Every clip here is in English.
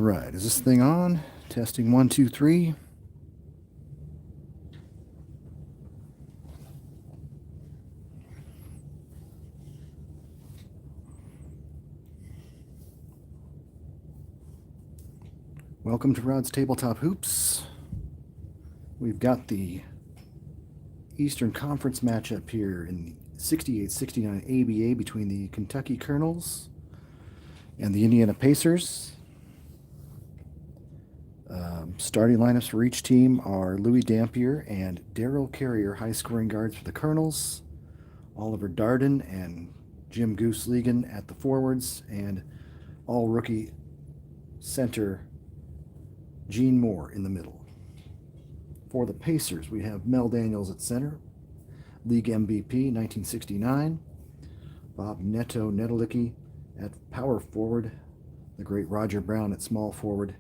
right, is this thing on? Testing 1, 2, 3. Welcome to Rod's Tabletop Hoops. We've got the Eastern Conference matchup here in 68-69 ABA between the Kentucky Colonels and the Indiana Pacers. Starting lineups for each team are Louie Dampier and Darel Carrier, high-scoring guards for the Colonels, Oliver Darden and Jim Goose Legan at the forwards, and all-rookie center Gene Moore in the middle. For the Pacers, we have Mel Daniels at center, League MVP 1969, Bob Netolicky at power forward, the great Roger Brown at small forward.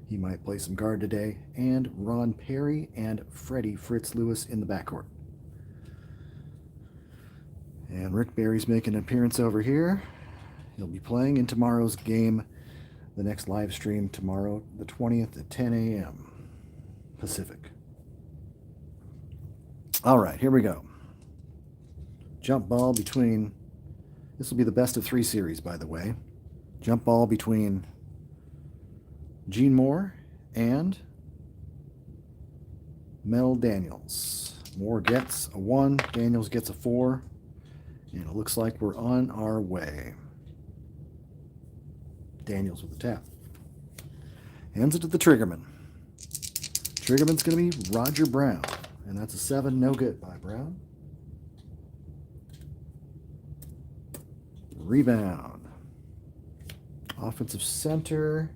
He might play some guard today, and Ron Perry and Freddie Lewis in the backcourt. And Rick Barry's making an appearance over here. He'll be playing in tomorrow's game, the next live stream tomorrow, the 20th at 10 a.m. Pacific. All right, here we go. Jump ball between, this will be the best of 3 series, by the way. Jump ball between Gene Moore and Mel Daniels. Moore gets a 1, Daniels gets a 4, and it looks like we're on our way. Daniels with the tap. Hands it to the triggerman. Triggerman's going to be Roger Brown, and that's a 7, no good by Brown. Rebound. Offensive center.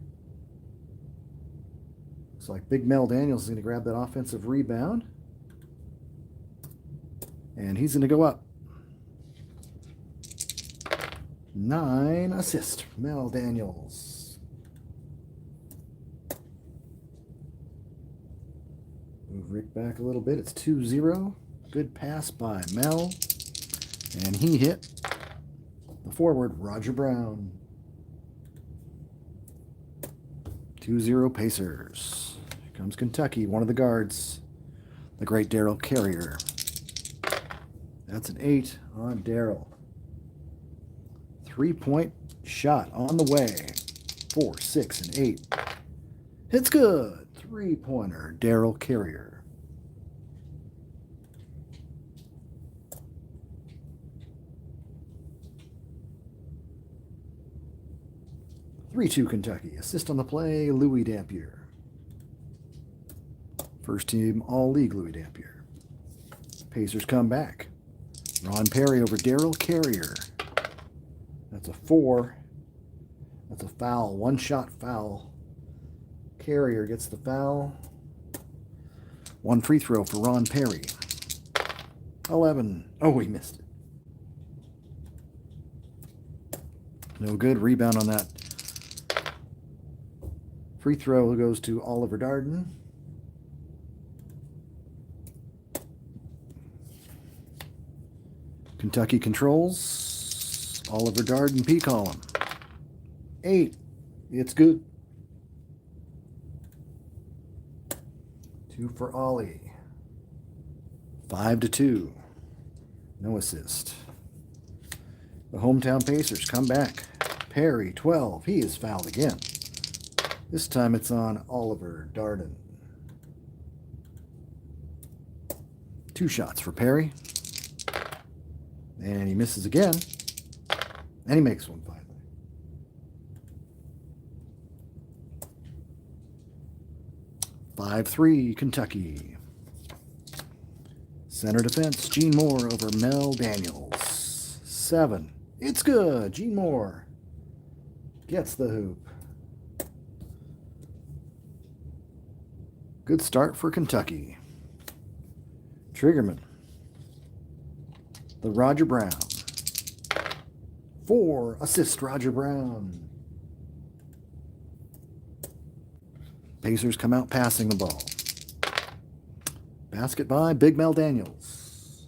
Looks like Big Mel Daniels is going to grab that offensive rebound. And he's going to go up. 9 assist, Mel Daniels. Move Rick back a little bit. It's 2-0. Good pass by Mel. And he hit the forward, Roger Brown. 2-0 Pacers. Here comes Kentucky, one of the guards, the great Darel Carrier. That's an 8 on Darel. 3-point shot on the way. 4, 6, and 8. It's good. 3-pointer, Darel Carrier. 3-2 Kentucky. Assist on the play, Louie Dampier. First team All-League Louie Dampier. Pacers come back. Ron Perry over Darel Carrier. That's a 4. That's a foul. 1-shot foul. Carrier gets the foul. 1 free throw for Ron Perry. 11. Oh, he missed it. No good. Rebound on that. Free throw goes to Oliver Darden. Kentucky controls. Oliver Darden, P column. 8. It's good. 2 for Ollie. 5-2. No assist. The hometown Pacers come back. Perry, 12. He is fouled again. This time it's on Oliver Darden. 2 shots for Perry. And he misses again. And he makes one finally. (5-3) Kentucky. Center defense, Gene Moore over Mel Daniels. 7. It's good. Gene Moore gets the hoop. Good start for Kentucky. Triggerman. The Roger Brown. 4 assist, Roger Brown. Pacers come out passing the ball. Basket by Big Mel Daniels.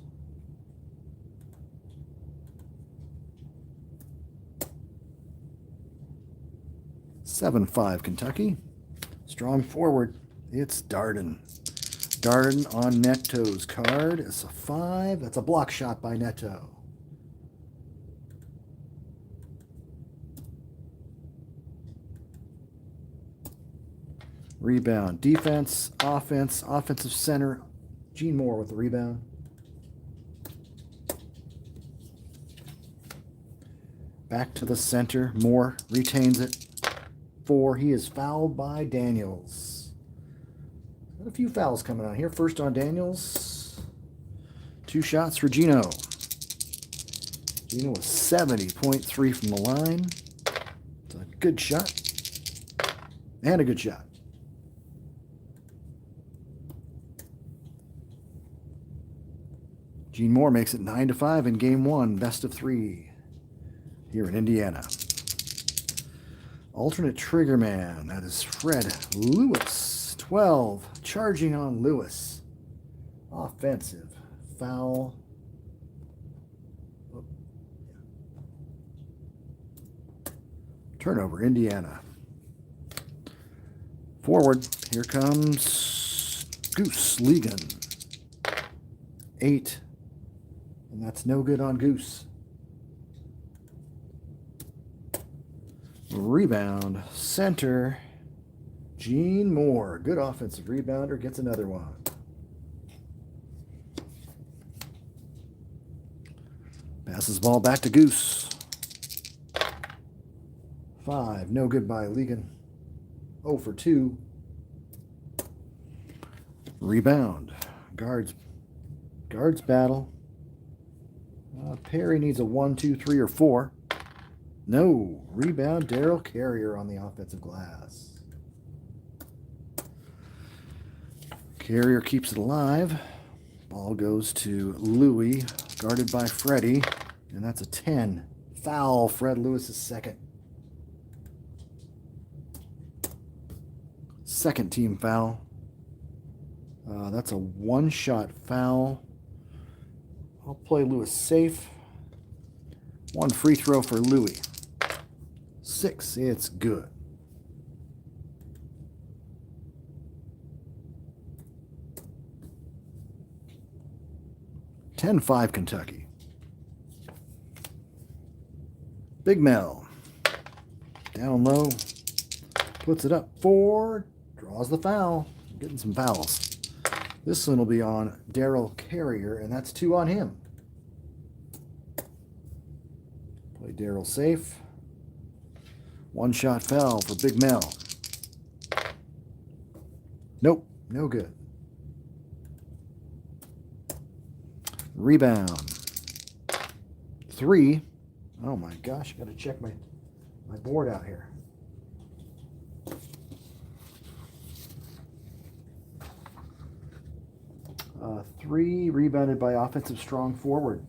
7-5 Kentucky. Strong forward. It's Darden. Darden on Neto's card. It's a 5. That's a block shot by Neto. Rebound. Defense. Offense. Offensive center. Gene Moore with the rebound. Back to the center. Moore retains it. 4. He is fouled by Daniels. Got a few fouls coming on here. First on Daniels. 2 shots for Gino. Gino was 70.3 from the line. It's a good shot. And a good shot. Gene Moore makes it 9-5 in game 1. Best of 3 here in Indiana. Alternate trigger man. That is Freddie Lewis. 12. Charging on Lewis. Offensive foul. Turnover, Indiana. Forward. Here comes Goose Ligon. 8. And that's no good on Goose. Rebound. Center. Gene Moore. Good offensive rebounder. Gets another one. Passes the ball back to Goose. 5. No good by Ligon. 0 for 2. Rebound. Guards battle. Perry needs a 1, 2, 3, or 4. No. Rebound. Darel Carrier on the offensive glass. Carrier keeps it alive. Ball goes to Louie, guarded by Freddie, and that's a 10. Foul. Fred Lewis' second. Second team foul. That's a 1-shot foul. I'll play Lewis safe. 1 free throw for Louie. 6. It's good. (10-5) Kentucky. Big Mel. Down low. Puts it up. 4. Draws the foul. Getting some fouls. This one will be on Darel Carrier, and that's 2 on him. Play Darel safe. 1-shot foul for Big Mel. Nope, no good. Rebound. 3. Oh my gosh, I gotta check my board out here. 3, rebounded by offensive strong forward.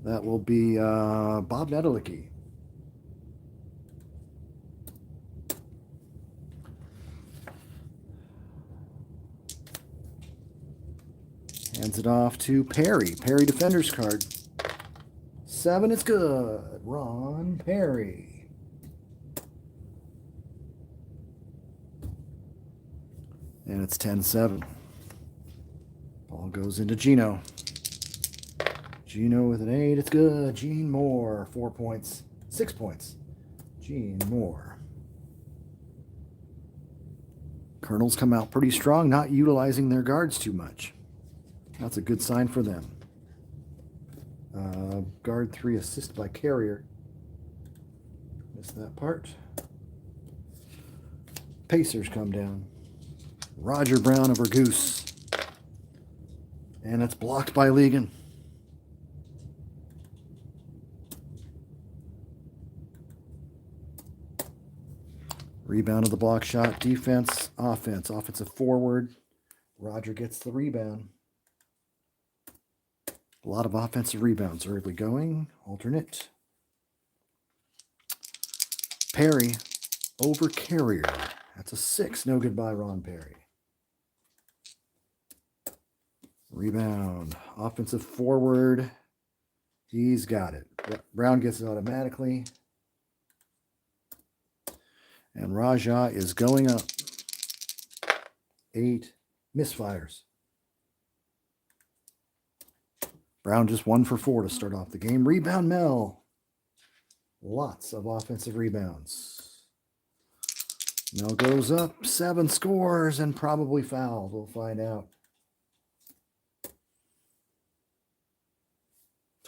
That will be Bob Netolicky. Hands it off to Perry. Perry defender's card. 7, it's good. Ron Perry. And it's 10-7. Ball goes into Gino. Gino with an 8. It's good. Gene Moore. 4 points. 6 points. Gene Moore. Colonels come out pretty strong, not utilizing their guards too much. That's a good sign for them. Guard 3 assist by Carrier. Missed that part. Pacers come down. Roger Brown over Goose. And it's blocked by Ligon. Rebound of the block shot. Defense, offense. Offensive forward. Roger gets the rebound. A lot of offensive rebounds early going. Alternate. Perry over Carrier. That's a 6. No good by Ron Perry. Rebound. Offensive forward. He's got it. Brown gets it automatically. And Raja is going up. 8 misfires. Brown just 1 for 4 to start off the game. Rebound Mel. Lots of offensive rebounds. Mel goes up, 7 scores, and probably fouled. We'll find out.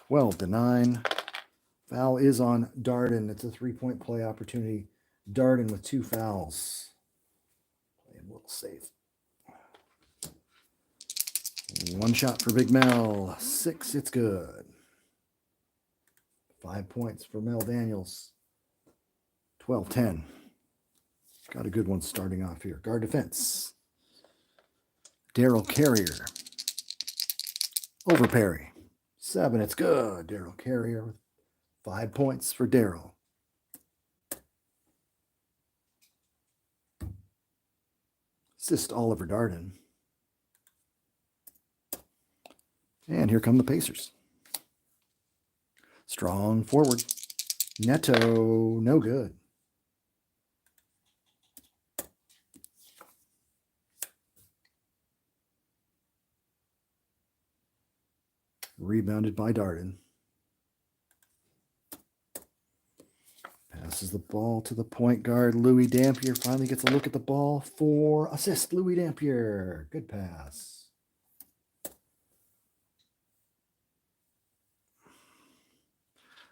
12-9. Foul is on Darden. It's a 3-point play opportunity. Darden with 2 fouls. Play a little safe. 1 shot for Big Mel. 6, it's good. 5 points for Mel Daniels. 12-10. Got a good one starting off here. Guard defense. Darel Carrier. Over Perry. 7, it's good. Darel Carrier with 5 points for Darel. Assist Oliver Darden. And here come the Pacers. Strong forward. Neto, no good. Rebounded by Darden. Passes the ball to the point guard. Louie Dampier finally gets a look at the ball for assist. Louie Dampier. Good pass.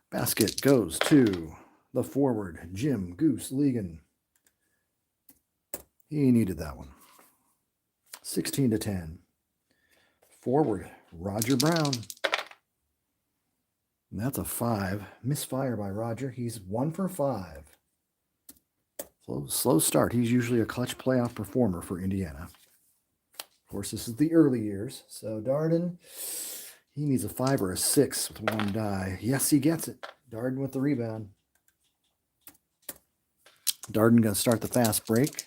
Basket goes to the forward, Jim Goose Ligon. He needed that one. 16-10. Forward, Roger Brown. And that's a 5. Misfire by Roger. He's 1 for 5. Slow start. He's usually a clutch playoff performer for Indiana. Of course, this is the early years. So Darden, he needs a 5 or a 6 with 1 die. Yes, he gets it. Darden with the rebound. Darden going to start the fast break.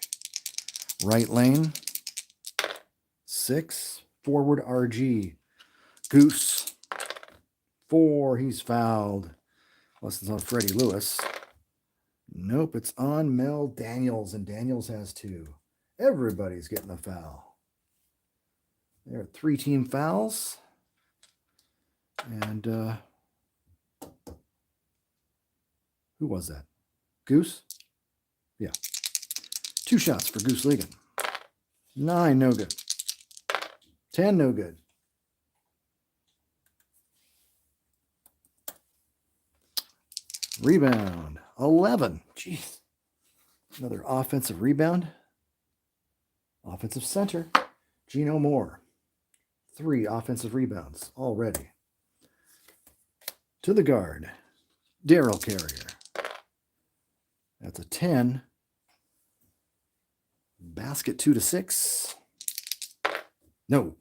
Right lane. 6. Forward RG. Goose. 4. He's fouled. Unless it's on Freddie Lewis. Nope, it's on Mel Daniels, and Daniels has 2. Everybody's getting a foul. There are 3 team fouls. And who was that? Goose? Yeah. 2 shots for Goose Ligon. 9, no good. 10, no good. Rebound. 11. Jeez. Another offensive rebound. Offensive center. Gino Moore. 3 offensive rebounds already. To the guard, Darel Carrier. That's a 10. Basket 2-6. No.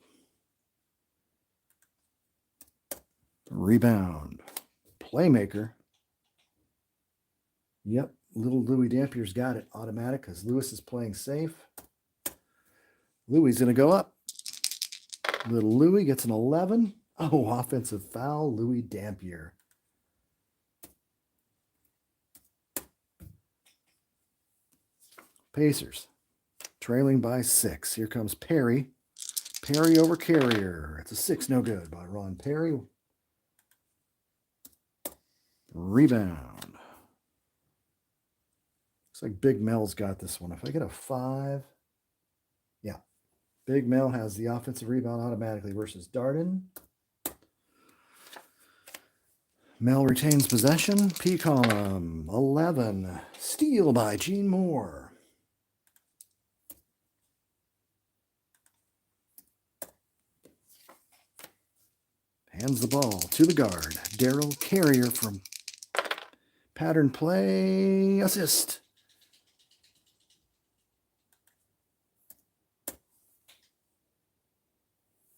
Rebound. Playmaker. Yep, little Louie Dampier's got it automatic because Lewis is playing safe. Louie's going to go up. Little Louie gets an 11. Oh, offensive foul, Louie Dampier. Pacers trailing by 6. Here comes Perry. Perry over Carrier. It's a 6, no good by Ron Perry. Rebound. Looks like Big Mel's got this one. If I get a 5, yeah. Big Mel has the offensive rebound automatically versus Darden. Mel retains possession. P column, 11. Steal by Gene Moore. Hands the ball to the guard. Darel Carrier from pattern play. Assist.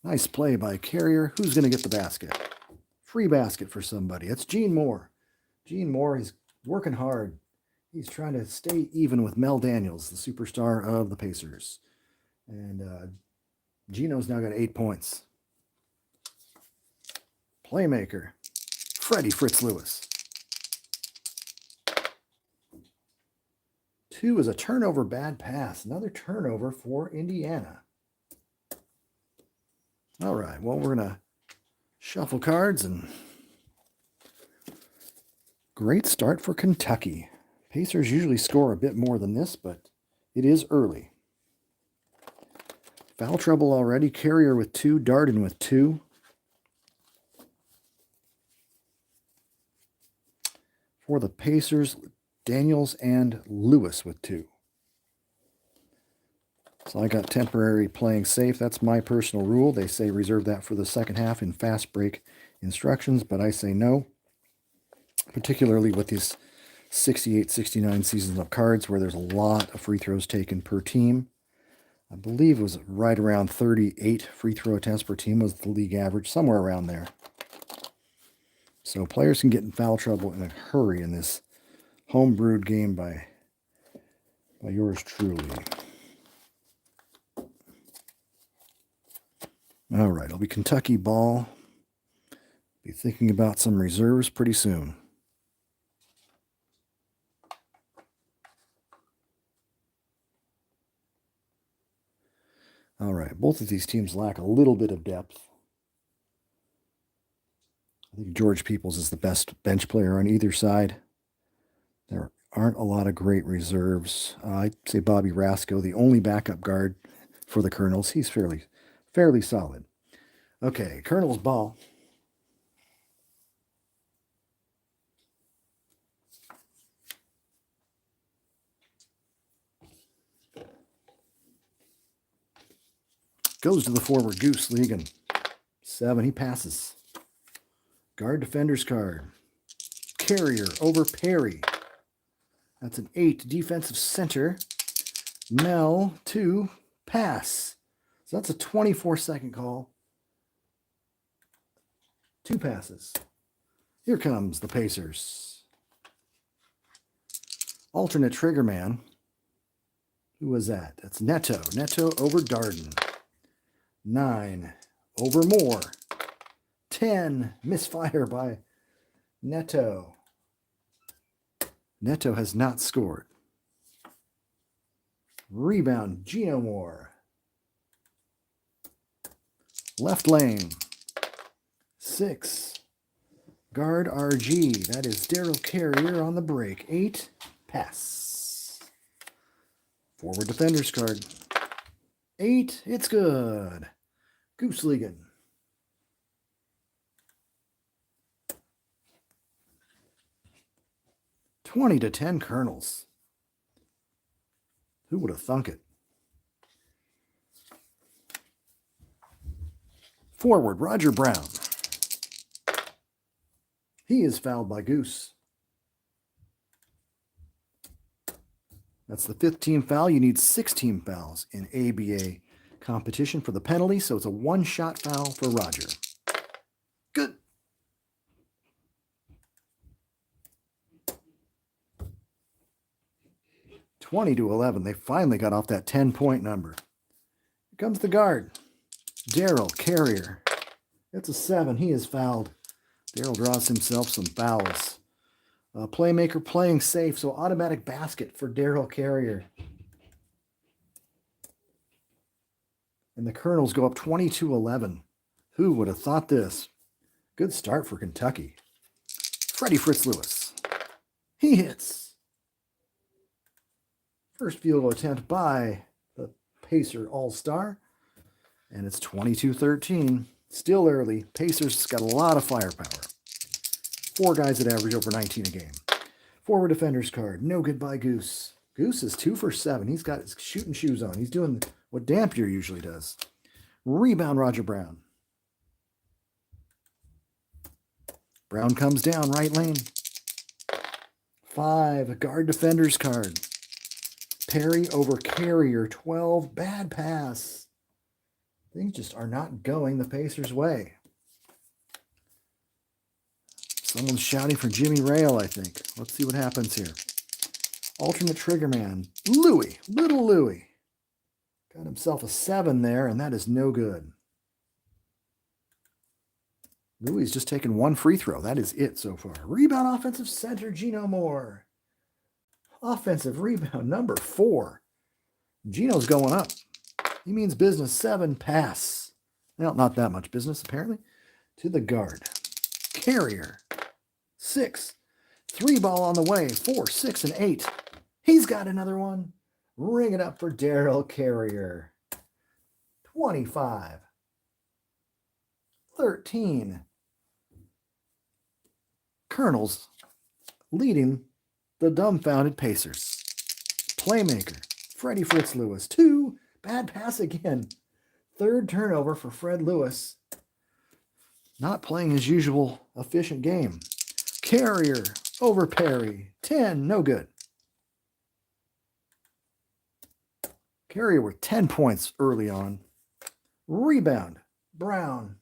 Nice play by Carrier. Who's going to get the basket? Free basket for somebody. It's Gene Moore. Gene Moore is working hard. He's trying to stay even with Mel Daniels, the superstar of the Pacers. And Gino's now got 8 points. Playmaker. Freddie Lewis. 2 is a turnover bad pass. Another turnover for Indiana. All right, well, we're going to shuffle cards, and great start for Kentucky. Pacers usually score a bit more than this, but it is early. Foul trouble already. Carrier with 2, Darden with 2. For the Pacers, Daniels and Lewis with 2. So I got temporary playing safe. That's my personal rule. They say reserve that for the second half in fast break instructions, but I say no. Particularly with these 68, 69 seasons of cards where there's a lot of free throws taken per team. I believe it was right around 38 free throw attempts per team was the league average, somewhere around there. So players can get in foul trouble in a hurry in this home-brewed game by yours truly. All right, it'll be Kentucky ball. Be thinking about some reserves pretty soon. All right, both of these teams lack a little bit of depth. I think George Peoples is the best bench player on either side. There aren't a lot of great reserves. I'd say Bobby Rasco, the only backup guard for the Colonels. He's fairly solid. Okay, Colonels ball. Goes to the forward, Goose Ligon. 7, he passes. Guard defender's card. Carrier over Perry. That's an 8, defensive center. Mel, 2, pass. So that's a 24-second call. 2 passes. Here comes the Pacers. Alternate trigger man. Who was that? That's Neto. Neto over Darden. 9 over Moore. 10, misfire by Neto. Neto has not scored. Rebound, Gino Moore. Left lane. 6, guard RG. That is Darel Carrier on the break. 8, pass. Forward defender's card. 8, it's good. Goose Ligon. (20-10) Colonels. Who would have thunk it? Forward, Roger Brown. He is fouled by Goose. That's the 5th team foul. You need 6 team fouls in ABA competition for the penalty, so it's a 1-shot foul for Roger. Good. (20-11). They finally got off that 10-point number. Here comes the guard. Darel Carrier. It's a 7. He is fouled. Darel draws himself some fouls. Playmaker playing safe, so automatic basket for Darel Carrier. And the Colonels go up 22-11. Who would have thought this? Good start for Kentucky. Freddie Lewis. He hits. First field goal attempt by the Pacer All-Star. And it's 22-13. Still early. Pacers got a lot of firepower. 4 guys that average over 19 a game. Forward defender's card. No good by Goose. Goose is 2 for 7. He's got his shooting shoes on. He's doing what Dampier usually does. Rebound, Roger Brown. Brown comes down, right lane. 5, guard defender's card. Perry over Carrier, 12, bad pass. Things just are not going the Pacers' way. Someone's shouting for Jimmy Rail, I think. Let's see what happens here. Alternate trigger man, Louie, little Louie. Got himself a 7 there, and that is no good. Louie's just taken one free throw. That is it so far. Rebound, offensive center, Gino Moore. Offensive rebound, number 4. Gino's going up. He means business. 7 pass. Well, not that much business, apparently. To the guard. Carrier. 6. 3 ball on the way. 4, 6, and 8. He's got another one. Ring it up for Darel Carrier. 25. 13. Colonels leading the dumbfounded Pacers. Playmaker, Freddie Lewis. 2. Bad pass again. 3rd turnover for Fred Lewis. Not playing his usual efficient game. Carrier over Perry. 10, no good. Carrier with 10 points early on. Rebound, Brown.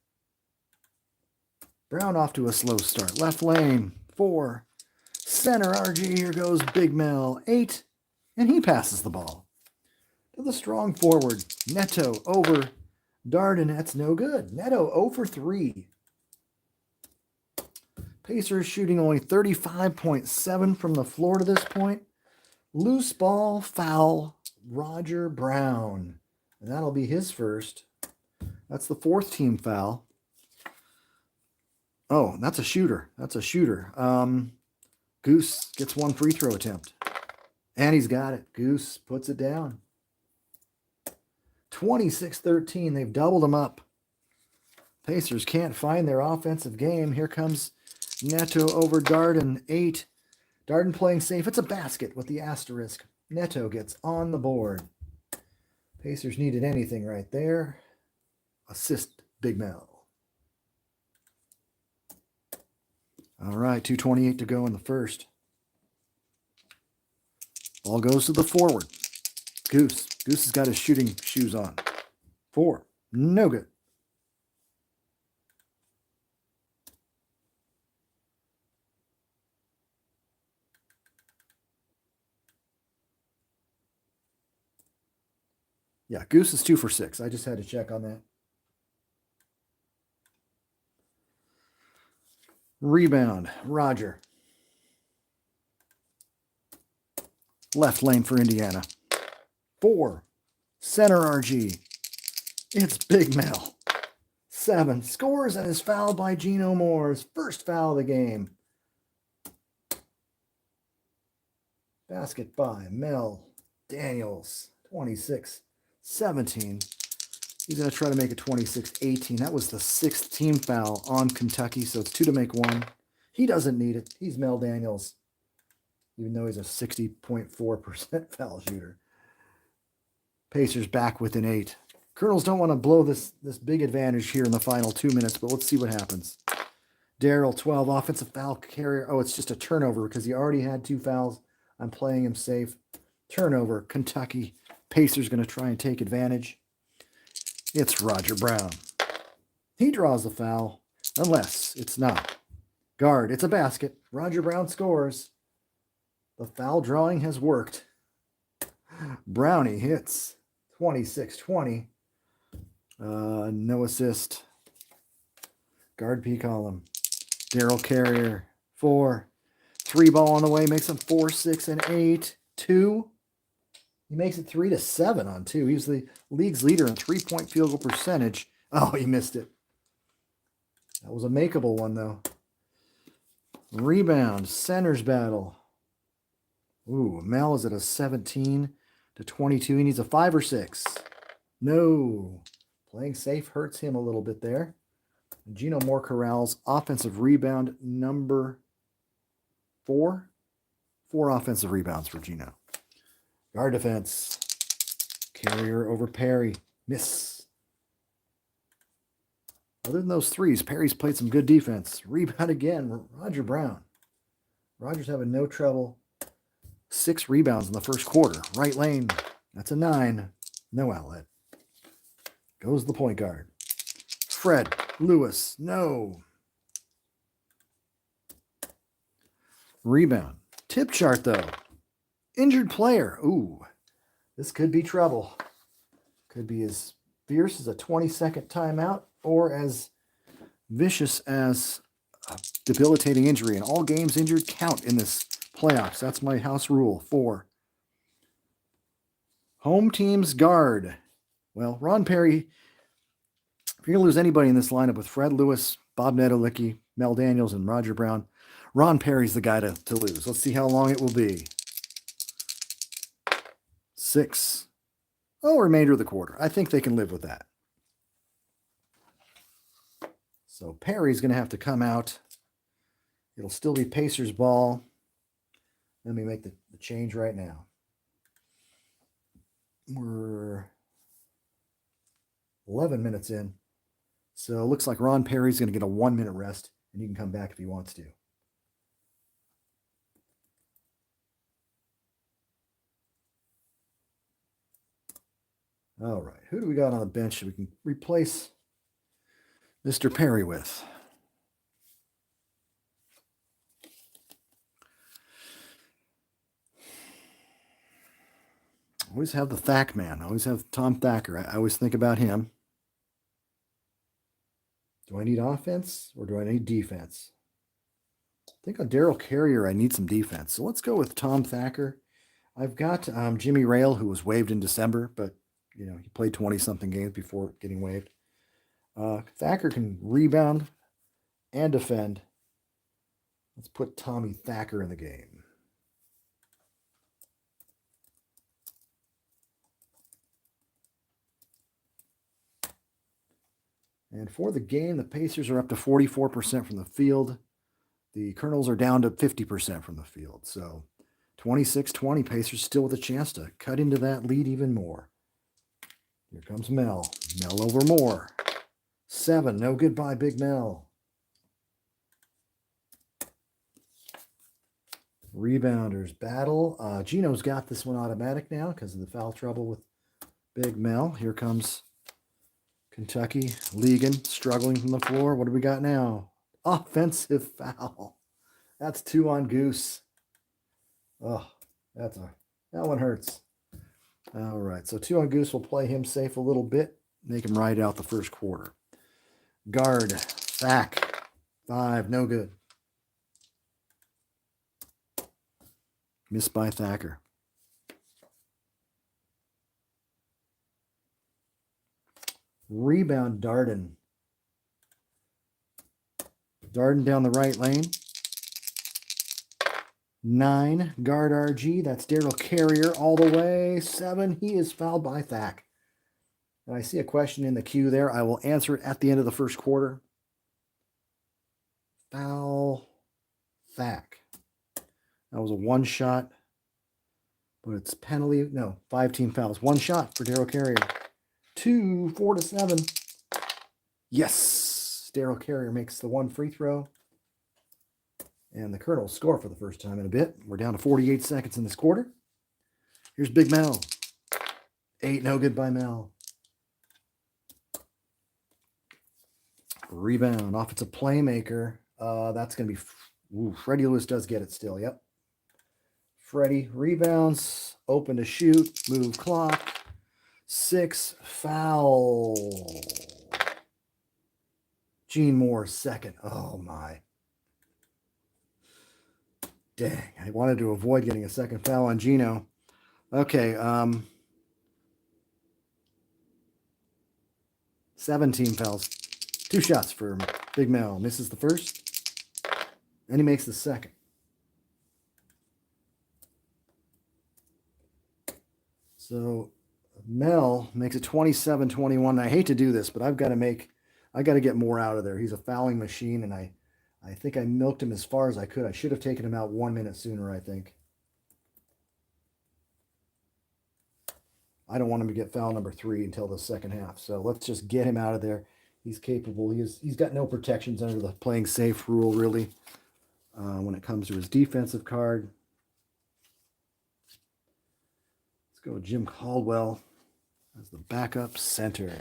Brown off to a slow start. Left lane, 4. Center RG, here goes Big Mel. 8, and he passes the ball. To the strong forward, Neto over Darden. That's no good. Neto 0 for 3. Pacers shooting only 35.7 from the floor to this point. Loose ball, foul, Roger Brown. And that'll be his first. That's the 4th team foul. Oh, that's a shooter. That's a shooter. Goose gets 1 free throw attempt. And he's got it. Goose puts it down. 26-13. They've doubled them up. Pacers can't find their offensive game. Here comes Neto over Darden. 8. Darden playing safe. It's a basket with the asterisk. Neto gets on the board. Pacers needed anything right there. Assist Big Mel. All right, 2:28 to go in the first. Ball goes to the forward. Goose. Goose has got his shooting shoes on. 4. No good. Yeah, Goose is 2 for 6. I just had to check on that. Rebound, Roger. Left lane for Indiana. 4. Center RG. It's Big Mel. 7. Scores and is fouled by Gino Moore's first foul of the game. Basket by Mel Daniels. 26-17. He's going to try to make it 26-18. That was the 6th team foul on Kentucky, so it's 2 to make 1. He doesn't need it. He's Mel Daniels, even though he's a 60.4% foul shooter. Pacers back within 8. Colonels don't want to blow this big advantage here in the final 2 minutes, but let's see what happens. Darel, 12, offensive foul Carrier. Oh, it's just a turnover because he already had 2 fouls. I'm playing him safe. Turnover, Kentucky. Pacers going to try and take advantage. It's Roger Brown. He draws the foul, unless it's not. Guard, it's a basket. Roger Brown scores. The foul drawing has worked. Brownie hits. 26-20. No assist. Guard P column. Darel Carrier, 4. 3 ball on the way, makes him 4, 6, and 8. 2. He makes it 3-7 on 2. He was the league's leader in 3-point field goal percentage. Oh, he missed it. That was a makeable one, though. Rebound, centers battle. Ooh, Mel is at a 17-22. He needs a 5 or 6. No. Playing safe hurts him a little bit there. Gino Moore corrals offensive rebound number 4. 4 offensive rebounds for Gino. Guard defense. Carrier over Perry. Miss. Other than those threes, Perry's played some good defense. Rebound again. Roger Brown. Roger's having no trouble. 6 rebounds in the first quarter. Right lane. That's a 9. No outlet. Goes the point guard. Fred Lewis. No. Rebound. Tip chart, though. Injured player. Ooh. This could be trouble. Could be as fierce as a 20-second timeout or as vicious as a debilitating injury, and all games injured count in this playoffs. That's my house rule. 4. Home team's guard. Well, Ron Perry, if you're going to lose anybody in this lineup with Fred Lewis, Bob Netolicky, Mel Daniels, and Roger Brown, Ron Perry's the guy to lose. Let's see how long it will be. 6. Oh, remainder of the quarter. I think they can live with that. So Perry's going to have to come out. It'll still be Pacers ball. Let me make the change right now. We're 11 minutes in. So it looks like Ron Perry's going to get a 1-minute rest, and he can come back if he wants to. All right, who do we got on the bench that we can replace Mr. Perry with? I always have the Thack man. I always have Tom Thacker. I always think about him. Do I need offense or do I need defense? I think on Darel Carrier, I need some defense. So let's go with Tom Thacker. I've got Jimmy Rail, who was waived in December, but he played 20-something games before getting waived. Thacker can rebound and defend. Let's put Tommy Thacker in the game. And for the game, the Pacers are up to 44% from the field. The Colonels are down to 50% from the field. So 26-20, Pacers still with a chance to cut into that lead even more. Here comes Mel. Mel over Moore. 7, no good by Big Mel. Rebounders battle. Gino's got this one automatic now because of the foul trouble with Big Mel. Here comes Kentucky. Ligon struggling from the floor. What do we got now? Offensive foul. That's 2 on Goose. Oh, that one hurts. All right, so 2 on Goose will play him safe a little bit. Make him ride out the first quarter. Guard, Thack. 5, no good. Missed by Thacker. Rebound, Darden. Darden down the right lane. 9, guard RG. That's Darel Carrier all the way. 7, he is fouled by Thack. And I see a question in the queue there. I will answer it at the end of the first quarter. Foul, Thack. That was a 1 shot, but it's penalty. No, 5 team fouls. 1 shot for Darel Carrier. 2, 4-7. Yes, Darel Carrier makes the 1 free throw. And the Colonels score for the first time in a bit. We're down to 48 seconds in this quarter. Here's Big Mel. 8, no good by Mel. Rebound, offensive playmaker. That's going to be... Freddie Lewis does get it still, yep. Freddie rebounds, open to shoot, move clock. 6, foul. Gene Moore, second. Oh, my. Dang, I wanted to avoid getting a second foul on Gino. Okay, 17 fouls. 2 shots for Big Mel. Misses the first, and he makes the second. So Mel makes it 27-21. I hate to do this, but I got to get more out of there. He's a fouling machine, and I think I milked him as far as I could. I should have taken him out 1 minute sooner, I think. I don't want him to get foul number 3 until the second half. So let's just get him out of there. He's capable. He's got no protections under the playing safe rule, really, when it comes to his defensive card. Let's go with Jim Caldwell as the backup center.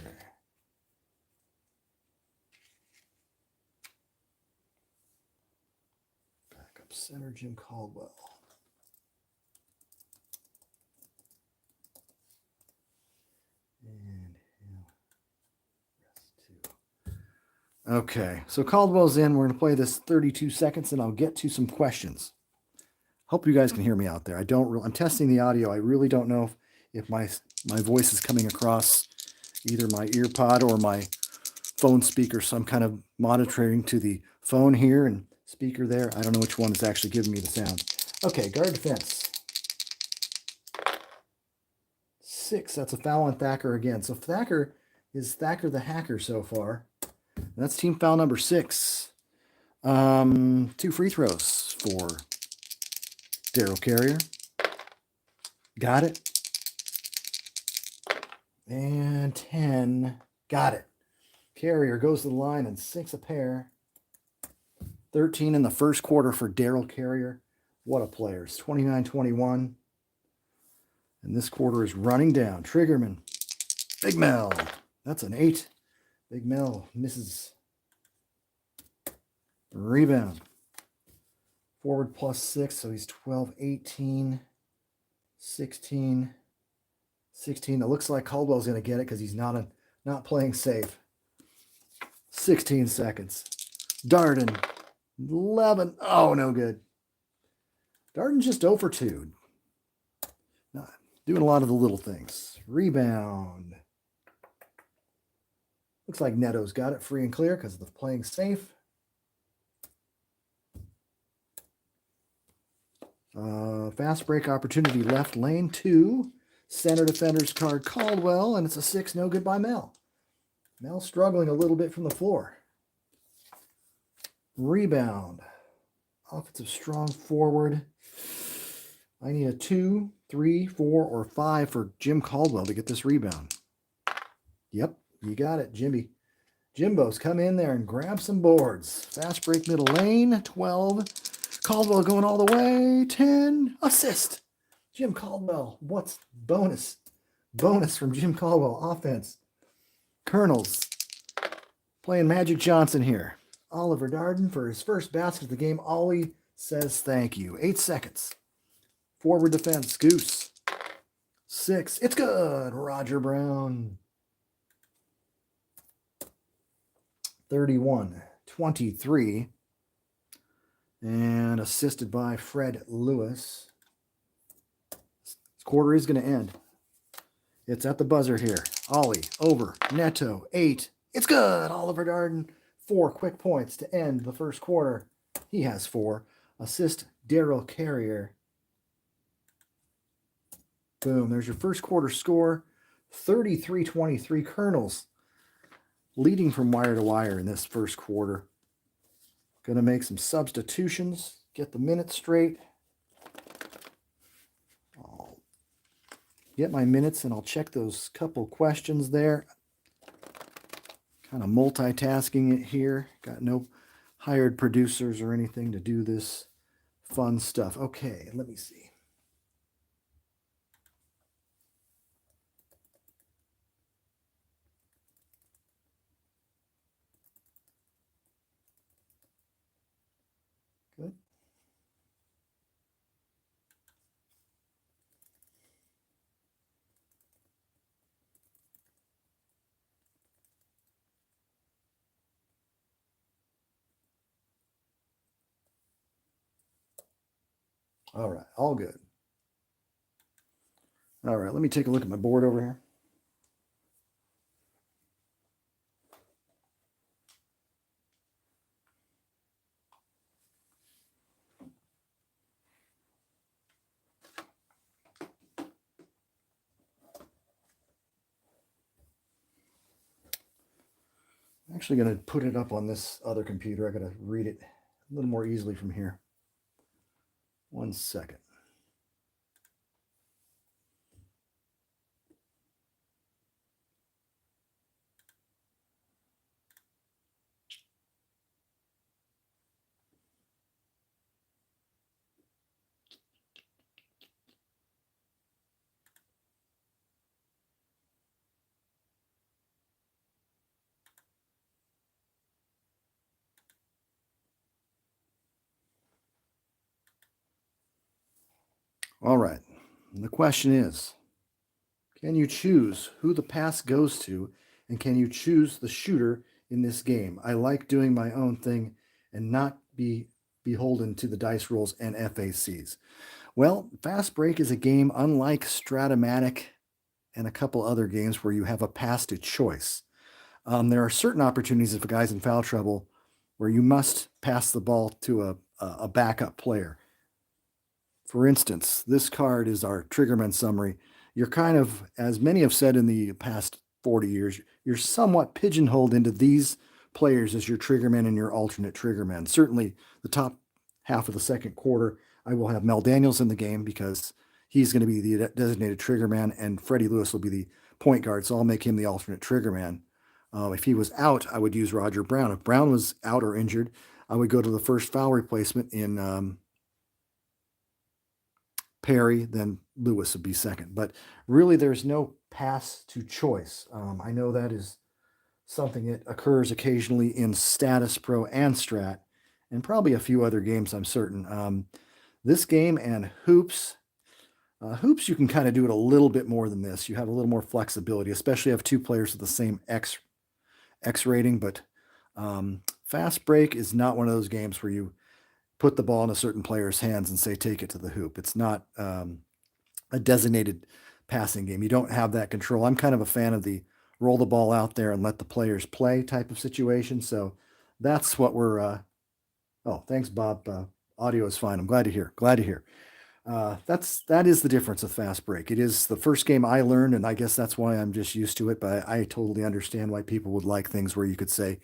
Backup center, Jim Caldwell. And rest 2. Okay, so Caldwell's in. We're going to play this 32 seconds, and I'll get to some questions. Hope you guys can hear me out there. I'm testing the audio. I really don't know if my voice is coming across either my ear pod or my phone speaker. So I'm kind of monitoring to the phone here and speaker there. I don't know which one is actually giving me the sound. Okay, guard defense. 6. That's a foul on Thacker again. So Thacker is Thacker the hacker so far. That's team foul number 6. 2 free throws for Darel Carrier. Got it. And 10. Got it. Carrier goes to the line and sinks a pair. 13 in the first quarter for Darel Carrier. What a player. It's 29-21. And this quarter is running down. Triggerman. Big Mel. That's an 8. Big Mel misses. Rebound. Forward +6, so he's 12, 18, 16, 16. It looks like Caldwell's going to get it because he's not playing safe. 16 seconds. Darden. 11. Oh, no good. Darden's just 0 for 2. Not doing a lot of the little things. Rebound. Looks like Neto's got it free and clear because of the playing safe. Fast break opportunity left lane 2. Center defender's card Caldwell, and it's a 6. No good by Mel. Mel struggling a little bit from the floor. Rebound. Offensive strong forward. I need a 2, 3, 4, or 5 for Jim Caldwell to get this rebound. Yep, you got it, Jimmy. Jimbo's come in there and grab some boards. Fast break middle lane, 12. Caldwell going all the way, 10. Assist. Jim Caldwell. What's bonus? Bonus from Jim Caldwell. Offense. Colonels. Playing Magic Johnson here. Oliver Darden for his first basket of the game. Ollie says thank you. 8 seconds. Forward defense. Goose. 6. It's good. Roger Brown. 31-23. And assisted by Fred Lewis. This quarter is going to end. It's at the buzzer here. Ollie over. Neto. 8. It's good. Oliver Darden. 4 quick points to end the first quarter. He has 4. Assist Darel Carrier. Boom. There's your first quarter score. 33-23. Colonels leading from wire to wire in this first quarter. Going to make some substitutions. Get the minutes straight. I'll get my minutes and I'll check those couple questions there. Kind of multitasking it here. Got no hired producers or anything to do this fun stuff. Okay, let me see. Good. All right, all good. All right, let me take a look at my board over here. I'm actually going to put it up on this other computer. I got to read it a little more easily from here. 1 second. All right. And the question is, can you choose who the pass goes to, and can you choose the shooter in this game. I like doing my own thing and not be beholden to the dice rolls and FACs. Well, Fast Break is a game unlike Stratomatic and a couple other games where you have a pass to choice. There are certain opportunities if a guy's in foul trouble where you must pass the ball to a backup player. For instance, this card is our Triggerman summary. You're kind of, as many have said in the past 40 years, you're somewhat pigeonholed into these players as your Triggerman and your alternate Triggerman. Certainly, the top half of the second quarter, I will have Mel Daniels in the game because he's going to be the designated Triggerman, and Freddie Lewis will be the point guard, so I'll make him the alternate Triggerman. If he was out, I would use Roger Brown. If Brown was out or injured, I would go to the first foul replacement in Perry, then Lewis would be second. But really, there's no pass to choice. I know that is something that occurs occasionally in Status Pro and Strat, and probably a few other games, I'm certain. This game and Hoops, you can kind of do it a little bit more than this. You have a little more flexibility, especially if two players with the same X rating. But Fast Break is not one of those games where you put the ball in a certain player's hands and say, take it to the hoop. It's not a designated passing game. You don't have that control. I'm kind of a fan of the roll the ball out there and let the players play type of situation. So that's what we're, oh, thanks, Bob. Audio is fine. I'm glad to hear. That is the difference with Fast Break. It is the first game I learned, and I guess that's why I'm just used to it. But I totally understand why people would like things where you could say,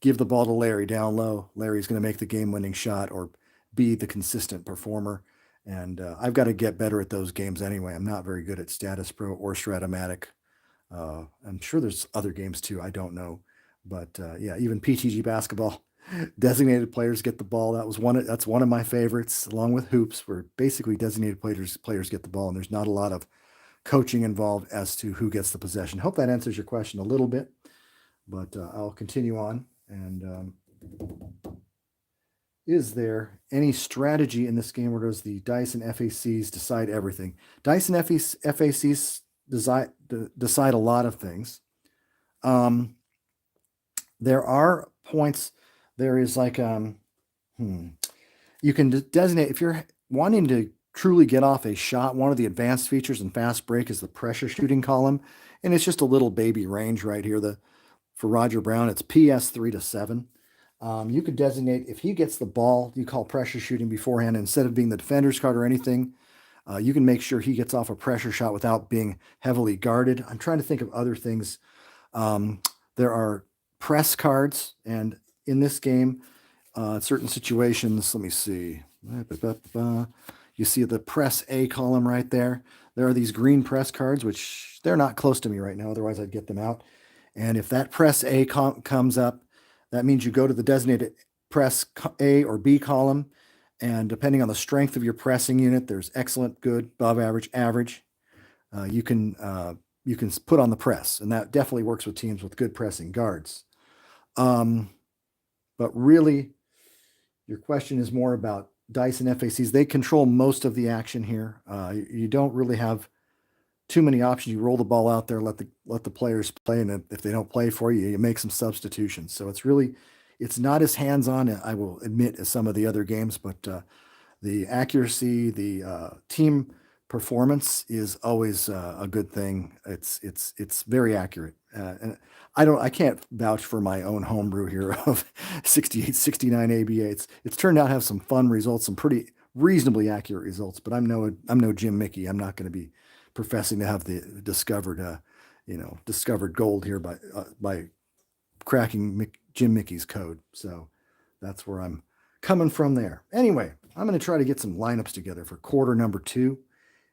give the ball to Larry down low. Larry's going to make the game-winning shot or be the consistent performer. And I've got to get better at those games anyway. I'm not very good at Status Pro or Stratomatic. I'm sure there's other games too. I don't know. But yeah, even PTG basketball, designated players get the ball. That's one of my favorites, along with Hoops, where basically designated players get the ball, and there's not a lot of coaching involved as to who gets the possession. Hope that answers your question a little bit, but I'll continue on. And is there any strategy in this game where does the dice and FACs decide everything? Dice and FACs decide a lot of things. There are points. There is like you can designate if you're wanting to truly get off a shot. One of the advanced features in Fast Break is the pressure shooting column, and it's just a little baby range right here. For Roger Brown, it's PS 3 to 7. You could designate if he gets the ball, you call pressure shooting beforehand. Instead of being the defender's card or anything, you can make sure he gets off a pressure shot without being heavily guarded. I'm trying to think of other things. There are press cards, and in this game, certain situations, let me see. You see the press A column right there. There are these green press cards, which they're not close to me right now. Otherwise, I'd get them out. And if that press A comes up, that means you go to the designated press A or B column. And depending on the strength of your pressing unit, there's excellent, good, above average, average. You can put on the press, and that definitely works with teams with good pressing guards. But really, your question is more about dice and FACs. They control most of the action here. You don't really have too many options. You roll the ball out there, let the players play, and if they don't play for you, you make some substitutions. So it's not as hands-on, I will admit, as some of the other games, but the accuracy, the team performance is always a good thing. It's very accurate. And I can't vouch for my own homebrew here of 68, 69 ABA. It's turned out to have some fun results, some pretty reasonably accurate results, but I'm no Jim Mickey. I'm not going to be professing to have the discovered gold here by cracking Jim Mickey's code. So that's where I'm coming from there. Anyway, I'm going to try to get some lineups together for quarter number 2.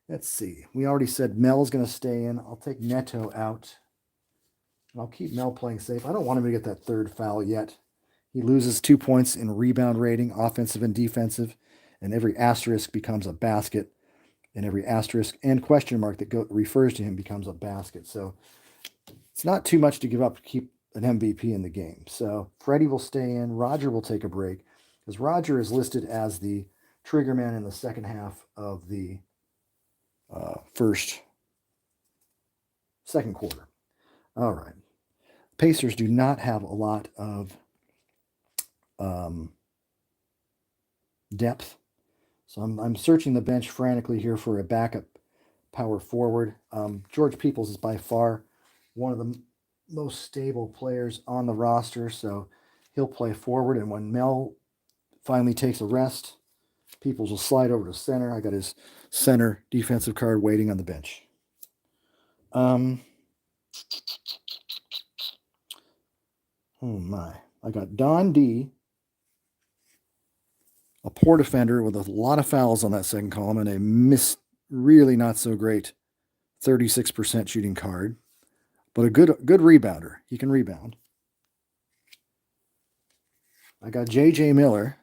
Let's see. We already said Mel's going to stay in. I'll take Neto out. I'll keep Mel playing safe. I don't want him to get that third foul yet. He loses 2 points in rebound rating, offensive and defensive, and every asterisk becomes a basket, and every asterisk and question mark that refers to him becomes a basket. So it's not too much to give up to keep an MVP in the game. So Freddie will stay in. Roger will take a break, because Roger is listed as the trigger man in the second half of the second quarter. All right. Pacers do not have a lot of depth. So I'm searching the bench frantically here for a backup power forward. George Peoples is by far one of the most stable players on the roster, so he'll play forward. And when Mel finally takes a rest, Peoples will slide over to center. I got his center defensive card waiting on the bench. Oh my. I got Don D, a poor defender with a lot of fouls on that second column, and a really not so great 36% shooting card, but a good rebounder. He can rebound. I got J.J. Miller,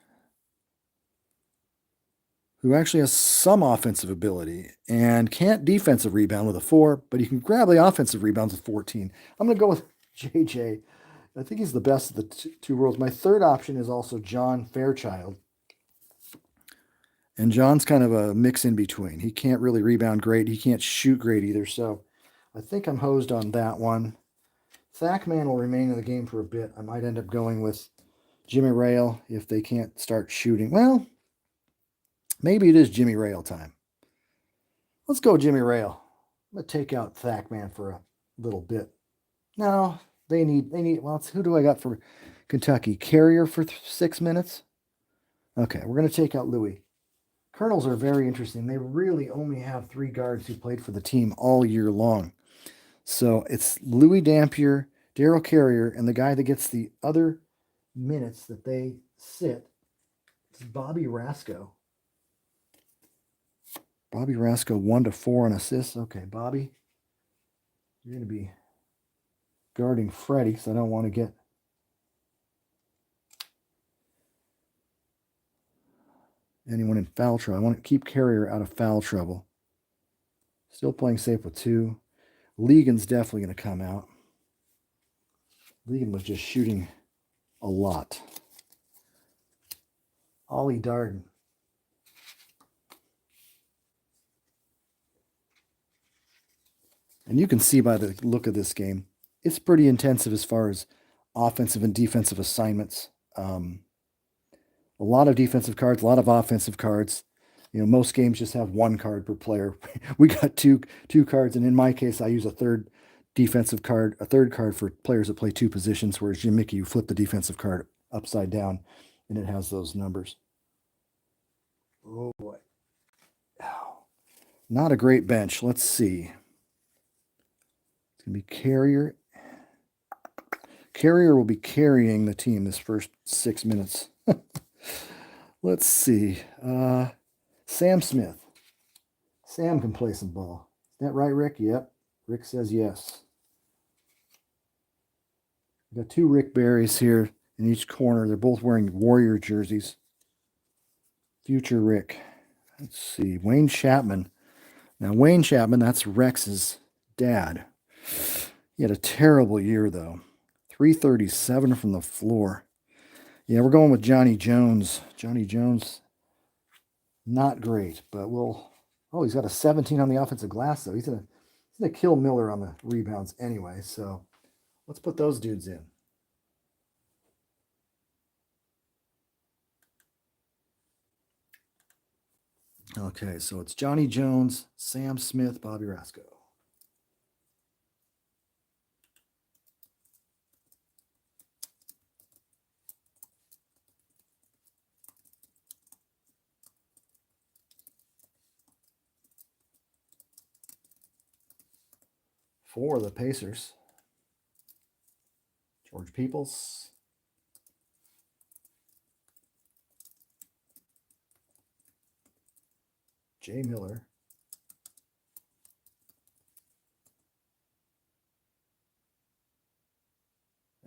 who actually has some offensive ability and can't defensive rebound with a 4, but he can grab the offensive rebounds with 14. I'm going to go with J.J. I think he's the best of the two worlds. My third option is also John Fairchild. And John's kind of a mix in between. He can't really rebound great. He can't shoot great either. So I think I'm hosed on that one. Thackman will remain in the game for a bit. I might end up going with Jimmy Rail if they can't start shooting. Well, maybe it is Jimmy Rail time. Let's go Jimmy Rail. I'm going to take out Thackman for a little bit. No, they need, well, who do I got for Kentucky? Carrier for 6 minutes? Okay, we're going to take out Louie. Colonels are very interesting. They really only have 3 guards who played for the team all year long. So it's Louie Dampier, Darel Carrier, and the guy that gets the other minutes that they sit is Bobby Rasco. Bobby Rasco 1 to 4 on assists. Okay, Bobby, you're going to be guarding Freddie because I don't want to get anyone in foul trouble. I want to keep Carrier out of foul trouble. Still playing safe with 2. Legan's definitely going to come out. Legan was just shooting a lot. Ollie Darden. And you can see by the look of this game, it's pretty intensive as far as offensive and defensive assignments. A lot of defensive cards, a lot of offensive cards. You know, most games just have 1 card per player. We got two cards, and in my case, I use a third card for players that play 2 positions, whereas Jim Mickey, you flip the defensive card upside down, and it has those numbers. Oh, boy. Not a great bench. Let's see. It's going to be Carrier. Carrier will be carrying the team this first 6 minutes. Let's see. Sam Smith. Sam can play some ball. Is that right, Rick? Yep. Rick says yes. We've got 2 Rick Berries here in each corner. They're both wearing Warrior jerseys. Future Rick. Let's see. Wayne Chapman. Now, Wayne Chapman, that's Rex's dad. He had a terrible year, though. 337 from the floor. Yeah, we're going with Johnny Jones. Johnny Jones, not great, but we'll... Oh, he's got a 17 on the offensive glass, though. He's gonna kill Miller on the rebounds anyway, so let's put those dudes in. Okay, so it's Johnny Jones, Sam Smith, Bobby Rasco. For the Pacers, George Peoples, Jay Miller,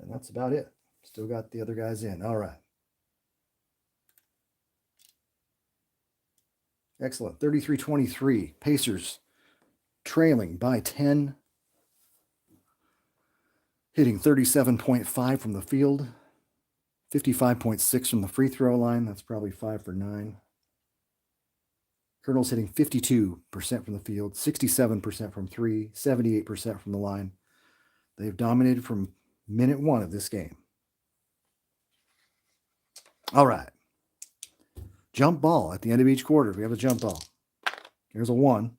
and that's about it. Still got the other guys in. All right. Excellent. 33-23. Pacers trailing by 10. Hitting 37.5 from the field. 55.6 from the free throw line. That's probably 5 for 9. Colonel's hitting 52% from the field, 67% from 3, 78% from the line. They've dominated from minute 1 of this game. All right. Jump ball at the end of each quarter. We have a jump ball. Here's a 1.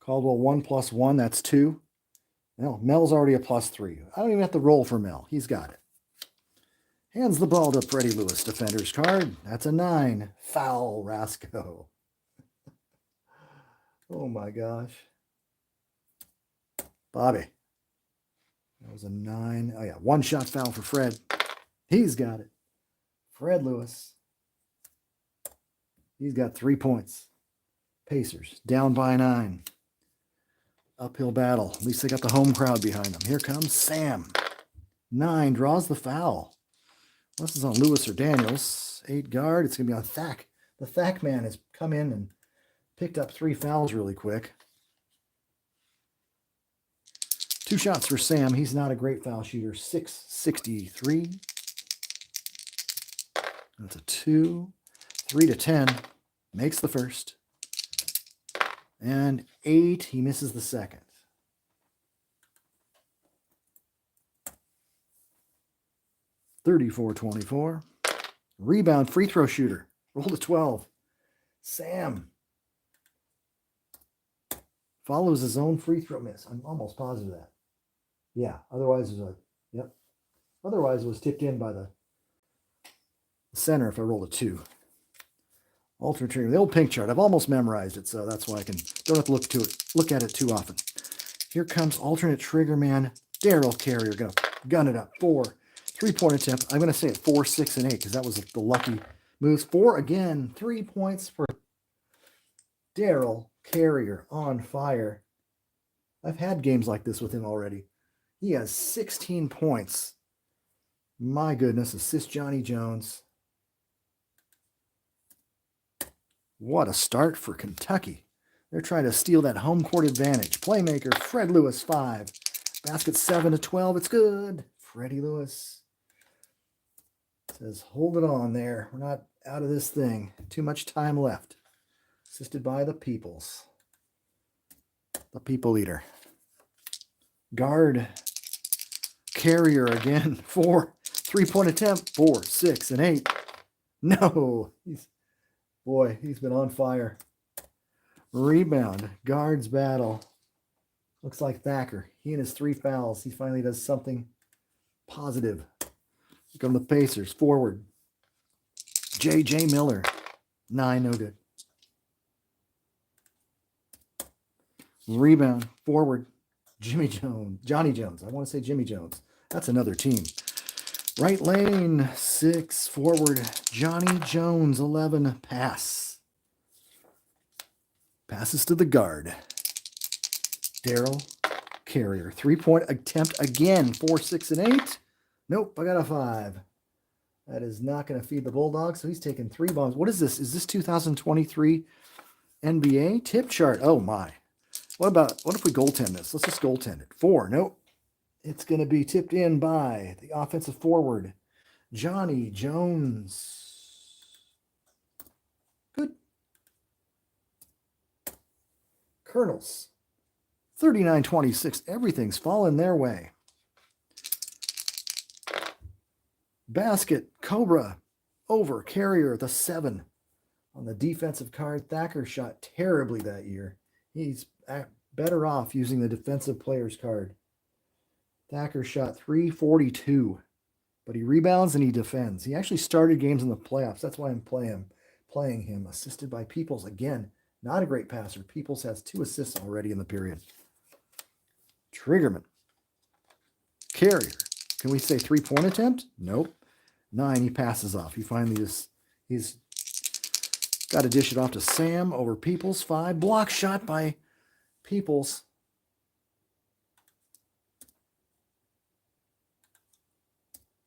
Caldwell 1 + 1, that's 2. No, Mel's already a +3. I don't even have to roll for Mel. He's got it. Hands the ball to Freddie Lewis, defender's card. That's a 9. Foul, Rasco. Oh my gosh. Bobby. That was a 9. Oh yeah, 1-shot foul for Fred. He's got it. Fred Lewis. He's got 3 points. Pacers down by 9. Uphill battle. At least they got the home crowd behind them. Here comes Sam. 9 draws the foul. This is on Lewis or Daniels. 8 guard. It's going to be on Thack. The Thack man has come in and picked up 3 fouls really quick. 2 shots for Sam. He's not a great foul shooter. 6-63. That's a 2. 3-10. Makes the first. And 8. He misses the second. (34-24). Rebound, free throw shooter. Roll to 12. Sam follows his own free throw miss. I'm almost positive of that. Yeah, otherwise it was Otherwise it was tipped in by the center if I rolled a 2. Alternate trigger, the old pink chart. I've almost memorized it, so that's why I don't have to look at it too often. Here comes alternate trigger man, Darel Carrier. Gonna gun it up. 4. 3-point attempt. I'm going to say it 4, 6, and 8 because that was the lucky moves. 4 again. 3 points for Darel Carrier on fire. I've had games like this with him already. He has 16 points. My goodness. Assist Johnny Jones. What a start for Kentucky. They're trying to steal that home court advantage. Playmaker, Fred Lewis, 5. Basket 7-12. It's good. Freddie Lewis says, hold it on there. We're not out of this thing. Too much time left. Assisted by the Peoples. The People Eater. Guard. Carrier again. 4. 3-point attempt. 4, 6, and 8. No. He's been on fire. Rebound. Guards battle. Looks like Thacker. He and his 3 fouls. He finally does something positive. Here come the Pacers. Forward. J.J. Miller. 9, no good. Rebound. Forward. Johnny Jones. I want to say Jimmy Jones. That's another team. Right lane. 6. Forward. Johnny Jones. 11. Pass. Passes to the guard. Darel Carrier. 3-point attempt again. 4, 6, and 8. Nope, I got a 5. That is not going to feed the Bulldogs. So he's taking 3 bombs. What is this? Is this 2023 NBA tip chart? Oh my. What if we goaltend this? Let's just goaltend it. 4. Nope. It's going to be tipped in by the offensive forward, Johnny Jones. Good. Colonels. 39-26. Everything's fallen their way. Basket, Cobra, over, Carrier, the 7. On the defensive card, Thacker shot terribly that year. He's better off using the defensive player's card. Thacker shot 342, but he rebounds and he defends. He actually started games in the playoffs. That's why I'm playing him. Assisted by Peoples. Again, not a great passer. Peoples has 2 assists already in the period. Triggerman. Carrier. Can we say 3-point attempt? Nope. 9, he passes off. He finally he's got to dish it off to Sam over Peoples. 5. Block shot by Peoples.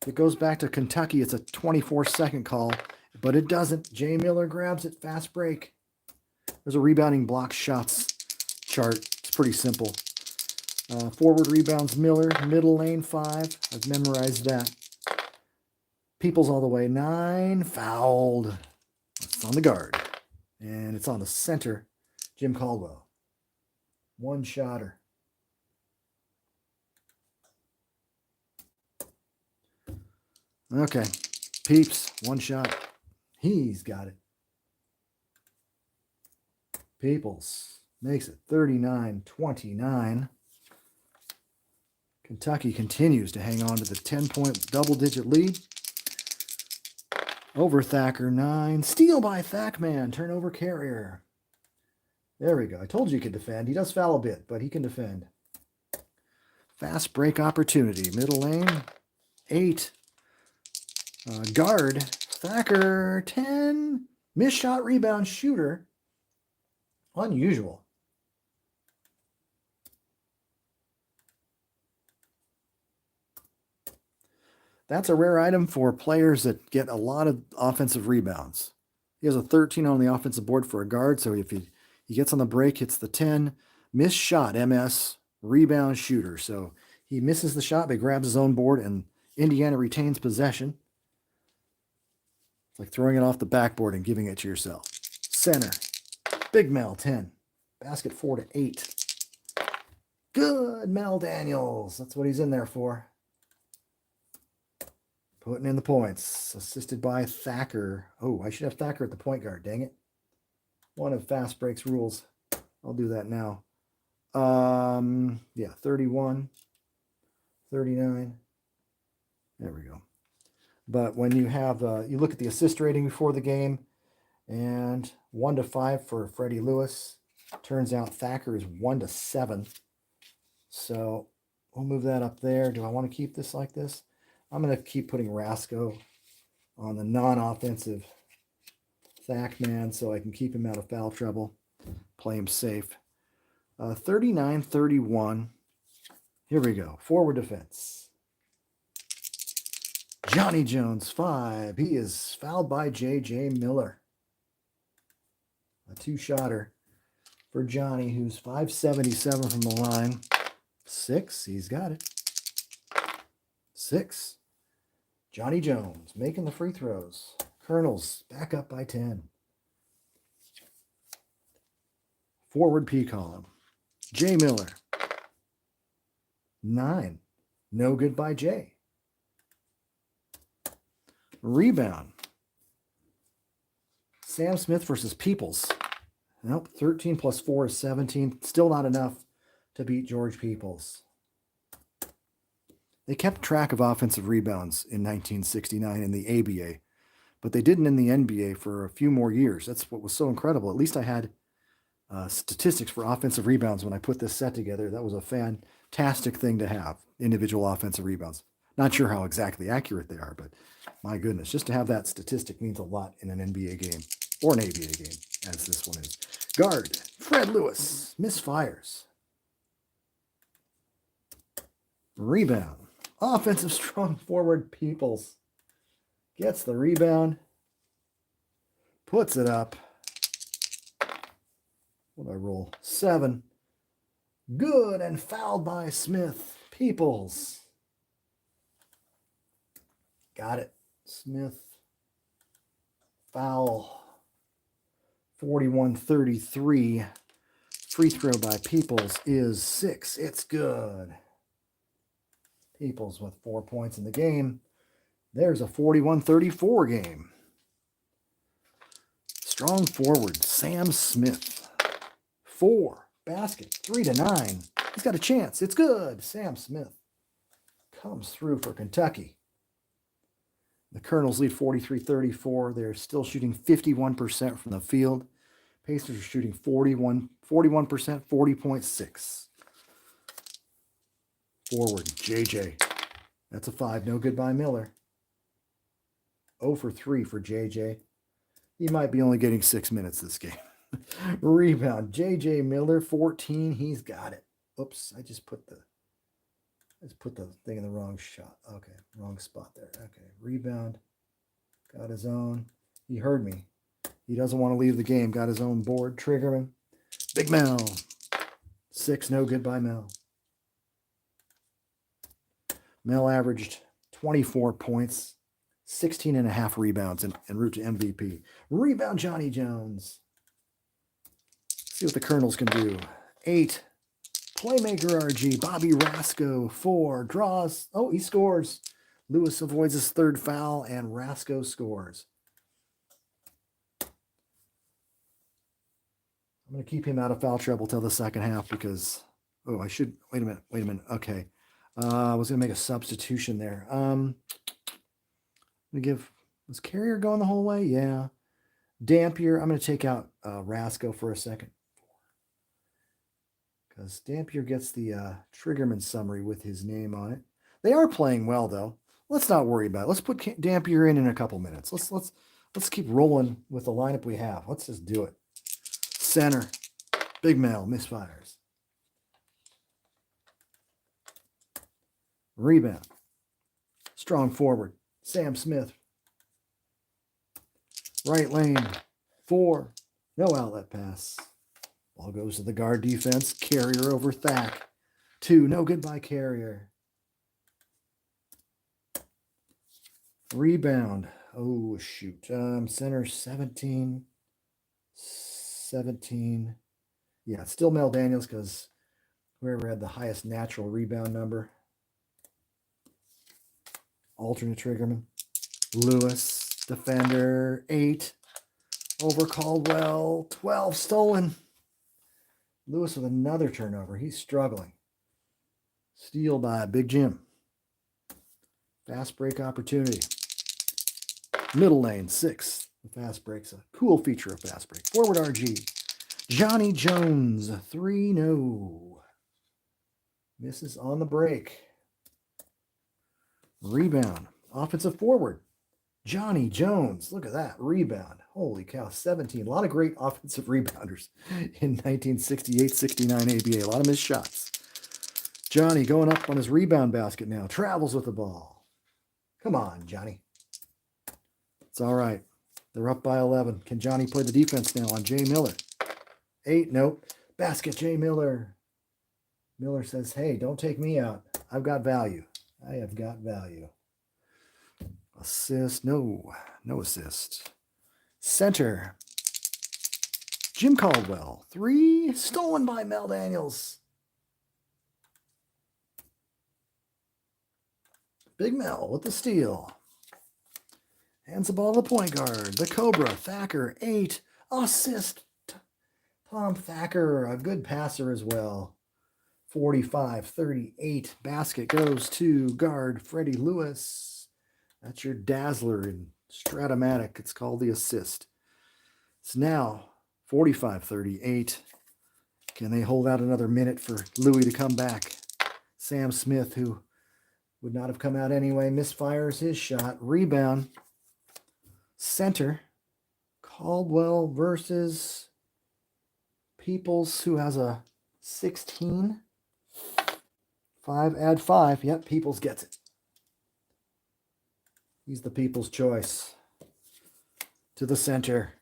If it goes back to Kentucky, it's a 24-second call, but it doesn't. Jay Miller grabs it. Fast break. There's a rebounding block shots chart. It's pretty simple. Forward rebounds Miller. Middle lane 5. I've memorized that. Peoples all the way. 9. Fouled. It's on the guard. And it's on the center. Jim Caldwell. 1-shotter. Okay. Peeps, one shot. He's got it. Peoples makes it 39-29. Kentucky continues to hang on to the 10-point double-digit lead. Over Thacker, 9. Steal by Thackman. Turnover Carrier. There we go. I told you he could defend. He does foul a bit, but he can defend. Fast break opportunity. Middle lane, 8. Guard, Thacker, 10. Missed shot, rebound, shooter. Unusual. That's a rare item for players that get a lot of offensive rebounds. He has a 13 on the offensive board for a guard, so if he gets on the break, hits the 10. Missed shot, MS, rebound, shooter. So he misses the shot, but grabs his own board, and Indiana retains possession. It's like throwing it off the backboard and giving it to yourself. Center, Big Mel, 10. Basket 4-8. Good, Mel Daniels. That's what he's in there for. Putting in the points. Assisted by Thacker. Oh, I should have Thacker at the point guard. Dang it. One of Fast Break's rules. I'll do that now. Yeah, 31, 39. There we go. But when you have, you look at the assist rating before the game, and 1-5 for Freddie Lewis. Turns out Thacker is 1-7. So we'll move that up there. Do I want to keep this like this? I'm going to keep putting Rasco on the non-offensive Thackman so I can keep him out of foul trouble, play him safe. 39-31. Here we go. Forward defense. Johnny Jones, 5. He is fouled by J.J. Miller. A 2-shotter for Johnny, who's 5'77" from the line. 6. He's got it. 6. Johnny Jones making the free throws. Colonels back up by 10. Forward P column. J. Miller. 9. No good by J. Rebound. Sam Smith versus Peoples. Nope, 13 plus 4 is 17. Still not enough to beat George Peoples. They kept track of offensive rebounds in 1969 in the ABA, but they didn't in the NBA for a few more years. That's what was so incredible. At least I had statistics for offensive rebounds when I put this set together. That was a fantastic thing to have, individual offensive rebounds. Not sure how exactly accurate they are, but my goodness, just to have that statistic means a lot in an NBA game or an ABA game, as this one is. Guard, Fred Lewis, misfires. Rebound. Offensive strong forward Peoples gets the rebound, puts it up. What did I roll? 7. Good, and fouled by Smith. Peoples. Got it. Smith. Foul. 41-33. Free throw by Peoples is 6. It's good. Peoples with 4 points in the game. There's a 41-34 game. Strong forward, Sam Smith. 4. Basket, 3-9. He's got a chance. It's good. Sam Smith comes through for Kentucky. The Colonels lead 43-34. They're still shooting 51% from the field. Pacers are shooting 41%, 40.6. Forward, JJ. That's a 5. No good by Miller. 0 for 3 for JJ. He might be only getting 6 minutes this game. Rebound, JJ Miller, 14. He's got it. Oops, I just put the thing in the wrong shot. Okay, wrong spot there. Okay, rebound. Got his own. He heard me. He doesn't want to leave the game. Got his own board. Triggerman. Big Mel. 6. No good by Mel. Mel averaged 24 points, 16.5 rebounds en route to MVP. Rebound, Johnny Jones. See what the Colonels can do. 8. Playmaker RG. Bobby Rasco. 4. Draws. Oh, he scores. Lewis avoids his third foul, and Rasco scores. I'm going to keep him out of foul trouble till the second half because, oh, I should, wait a minute. Okay. I was going to make a substitution there. Was Carrier going the whole way? Yeah. Dampier, I'm going to take out Rasco for a second. Because Dampier gets the Triggerman summary with his name on it. They are playing well, though. Let's not worry about it. Let's put Dampier in a couple minutes. Let's keep rolling with the lineup we have. Let's just do it. Center, Big Mel, misfires. Rebound. Strong forward, Sam Smith. Right lane, 4. No outlet pass. Ball goes to the guard defense. Carrier over Thack. 2, no good by Carrier. Rebound. Oh, shoot. Center 17. Yeah, it's still Mel Daniels because whoever had the highest natural rebound number. Alternate Triggerman. Lewis, defender, 8. Over Caldwell, 12, stolen. Lewis with another turnover. He's struggling. Steal by Big Jim. Fast break opportunity. Middle lane, 6. The fast break's a cool feature of fast break. Forward RG. Johnny Jones, 3, no. Misses on the break. Rebound. Offensive forward. Johnny Jones. Look at that. Rebound. Holy cow. 17. A lot of great offensive rebounders in 1968-69 ABA. A lot of missed shots. Johnny going up on his rebound basket now. Travels with the ball. Come on, Johnny. It's all right. They're up by 11. Can Johnny play the defense now on Jay Miller? 8, nope. Basket, Jay Miller. Miller says, hey, don't take me out. I've got value. I have got value. Assist, no assist. Center. Jim Caldwell, 3, stolen by Mel Daniels. Big Mel with the steal. Hands the ball to the point guard. The Cobra, Thacker, 8. Assist. Tom Thacker, a good passer as well. 45-38. Basket goes to guard Freddie Lewis. That's your dazzler in Stratomatic. It's called the assist. It's now 45-38. Can they hold out another minute for Louie to come back? Sam Smith, who would not have come out anyway, misfires his shot. Rebound. Center. Caldwell versus Peoples, who has a 16. 5, add 5. Yep, Peoples gets it. He's the people's choice. To the center.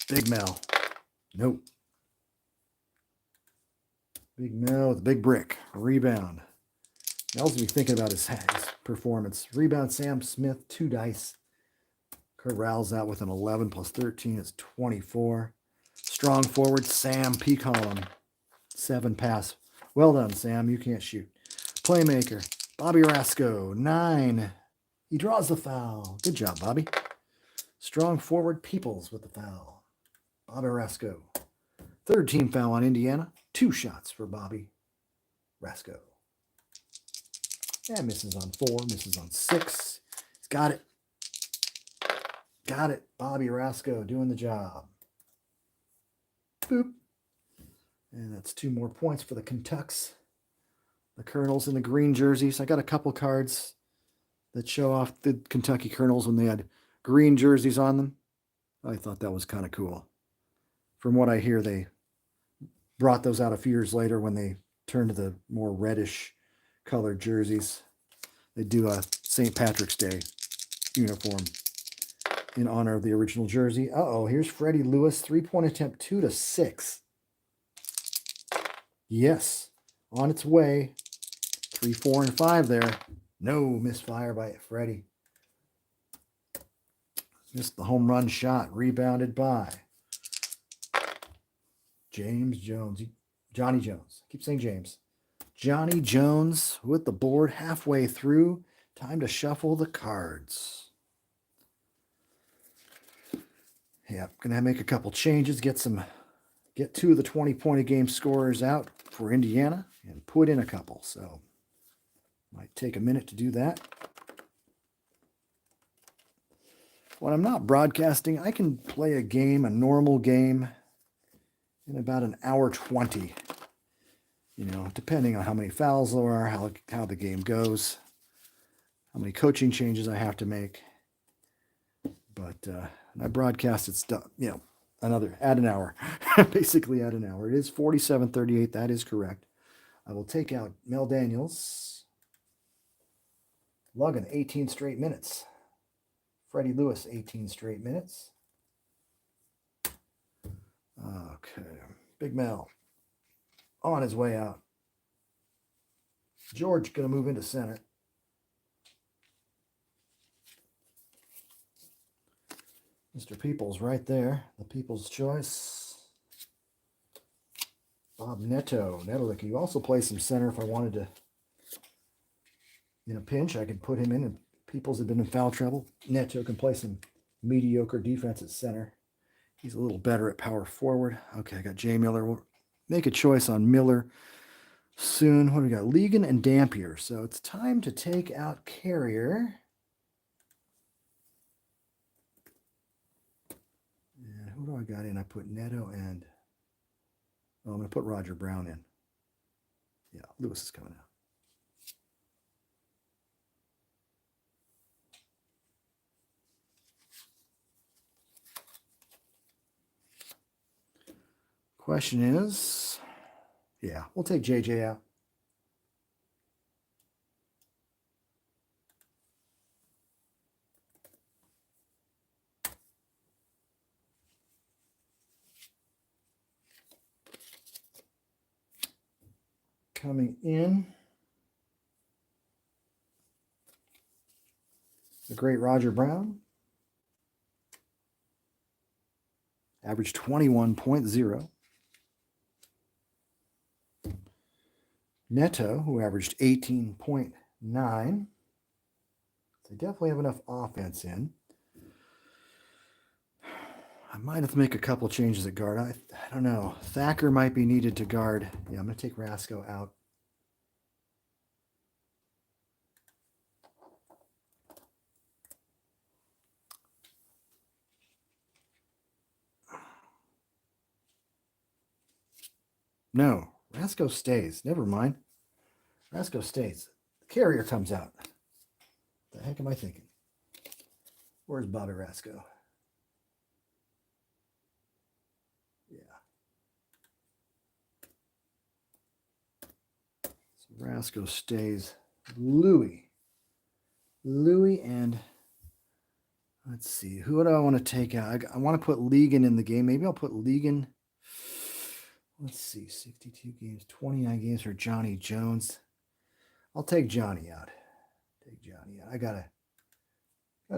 Big Mel. Nope. Big Mel with a big brick. Rebound. Mel's be thinking about his performance. Rebound, Sam Smith, 2 dice. Corrals out with an 11 plus 13 is 24. Strong forward, Sam P. Column. 7 pass. Well done, Sam. You can't shoot. Playmaker, Bobby Rasco, 9. He draws the foul. Good job, Bobby. Strong forward, Peoples with the foul. Bobby Rasco. 3rd team foul on Indiana. 2 shots for Bobby Rasco. And misses on 4, misses on 6. He's got it. Got it. Bobby Rasco doing the job. Boop. And that's 2 more points for the Kentucks. The Colonels in the green jerseys. I got a couple cards that show off the Kentucky Colonels when they had green jerseys on them. I thought that was kind of cool. From what I hear, they brought those out a few years later when they turned to the more reddish colored jerseys. They do a St. Patrick's Day uniform in honor of the original jersey. Uh-oh, here's Freddie Lewis, 3-point attempt, 2-6. Yes, on its way. 3, 4, and 5 there. No misfire by Freddie. Missed the home run shot. Rebounded by James Jones. Johnny Jones. I keep saying James. Johnny Jones with the board halfway through Time to shuffle the cards. Yeah, gonna make a couple changes, get two of the 20-point-a-game scorers out for Indiana and put in a couple. So might take a minute to do that. When I'm not broadcasting, I can play a game, a normal game, in about an hour 20. You know, depending on how many fouls there are, how the game goes, how many coaching changes I have to make. But I broadcast, it's done, you know, add an hour. Basically add an hour. It is 47:38. That is correct. I will take out Mel Daniels. Luggin, 18 straight minutes. Freddie Lewis, 18 straight minutes. Okay. Big Mel on his way out. George going to move into center. Mr. Peoples right there. The People's choice. Bob Netolicky. You also play some center if I wanted to. In a pinch, I could put him in. And Peoples have been in foul trouble. Neto can play some mediocre defense at center. He's a little better at power forward. Okay, I got Jay Miller. We'll make a choice on Miller soon. What do we got? Ligon and Dampier. So it's time to take out Carrier. And who do I got in? I put Neto and... Oh, I'm going to put Roger Brown in. Yeah, Lewis is coming out. Question is, yeah, we'll take JJ out. Coming in, the great Roger Brown. Average 21.0. Neto, who averaged 18.9. So definitely have enough offense in. I might have to make a couple changes at guard. I don't know. Thacker might be needed to guard. Yeah, I'm going to take Rasko out. No, Rasko stays. Never mind. Rasko stays. The Carrier comes out. The heck am I thinking? Where's Bobby Rasko? Yeah. So Rasko stays. Louie and let's see. Who do I want to take out? I want to put Ligon in the game. Maybe I'll put Ligon. Let's see. 62 games, 29 games for Johnny Jones. I'll take Johnny out. I gotta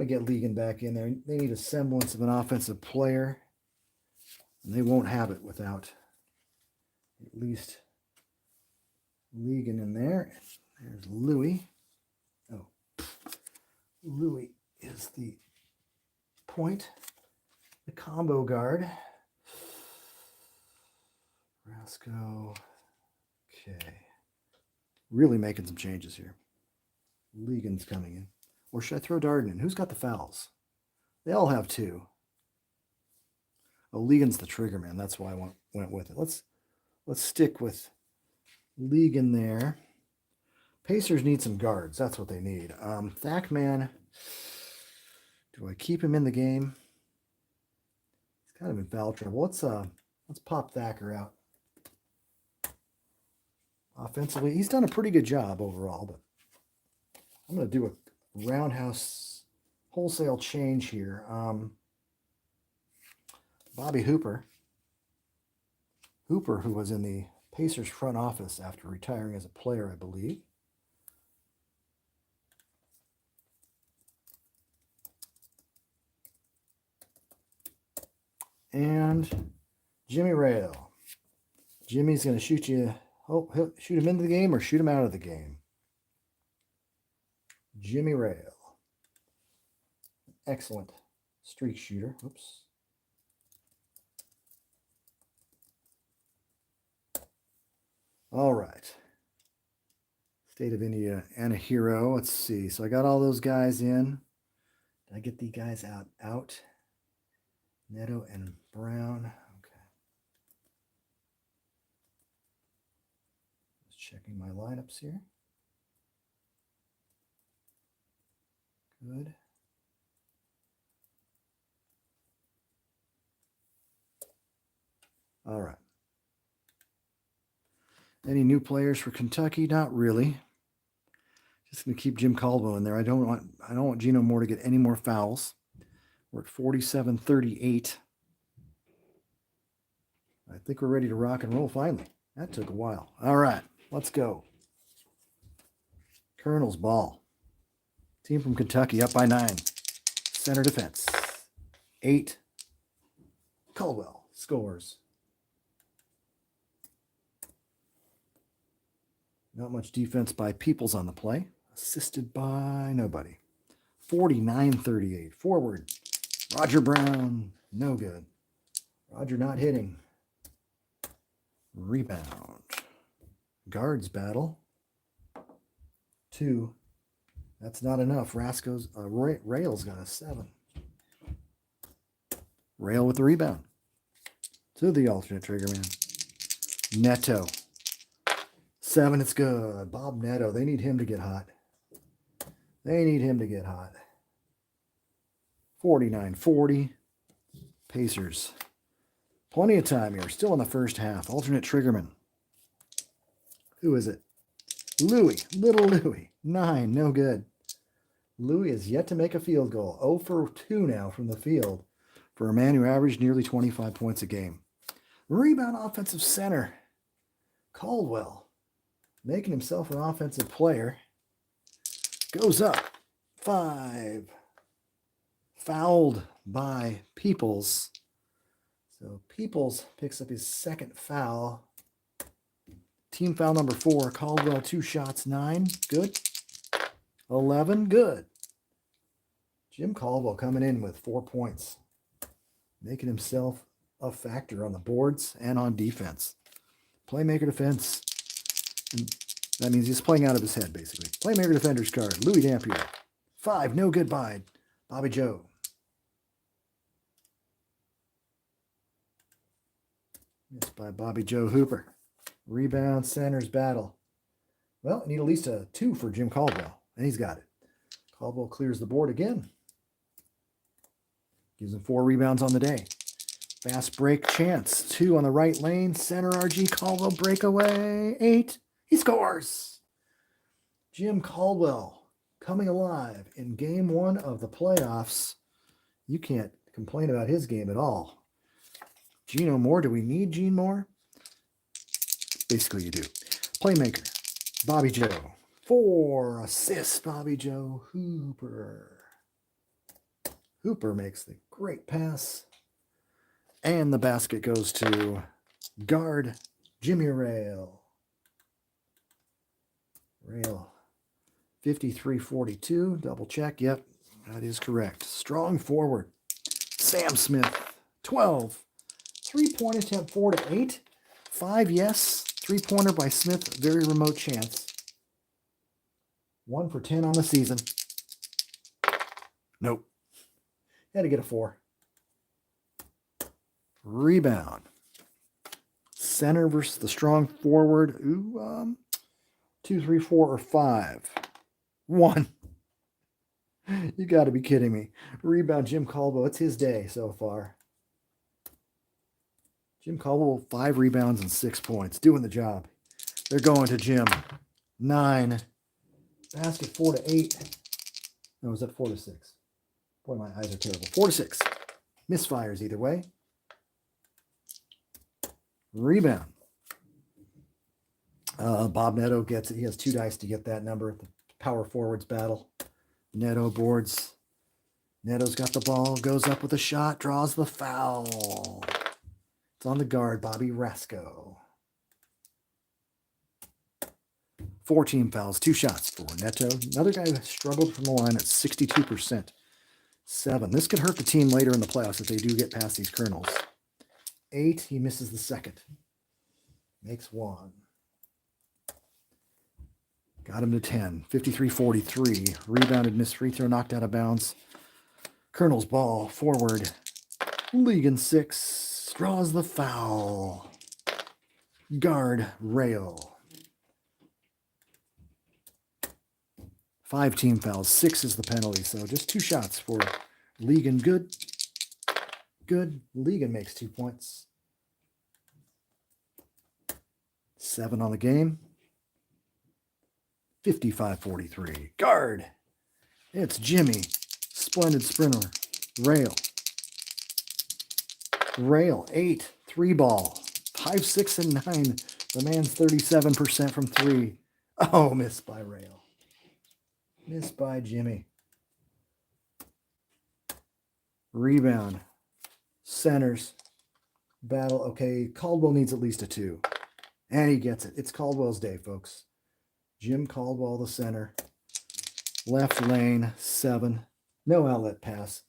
get Ligon back in there. They need a semblance of an offensive player, and they won't have it without at least Ligon in there. There's Louie. Oh, Louie is the point, the combo guard. Rasko. Okay. Really making some changes here. Ligon's coming in. Or should I throw Darden in? Who's got the fouls? They all have two. Oh, Ligon's the trigger man. That's why I went with it. Let's stick with Ligon there. Pacers need some guards. That's what they need. Thackman. Do I keep him in the game? He's kind of in foul trouble. Let's pop Thacker out. Offensively, he's done a pretty good job overall, but I'm going to do a roundhouse wholesale change here. Bobby Hooper, who was in the Pacers front office after retiring as a player, I believe. And Jimmy Rayo. Jimmy's going to shoot you. Oh, he'll shoot him into the game or shoot him out of the game. Jimmy Rail. Excellent streak shooter. Oops. All right. State of Indiana hero. Let's see. So I got all those guys in. Did I get these guys out? Neto and Brown. Okay. Just checking my lineups here. Good. All right. Any new players for Kentucky? Not really. Just going to keep Jim Caldwell in there. I don't want Gino Moore to get any more fouls. We're at 47-38. I think we're ready to rock and roll finally. That took a while. All right, let's go. Colonel's ball. Team from Kentucky up by 9. Center defense. 8. Caldwell scores. Not much defense by Peoples on the play. Assisted by nobody. 49-38. Forward. Roger Brown. No good. Roger not hitting. Rebound. Guards battle. 2. That's not enough. Rail's got a 7. Rail with the rebound. To the alternate trigger man. Neto. 7, it's good. Bob Neto. They need him to get hot. 49-40. Pacers. Plenty of time here. Still in the first half. Alternate triggerman. Who is it? Louie. Little Louie. 9. No good. Louie is yet to make a field goal. 0 for 2 now from the field for a man who averaged nearly 25 points a game. Rebound offensive center. Caldwell. Making himself an offensive player. Goes up. 5. Fouled by Peoples. So Peoples picks up his second foul. Team foul number 4. Caldwell 2 shots. 9. Good. 11. Good. Jim Caldwell coming in with 4 points. Making himself a factor on the boards and on defense. Playmaker defense. And that means he's playing out of his head, basically. Playmaker defender's card. Louie Dampier. 5. No good by Bobby Joe. Missed by Bobby Joe Hooper. Rebound centers battle. Well, need at least a 2 for Jim Caldwell. And he's got it. Caldwell clears the board again. Gives him 4 rebounds on the day. Fast break chance. 2 on the right lane. Center RG Caldwell breakaway. 8. He scores. Jim Caldwell coming alive in game 1 of the playoffs. You can't complain about his game at all. Gino Moore. Do we need Gene Moore? Basically, you do. Playmaker. Bobby Joe. 4 assists. Bobby Joe Hooper. Hooper makes the great pass. And the basket goes to guard Jimmy Rail. Rail. 53-42. Double check. Yep, that is correct. Strong forward. Sam Smith. 12. 3-point attempt. 4 to 8. 5, yes. 3-pointer by Smith. Very remote chance. 1 for 10 on the season. Nope. Had to get a 4. Rebound. Center versus the strong forward. 2, 3, 4, or 5. 1. You got to be kidding me. Rebound Jim Caldwell. It's his day so far. Jim Caldwell, 5 rebounds and 6 points. Doing the job. They're going to Jim. 9. Basket 4 to 8. No, is that 4 to 6? Boy, my eyes are terrible. 4 to 6. Misfires either way. Rebound. Bob Neto gets it. He has 2 dice to get that number. The power forwards battle. Neto boards. Neto's got the ball. Goes up with a shot. Draws the foul. It's on the guard, Bobby Rasco. 4 team fouls, 2 shots for Neto. Another guy who struggled from the line at 62%. 7. This could hurt the team later in the playoffs if they do get past these Colonels. 8. He misses the second. Makes 1. Got him to 10. 53-43. Rebounded, missed free throw, knocked out of bounds. Colonel's ball, forward. Legan 6. Draws the foul. Guard, Rail. 5 team fouls. 6 is the penalty. So just 2 shots for Legan. Good. Legan makes 2 points. 7 on the game. 55-43. Guard. It's Jimmy. Splendid sprinter. Rail. 8. 3 ball. 5, 6, and 9. The man's 37% from 3. Oh, missed by Rail. Missed by Jimmy. Rebound. Centers. Battle. Okay, Caldwell needs at least a 2. And he gets it. It's Caldwell's day, folks. Jim Caldwell, the center. Left lane, 7. No outlet pass.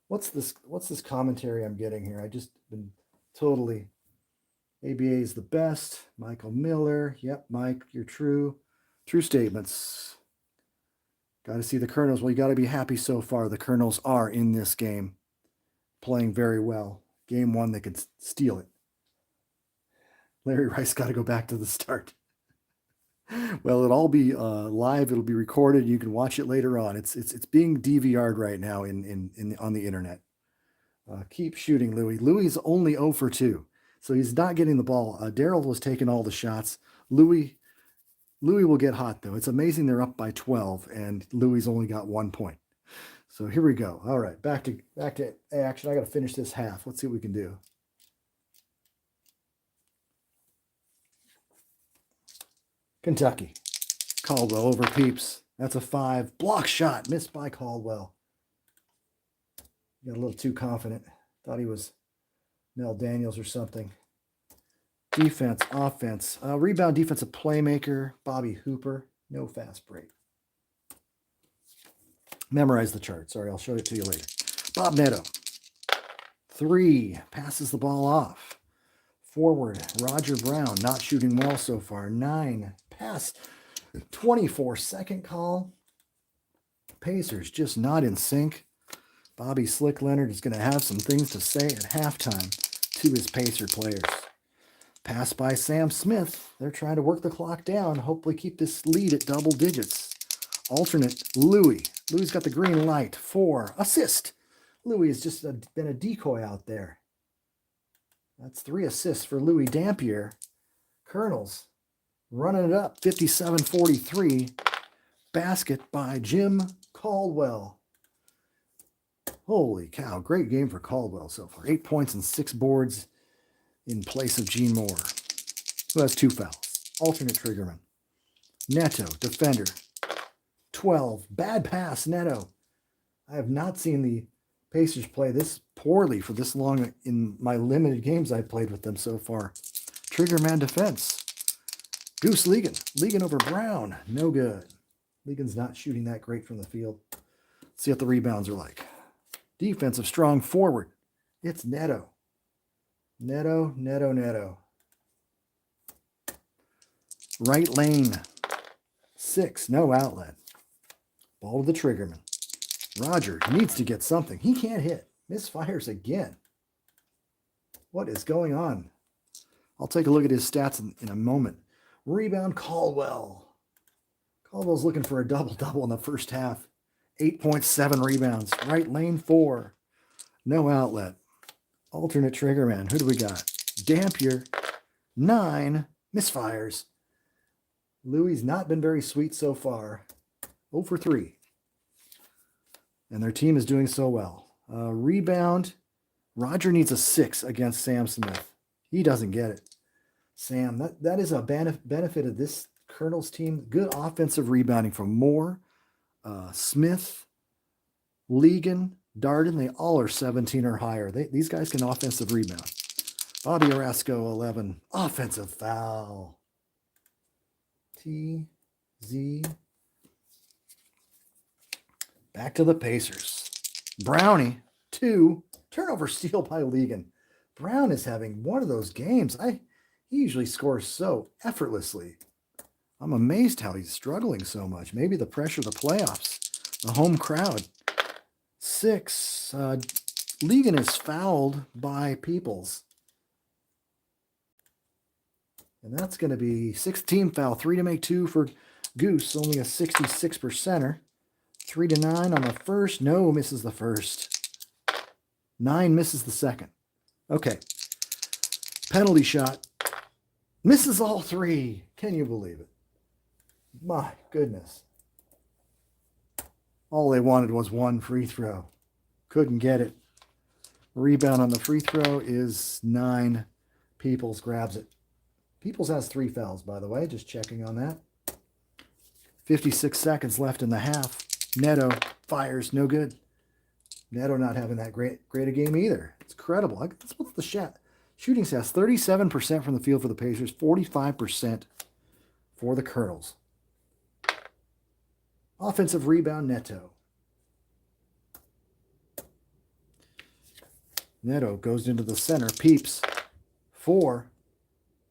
What's this commentary I'm getting here? I just been totally... ABA is the best. Michael Miller. Yep, Mike, you're true. True statements. Got to see the Colonels. Well, you got to be happy so far. The Colonels are in this game playing very well. Game 1, they could steal it. Larry Rice got to go back to the start. Well, it'll all be live. It'll be recorded. You can watch it later on. It's being DVR'd right now on the internet. Keep shooting, Louie. Louie's only 0 for 2, so he's not getting the ball. Darel was taking all the shots. Louie will get hot though. It's amazing they're up by 12, and Louie's only got 1 point. So here we go. All right, back to action. I got to finish this half. Let's see what we can do. Kentucky. Caldwell over Peeps. That's a 5. Block shot. Missed by Caldwell. Got a little too confident. Thought he was Mel Daniels or something. Defense, offense. Rebound, defensive playmaker. Bobby Hooper. No fast break. Memorize the chart. Sorry, I'll show it to you later. Bob Neto. 3. Passes the ball off. Forward, Roger Brown. Not shooting well so far. 9. Pass. 24-second call. Pacers just not in sync. Bobby Slick Leonard is going to have some things to say at halftime to his Pacer players. Pass by Sam Smith. They're trying to work the clock down. Hopefully keep this lead at double digits. Alternate, Louie. Louie's got the green light. 4. Assist. Louie has just been a decoy out there. That's 3 assists for Louie Dampier. Colonels running it up. 57-43. Basket by Jim Caldwell. Holy cow. Great game for Caldwell so far. 8 points and 6 boards in place of Gene Moore, who has 2 fouls. Alternate triggerman. Neto, defender. 12. Bad pass, Neto. I have not seen the Pacers play this poorly for this long in my limited games I've played with them so far. Triggerman defense. Goose Legan. Legan over Brown. No good. Legan's not shooting that great from the field. Let's see what the rebounds are like. Defensive strong forward. It's Neto. Neto. Right lane. 6. No outlet. Ball to the triggerman. Roger needs to get something. He can't hit. Misfires again. What is going on? I'll take a look at his stats in a moment. Rebound, Caldwell. Caldwell's looking for a double-double in the first half. 8.7 rebounds. Right lane, 4. No outlet. Alternate triggerman. Who do we got? Dampier. 9. Misfires. Louie's not been very sweet so far. 0 for 3. And their team is doing so well. Rebound. Roger needs a 6 against Sam Smith. He doesn't get it. Sam, that is a benefit of this Colonels team. Good offensive rebounding from Moore, Smith, Legan, Darden. They all are 17 or higher. These guys can offensive rebound. Bobby Orasco, 11. Offensive foul. T. Z. Back to the Pacers. Brownie, 2. Turnover steal by Ligon. Brown is having one of those games. He usually scores so effortlessly. I'm amazed how he's struggling so much. Maybe the pressure of the playoffs, the home crowd. 6. Ligon is fouled by Peoples. And that's going to be 16 foul. 3 to make 2 for Goose. Only a 66%er. 3 to 9 on the first. No, misses the first. 9 misses the second. Okay. Penalty shot. Misses all 3. Can you believe it? My goodness. All they wanted was 1 free throw. Couldn't get it. Rebound on the free throw is 9. Peoples grabs it. Peoples has 3 fouls, by the way. Just checking on that. 56 seconds left in the half. Neto fires. No good. Neto not having that great a game either. It's incredible. That's what's the shot. Shooting stats. 37% from the field for the Pacers. 45% for the Colonels. Offensive rebound, Neto. Neto goes into the center. Peeps. 4.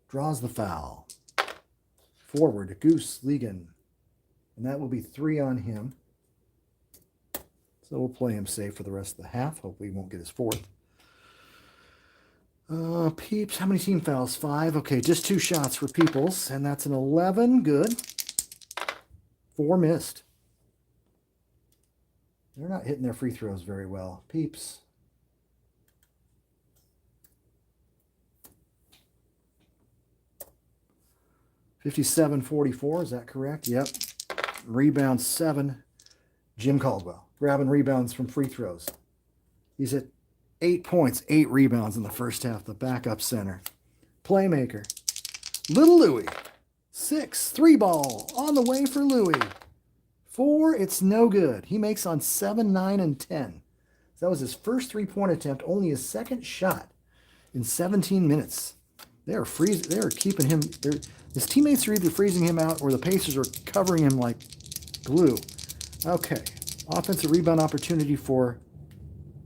Draws the foul. Forward to Goose Ligon. And that will be 3 on him. So we'll play him safe for the rest of the half. Hopefully he won't get his 4th. Peeps, how many team fouls? 5. Okay, just 2 shots for Peoples. And that's an 11. Good. 4 missed. They're not hitting their free throws very well. Peeps. (57-44), is that correct? Yep. Rebound 7. Jim Caldwell grabbing rebounds from free throws. He's at 8 points, 8 rebounds in the first half. The backup center. Playmaker. Little Louie. 6. 3 ball on the way for Louie. 4. It's no good. He makes on 7, 9, and 10. That was his first 3-point attempt. Only his second shot in 17 minutes. They are keeping him. His teammates are either freezing him out or the Pacers are covering him like glue. Okay. Offensive rebound opportunity for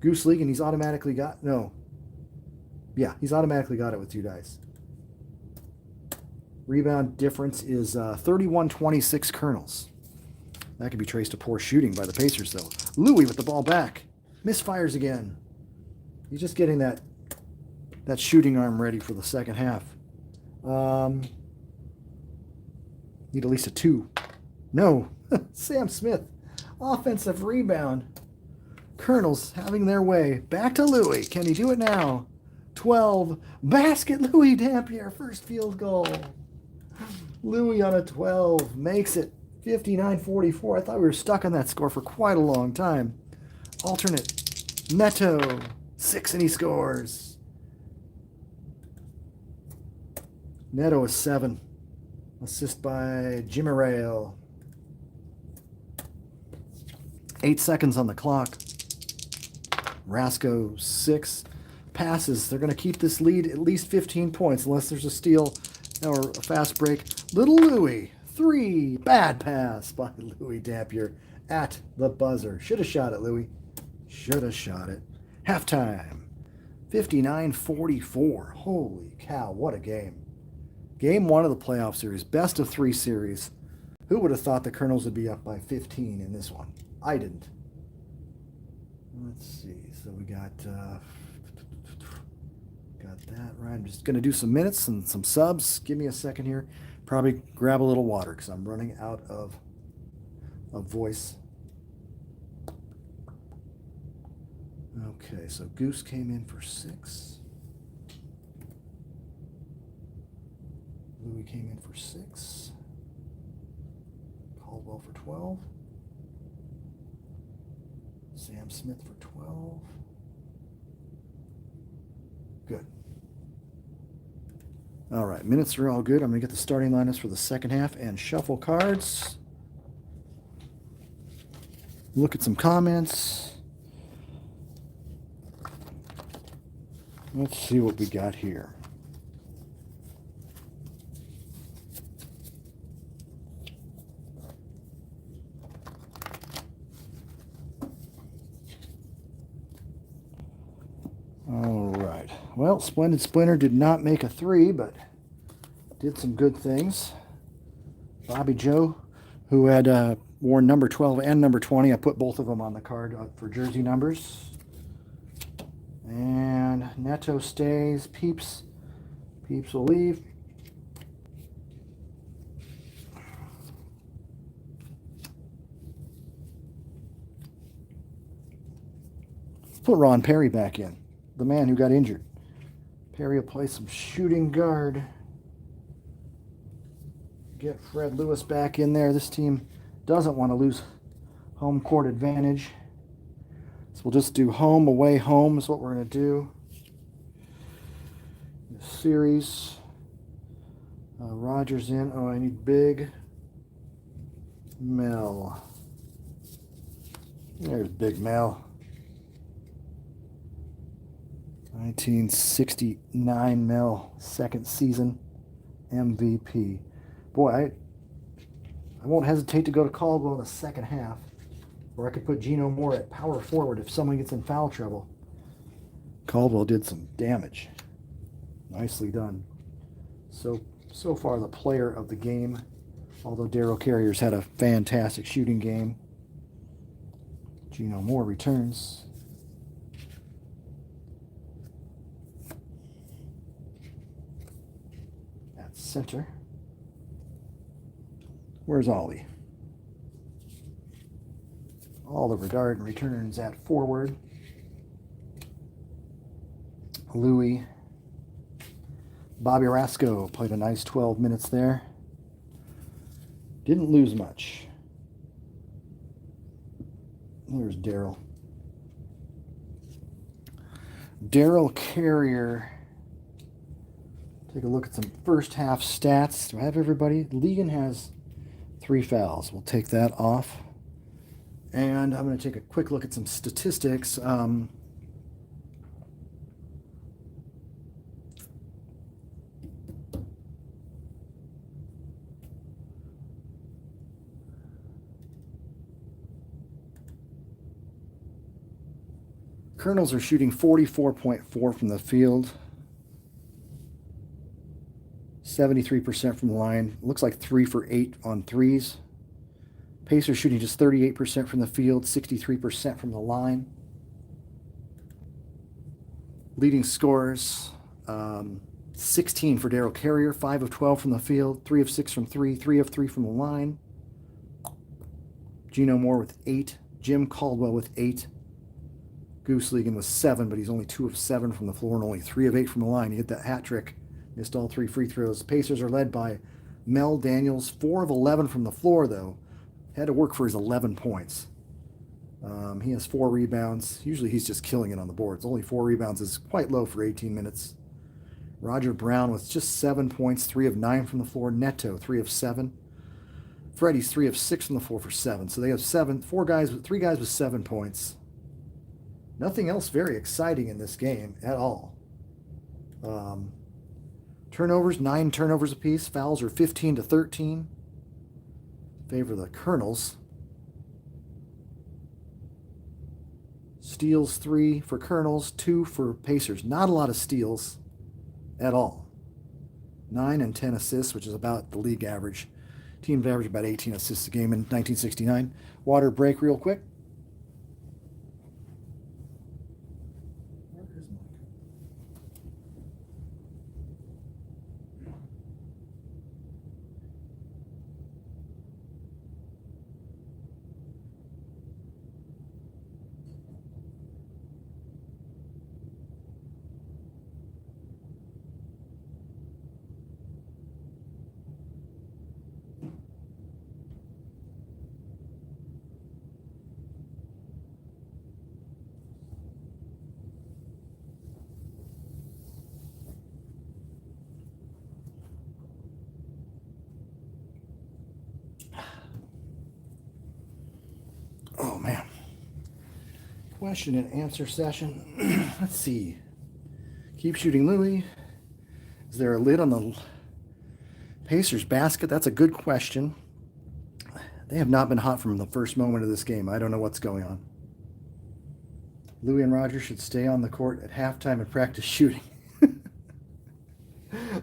Goose League, and he's automatically got... No. Yeah, he's automatically got it with 2 dice. Rebound difference is 31-26 Colonels. That can be traced to poor shooting by the Pacers, though. Louie with the ball back. Misfires again. He's just getting that shooting arm ready for the second half. Need at least a 2. No. Sam Smith. Offensive rebound. Colonels having their way. Back to Louie. Can he do it now? 12. Basket. Louie Dampier. First field goal. Louie on a 12. Makes it 59-44. I thought we were stuck on that score for quite a long time. Alternate. Neto. 6 and he scores. Neto is 7. Assist by Jimmy Rail. 8 seconds on the clock. Rasco 6. Passes. They're going to keep this lead at least 15 points unless there's a steal or a fast break. Little Louie. 3. Bad pass by Louie Dampier at the buzzer. Should have shot it, Louie. Should have shot it. Halftime. 59-44. Holy cow, what a game. Game 1 of the playoff series. Best of 3 series. Who would have thought the Colonels would be up by 15 in this one? I didn't. Let's see. So we got that right. I'm just going to do some minutes and some subs. Give me a second here. Probably grab a little water because I'm running out of voice. Okay, so Goose came in for 6. Louie came in for 6. Caldwell for 12. Sam Smith for 12. Good. All right, minutes are all good. I'm going to get the starting lineups for the second half and shuffle cards. Look at some comments. Let's see what we got here. Well, Splendid Splinter did not make a 3, but did some good things. Bobby Joe, who had worn number 12 and number 20. I put both of them on the card for jersey numbers. And Neto stays. Peeps will leave. Put Ron Perry back in, the man who got injured. Perry will play some shooting guard. Get Fred Lewis back in there. This team doesn't want to lose home court advantage. So we'll just do home, away, home is what we're going to do. This series. Rogers in. Oh, I need Big Mel. There's Big Mel. 1969 Mel, second season MVP. Boy, I won't hesitate to go to Caldwell in the second half. Or I could put Gino Moore at power forward if someone gets in foul trouble. Caldwell did some damage. Nicely done. So far the player of the game, although Darel Carrier's had a fantastic shooting game. Gino Moore returns. At center. Where's Ollie? Oliver Darden returns at forward. Louie. Bobby Rasco played a nice 12 minutes there. Didn't lose much. There's Darel. Darel Carrier. Take a look at some first half stats. Do I have everybody? Legan has 3 fouls. We'll take that off. And I'm going to take a quick look at some statistics. Colonels are shooting 44.4 from the field. 73% from the line. Looks like 3 for 8 on threes. Pacers shooting just 38% from the field, 63% from the line. Leading scorers, 16 for Darel Carrier, 5 of 12 from the field, 3 of 6 from 3, 3 of 3 from the line. Gino Moore with 8, Jim Caldwell with 8. Goose Ligon with 7, but he's only 2 of 7 from the floor and only 3 of 8 from the line. He hit that hat trick, missed all 3 free throws. The Pacers are led by Mel Daniels, 4 of 11 from the floor, though. Had to work for his 11 points. He has 4 rebounds. Usually he's just killing it on the boards. Only 4 rebounds is quite low for 18 minutes. Roger Brown with just 7 points, 3 of 9 from the floor. Neto, 3 of 7. Freddie's 3 of 6 from the floor for 7. So they have 3 guys with 7 points. Nothing else very exciting in this game at all. Turnovers, 9 turnovers apiece. Fouls are 15 to 13. Favor the Colonels. Steals 3 for Colonels, 2 for Pacers. Not a lot of steals at all. 9 and 10 assists, which is about the league average. Teams average about 18 assists a game in 1969. Water break real quick. Oh, man. Question and answer session. Let's see. Keep shooting Louie. Is there a lid on the Pacers basket? That's a good question. They have not been hot from the first moment of this game. I don't know what's going on. Louie and Roger should stay on the court at halftime and practice shooting.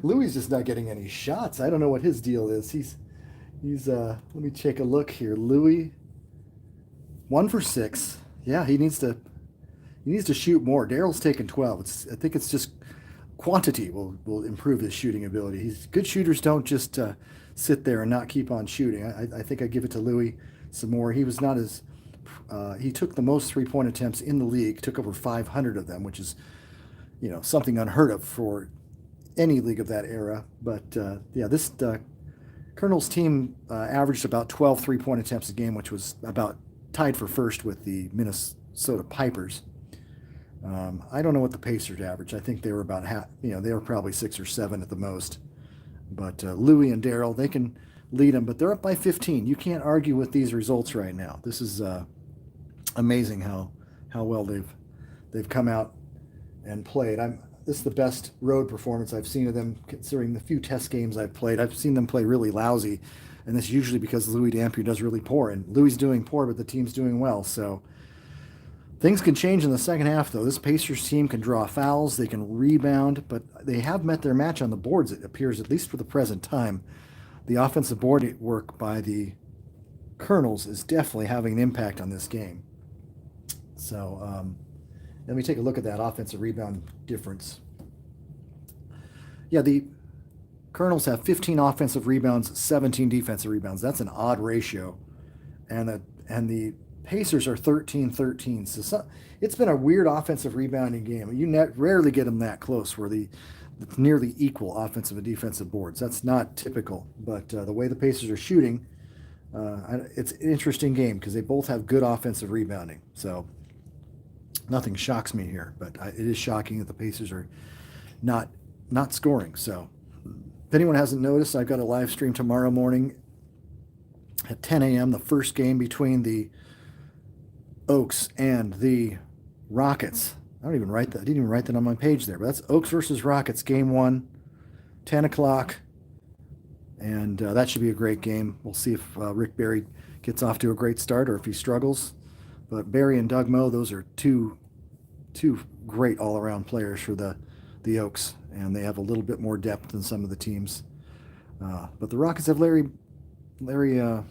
Louie's just not getting any shots. I don't know what his deal is. Let me take a look here. Louie, 1 for 6. Yeah, he needs to shoot more. Darel's taken 12. I think it's just quantity will improve his shooting ability. Good shooters don't just sit there and not keep on shooting. I think I give it to Louie some more. He was not as he took the most 3-point attempts in the league, took over 500 of them, which is something unheard of for any league of that era. But yeah, this Colonel's team averaged about 12 3-point attempts a game, which was about tied for first with the Minnesota Pipers. I don't know what the Pacers averaged. I think they were about half. They were probably 6 or 7 at the most. But Louie and Darel, they can lead them, but they're up by 15. You can't argue with these results right now. This is amazing how well they've come out and played. This is the best road performance I've seen of them, considering the few test games I've played. I've seen them play really lousy, and that's usually because Louie Dampier does really poor, and Louie's doing poor, but the team's doing well. So things can change in the second half, though. This Pacers team can draw fouls, they can rebound, but they have met their match on the boards, it appears, at least for the present time. The offensive board work by the Colonels is definitely having an impact on this game. So let me take a look at that offensive rebound difference. Yeah, the Colonels have 15 offensive rebounds, 17 defensive rebounds. That's an odd ratio. And the Pacers are 13-13. So it's been a weird offensive rebounding game. You rarely get them that close where it's nearly equal offensive and defensive boards. That's not typical. But the way the Pacers are shooting, it's an interesting game because they both have good offensive rebounding. So nothing shocks me here, but it is shocking that the Pacers are not scoring. So if anyone hasn't noticed, I've got a live stream tomorrow morning at 10 a.m., the first game between the Oaks and the Rockets. I didn't even write that on my page there, but that's Oaks versus Rockets, game 1, 10 o'clock. And that should be a great game. We'll see if Rick Barry gets off to a great start or if he struggles. But Barry and Doug Moe, those are two great all-around players for the Oaks, and they have a little bit more depth than some of the teams. But the Rockets have Larry. I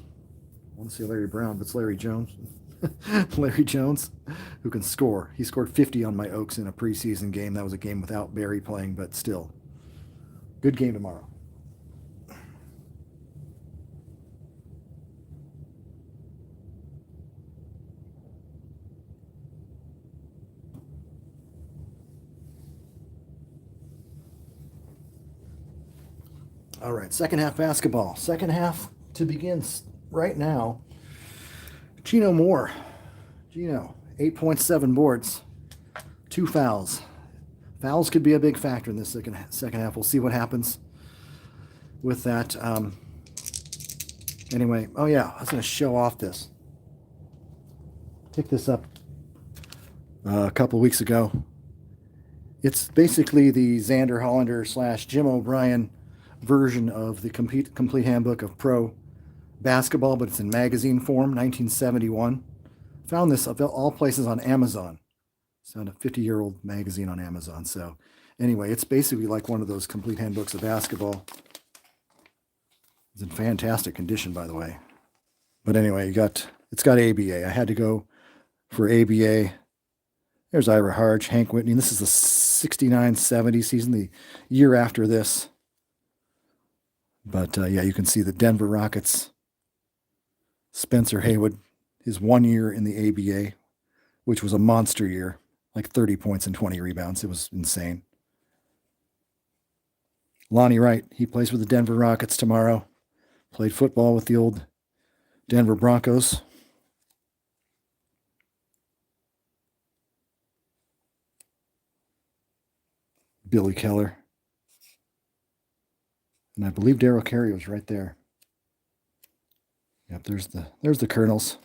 want to say Larry Brown, but it's Larry Jones. Larry Jones, who can score. He scored 50 on my Oaks in a preseason game. That was a game without Barry playing, but still. Good game tomorrow. All right, second half basketball. Second half to begin right now. Gino Moore. 8.7 boards, 2 fouls. Fouls could be a big factor in this second half. We'll see what happens with that. Anyway, oh yeah, I was going to show off this. Picked this up a couple of weeks ago. It's basically the Xander Hollander / Jim O'Brien version of the complete handbook of pro basketball, but it's in magazine form, 1971. Found this of all places on Amazon. It's not a 50-year-old magazine on Amazon. So anyway, it's basically like one of those complete handbooks of basketball. It's in fantastic condition, by the way. But anyway, it's got ABA. I had to go for ABA. There's Ira Harge, Hank Whitney. This is the 69-70 season, the year after this. But yeah, you can see the Denver Rockets. Spencer Haywood, his 1 year in the ABA, which was a monster year, like 30 points and 20 rebounds. It was insane. Lonnie Wright, he plays with the Denver Rockets tomorrow. Played football with the old Denver Broncos. Billy Keller. And I believe Darel Carrier was right there. Yep, there's the Colonels.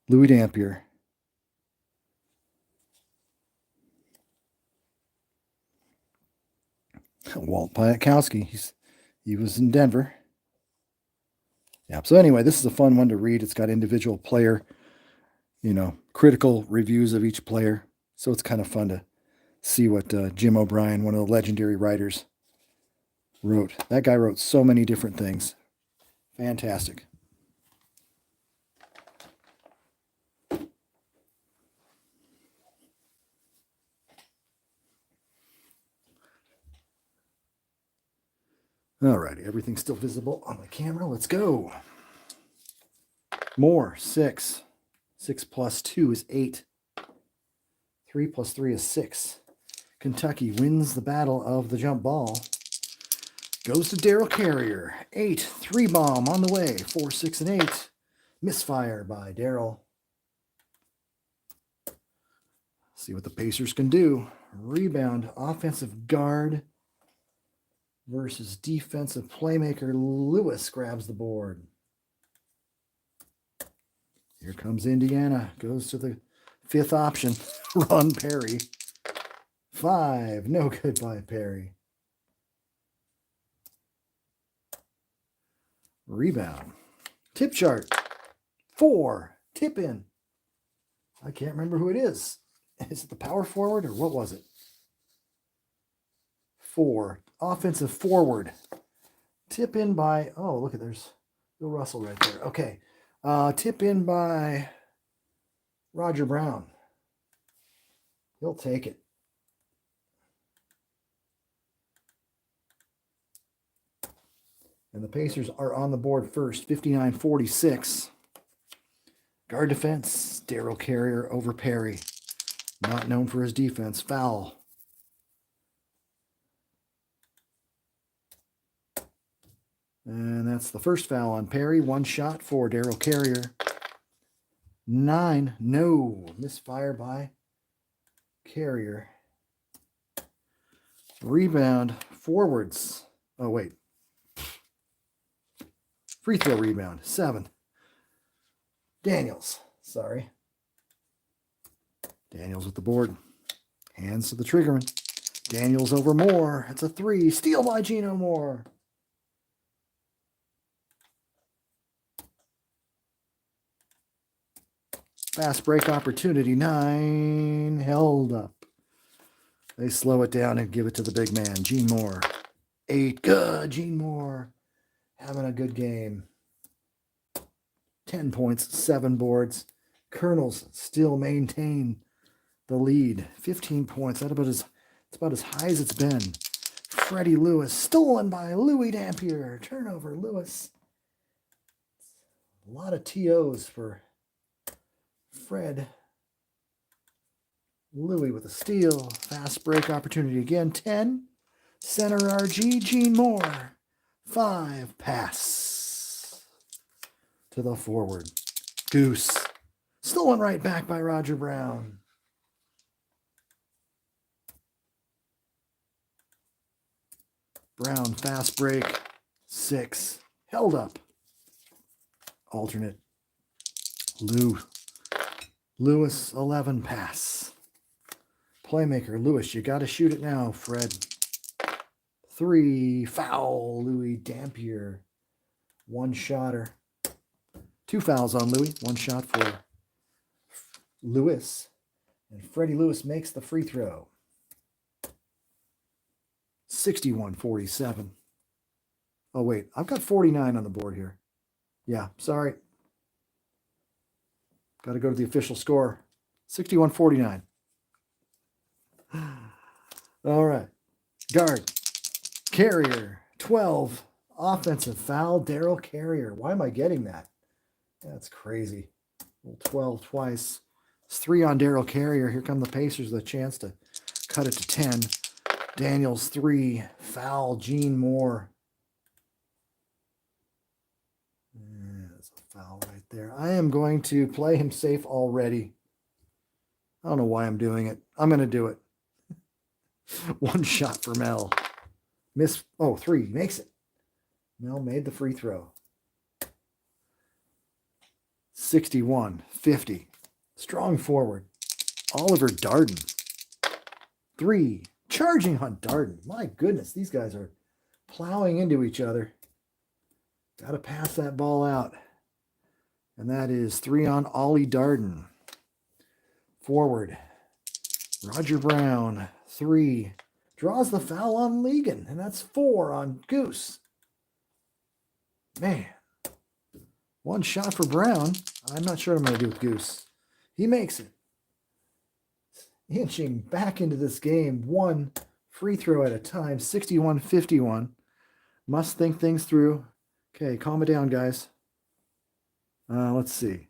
Louie Dampier. Walt Piatkowski. He was in Denver. Yeah. So anyway, this is a fun one to read. It's got individual player, critical reviews of each player. So it's kind of fun see what Jim O'Brien, one of the legendary writers, wrote. That guy wrote so many different things. Fantastic. All righty, everything's still visible on the camera. Let's go. More, 6. 6 plus 2 is 8. 3 plus 3 is 6. Kentucky wins the battle of the jump ball. Goes to Darel Carrier. 8, 3 bomb on the way. 4, 6, and 8. Misfire by Darel. See what the Pacers can do. Rebound, offensive guard versus defensive playmaker. Lewis grabs the board. Here comes Indiana. Goes to the 5th option. Ron Perry. 5. No good by Perry. Rebound. Tip chart. 4. Tip in. I can't remember who it is. Is it the power forward or what was it? 4. Offensive forward. Tip in by, oh, look at there's Bill Russell right there. Okay. Tip in by Roger Brown. He'll take it. And the Pacers are on the board first, 59-46. Guard defense, Darel Carrier over Perry. Not known for his defense. Foul. And that's the first foul on Perry. 1 shot for Darel Carrier. 9. No. Misfire by Carrier. Rebound. Forwards. Oh, wait. Free throw rebound. 7. Daniels. Sorry. Daniels with the board. Hands to the triggerman. Daniels over Moore. It's a 3. Steal by Gino Moore. Fast break opportunity. 9. Held up. They slow it down and give it to the big man, Gene Moore. 8. Good. Gene Moore having a good game. 10 points, 7 boards. Colonels still maintain the lead. 15 points. It's about as high as it's been. Freddie Lewis stolen by Louie Dampier. Turnover, Lewis. A lot of TOs for Fred. Louie with a steal. Fast break opportunity again. 10. Center RG, Gene Moore. 5. Pass to the forward. Goose. Stolen right back by Roger Brown. Brown, fast break. 6. Held up. Alternate. Lewis, 11. Pass. Playmaker, Lewis, you got to shoot it now, Fred. 3. Foul, Louie Dampier. 1 shotter. 2 fouls on Louie. 1 shot for Lewis. And Freddie Lewis makes the free throw. 61-47. Oh, wait. I've got 49 on the board here. Yeah, sorry. Got to go to the official score. 61-49. All right. Guard. Carrier. 12. Offensive foul. Darel Carrier. Why am I getting that? That's crazy. 12 twice. It's 3 on Darel Carrier. Here come the Pacers with a chance to cut it to 10. Daniels, 3. Foul, Gene Moore. That's a foul right there. I am going to play him safe already. I don't know why I'm doing it. I'm going to do it. 1 shot for Mel. 3. Makes it. Mel made the free throw. 61-50. Strong forward. Oliver Darden. 3. Charging on Darden. My goodness, these guys are plowing into each other. Got to pass that ball out. And that is 3 on Ollie Darden. Forward. Roger Brown. 3. Draws the foul on Legan, and that's 4 on Goose. Man, one shot for Brown. I'm not sure what I'm going to do with Goose. He makes it. Inching back into this game, one free throw at a time, 61-51. Must think things through. Okay, calm it down, guys. Let's see.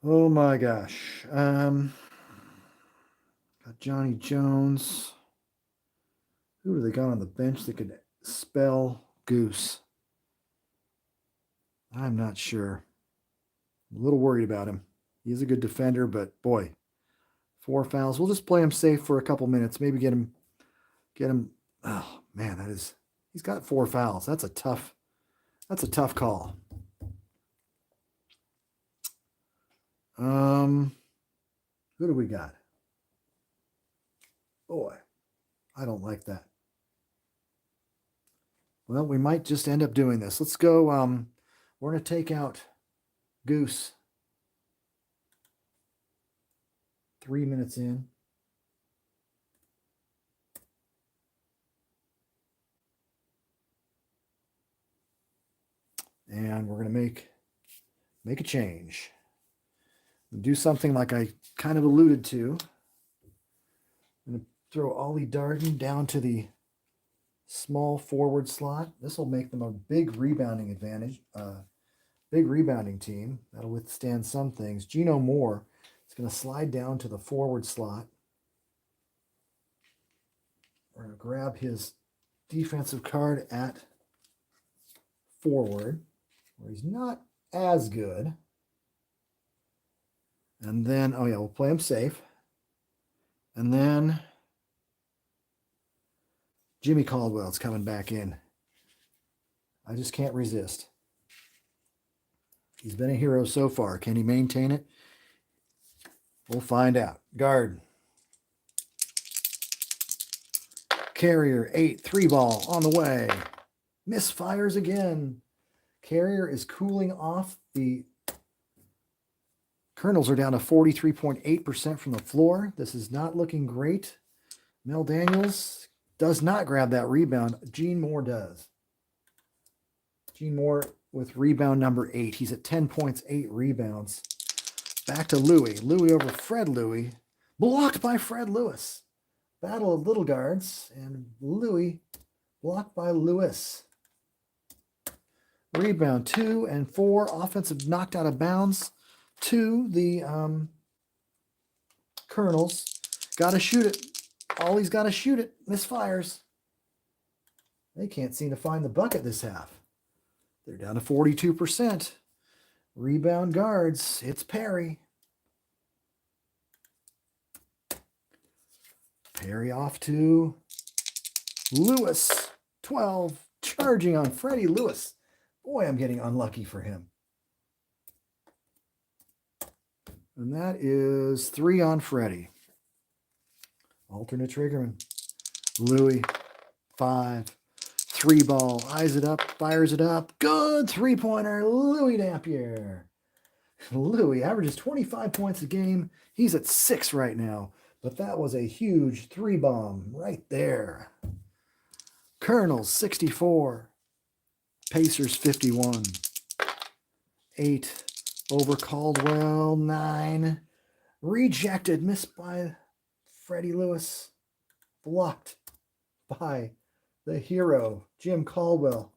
Oh my gosh. Got Johnny Jones. Who do they got on the bench that could spell Goose? I'm not sure. I'm a little worried about him. He's a good defender, but boy, 4 fouls. We'll just play him safe for a couple minutes. Maybe get him. Oh man, he's got 4 fouls. That's a tough call. Who do we got? Boy, I don't like that. Well, we might just end up doing this. Let's go. We're going to take out Goose. 3 minutes in. And we're going to make a change. Do something like I kind of alluded to. I'm going to throw Ollie Darden down to the small forward slot. This will make them a big rebounding advantage, big rebounding team. That'll withstand some things. Gino Moore is going to slide down to the forward slot. We're going to grab his defensive card at forward, where he's not as good. And then, oh yeah, we'll play him safe. And then Jimmy Caldwell's coming back in. I just can't resist. He's been a hero so far. Can he maintain it? We'll find out. Guard. Carrier, 8, 3 ball on the way. Misfires again. Carrier is cooling off. The Colonels are down to 43.8% from the floor. This is not looking great. Mel Daniels does not grab that rebound. Gene Moore does. Gene Moore with rebound number 8. He's at 10 points, 8 rebounds. Back to Louie. Louie over Fred Louie. Blocked by Fred Lewis. Battle of little guards. And Louie blocked by Lewis. Rebound 2 and 4. Offensive knocked out of bounds to the Colonels. Got to shoot it. Ollie's got to shoot it. Misfires. They can't seem to find the bucket this half. They're down to 42%. Rebound guards. It's Perry. Perry off to Lewis. 12. Charging on Freddie Lewis. Boy, I'm getting unlucky for him. And that is 3 on Freddie. Alternate triggerman. Louie, 5. 3 ball. Eyes it up. Fires it up. Good 3-pointer. Louie Dampier. Louie averages 25 points a game. He's at 6 right now. But that was a huge 3-bomb right there. Colonels, 64. Pacers, 51. 8. Over Caldwell, 9. Rejected. Missed by Freddie Lewis. Blocked by the hero, Jim Caldwell.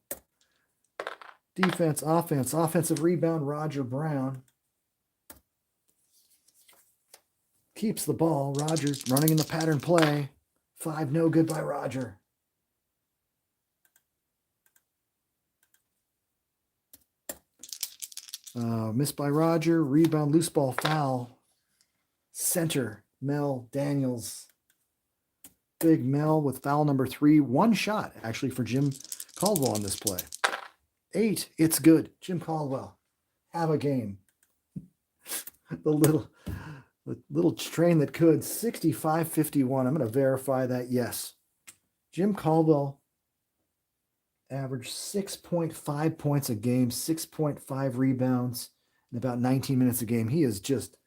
Defense, offense. Offensive rebound, Roger Brown. Keeps the ball. Roger's running in the pattern play. 5, no good by Roger. Missed by Roger. Rebound, loose ball, foul. Center, Mel Daniels. Big Mel with foul number 3. 1 shot, actually, for Jim Caldwell on this play. 8, it's good. Jim Caldwell, have a game. the little train that could. 65-51. I'm going to verify that. Yes. Jim Caldwell averaged 6.5 points a game, 6.5 rebounds in about 19 minutes a game. He is just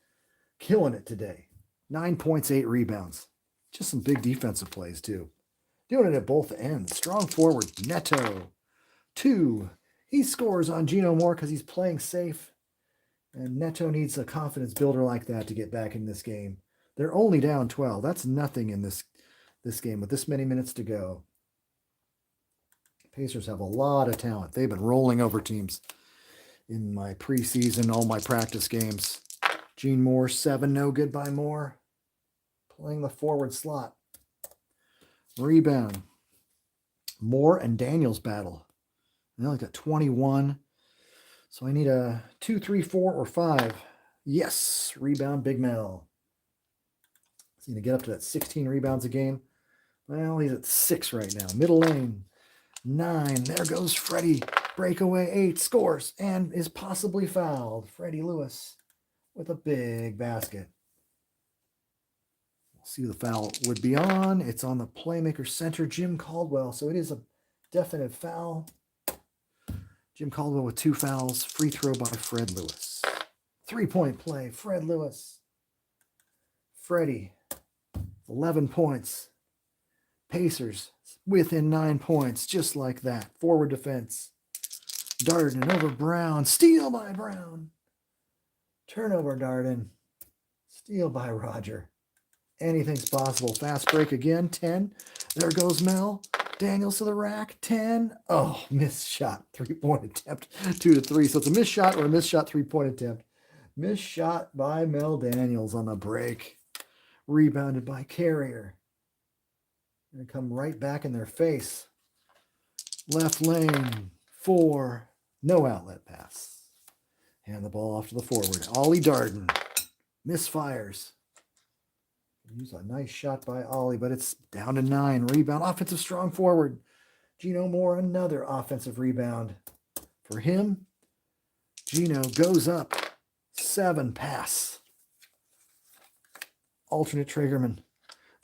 killing it today. 9 points, 8 rebounds. Just some big defensive plays, too. Doing it at both ends. Strong forward, Neto. 2. He scores on Gino Moore because he's playing safe. And Neto needs a confidence builder like that to get back in this game. They're only down 12. That's nothing in this game with this many minutes to go. Pacers have a lot of talent. They've been rolling over teams in my preseason, all my practice games. Gene Moore, 7, no good by Moore. Playing the forward slot. Rebound. Moore and Daniels battle. They only got 21. So I need a 2, 3, 4, or 5. Yes, rebound, Big Mel. He's going to get up to that 16 rebounds a game. Well, he's at 6 right now. Middle lane, 9. There goes Freddie. Breakaway, 8. Scores and is possibly fouled. Freddie Lewis with a big basket. We'll see who the foul would be on. It's on the playmaker center, Jim Caldwell. So it is a definite foul. Jim Caldwell with 2 fouls. Free throw by Fred Lewis. 3-point play, Fred Lewis. Freddie, 11 points. Pacers within 9 points, just like that. Forward defense. Darden over Brown. Steal by Brown. Turnover, Darden. Steal by Roger. Anything's possible. Fast break again. 10. There goes Mel. Daniels to the rack. 10. Oh, missed shot. 3-point attempt. 2 to 3. So it's a missed shot or a missed shot 3-point attempt. Missed shot by Mel Daniels on the break. Rebounded by Carrier. Going to come right back in their face. Left lane. 4. No outlet pass. Hand the ball off to the forward. Ollie Darden. Misfires. Use a nice shot by Ollie, but it's down to 9. Rebound. Offensive strong forward. Gino Moore, another offensive rebound. For him, Gino goes up. 7 pass. Alternate triggerman.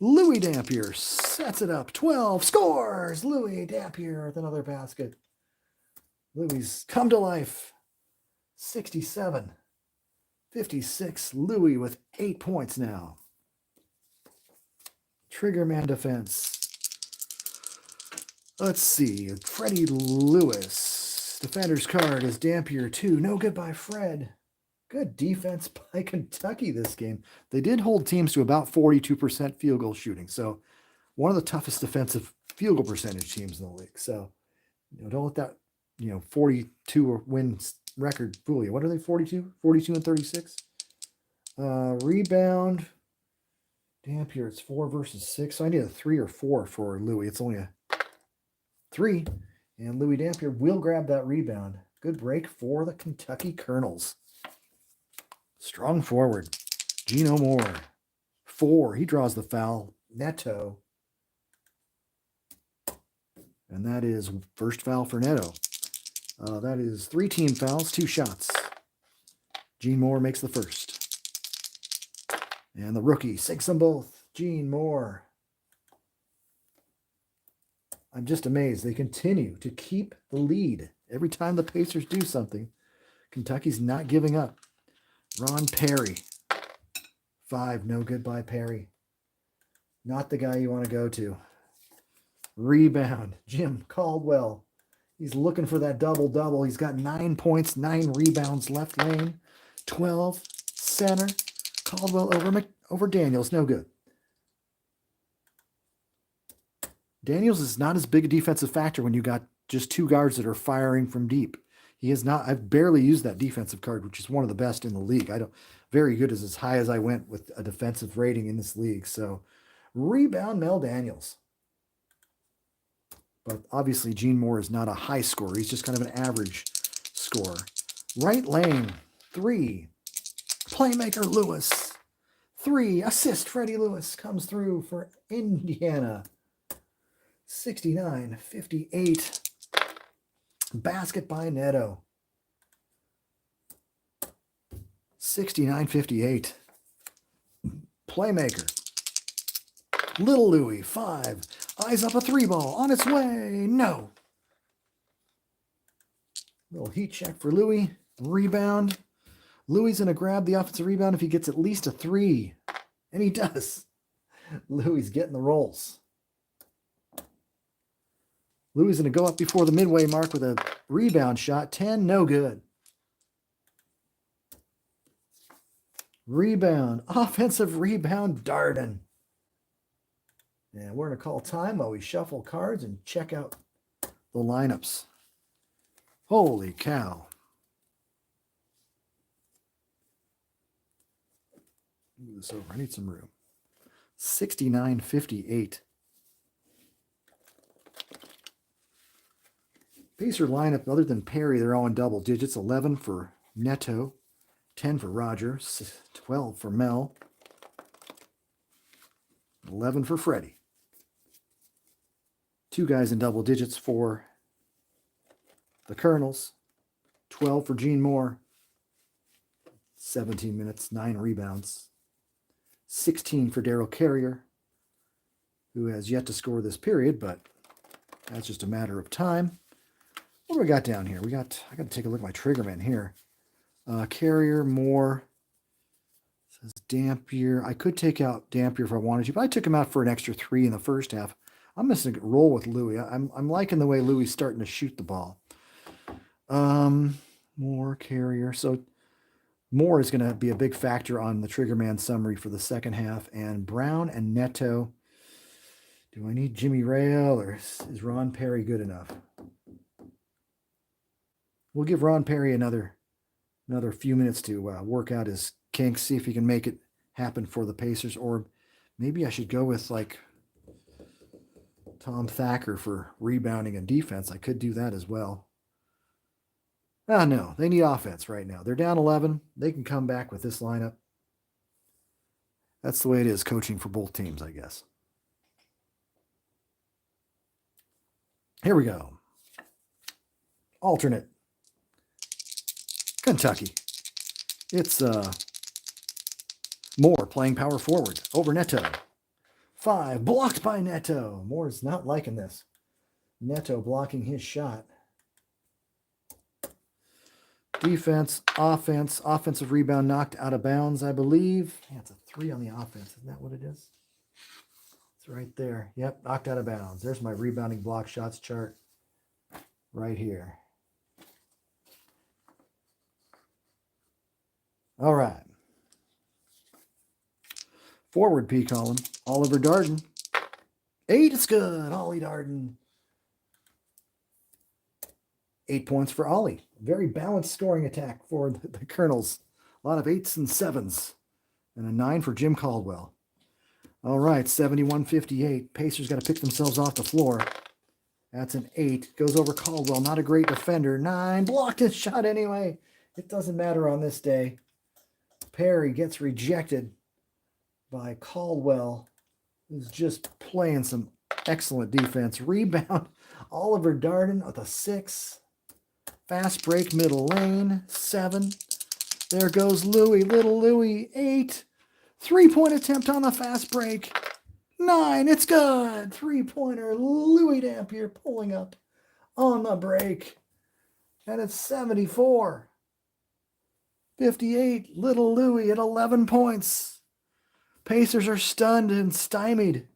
Louie Dampier sets it up. 12. Scores. Louie Dampier with another basket. Louie's come to life. 67. 56. Louie with 8 points now. Triggerman defense. Let's see. Freddie Lewis. Defender's card is Dampier 2. No good by Fred. Good defense by Kentucky this game. They did hold teams to about 42% field goal shooting. So one of the toughest defensive field goal percentage teams in the league. So don't let that 42 wins record fool you. What are they? 42? 42 and 36. Rebound. Dampier, it's 4 versus 6. So I need a 3 or 4 for Louie. It's only a 3. And Louie Dampier will grab that rebound. Good break for the Kentucky Colonels. Strong forward. Gino Moore. 4. He draws the foul. Neto. And that is first foul for Neto. That is 3 team fouls, 2 shots. Gene Moore makes the first. And the rookie sinks them both. Gene Moore. I'm just amazed. They continue to keep the lead. Every time the Pacers do something, Kentucky's not giving up. Ron Perry. 5, no good by Perry. Not the guy you want to go to. Rebound. Jim Caldwell. He's looking for that double-double. He's got 9 points, 9 rebounds, left lane. 12, center. Caldwell over Daniels. No good. Daniels is not as big a defensive factor when you got just 2 guards that are firing from deep. He is not. I've barely used that defensive card, which is one of the best in the league. Very good is as high as I went with a defensive rating in this league. So rebound Mel Daniels. But obviously Gene Moore is not a high scorer. He's just kind of an average scorer. Right lane, 3. Playmaker Lewis. 3. Assist Freddie Lewis comes through for Indiana. 69-58. Basket by Neto. 69-58. Playmaker. Little Louie, 5. Eyes up a 3 ball. On its way. No. Little heat check for Louie. Rebound. Louie's going to grab the offensive rebound if he gets at least a 3. And he does. Louie's getting the rolls. Louie's going to go up before the midway mark with a rebound shot. 10, no good. Rebound, offensive rebound, Darden. And we're going to call time while we shuffle cards and check out the lineups. Holy cow. Move this over. I need some room. 69-58. Pacer lineup, other than Perry, they're all in double digits. 11 for Neto, 10 for Roger, 12 for Mel, 11 for Freddie. Two guys in double digits for the Colonels, 12 for Gene Moore, 17 minutes, 9 rebounds, 16 for Darel Carrier, who has yet to score this period, but that's just a matter of time. What do we got down here? I got to take a look at my trigger man here. Carrier, Moore, says Dampier. I could take out Dampier if I wanted to, but I took him out for an extra 3 in the first half. I'm just going to roll with Louie. I'm liking the way Louie's starting to shoot the ball. Moore, Carrier. So Moore is going to be a big factor on the trigger man summary for the second half. And Brown and Neto. Do I need Jimmy Rail or is Ron Perry good enough? We'll give Ron Perry another few minutes to work out his kinks, see if he can make it happen for the Pacers. Or maybe I should go with like Tom Thacker for rebounding and defense. I could do that as well. No, they need offense right now. They're down 11. They can come back with this lineup. That's the way it is coaching for both teams, I guess. Here we go. Alternate. Kentucky. It's Moore playing power forward over Neto. 5, blocked by Neto. Moore's not liking this. Neto blocking his shot. Defense, offense, offensive rebound knocked out of bounds, I believe. Yeah, it's a 3 on the offense. Isn't that what it is? It's right there. Yep, knocked out of bounds. There's my rebounding block shots chart right here. All right. Forward P column, Oliver Darden. 8 is good. Ollie Darden. 8 points for Ollie. Very balanced scoring attack for the Colonels. A lot of 8s and 7s. And a 9 for Jim Caldwell. All right, 71-58. Pacers got to pick themselves off the floor. That's an 8. Goes over Caldwell. Not a great defender. 9. Blocked his shot anyway. It doesn't matter on this day. Perry gets rejected by Caldwell, who's just playing some excellent defense. Rebound, Oliver Darden with a 6. Fast break, middle lane, 7. There goes Louie, little Louie, 8. 3-point attempt on the fast break. 9, it's good. 3-pointer, Louie Dampier pulling up on the break. And it's 74. 58, little Louie at 11 points. Pacers are stunned and stymied.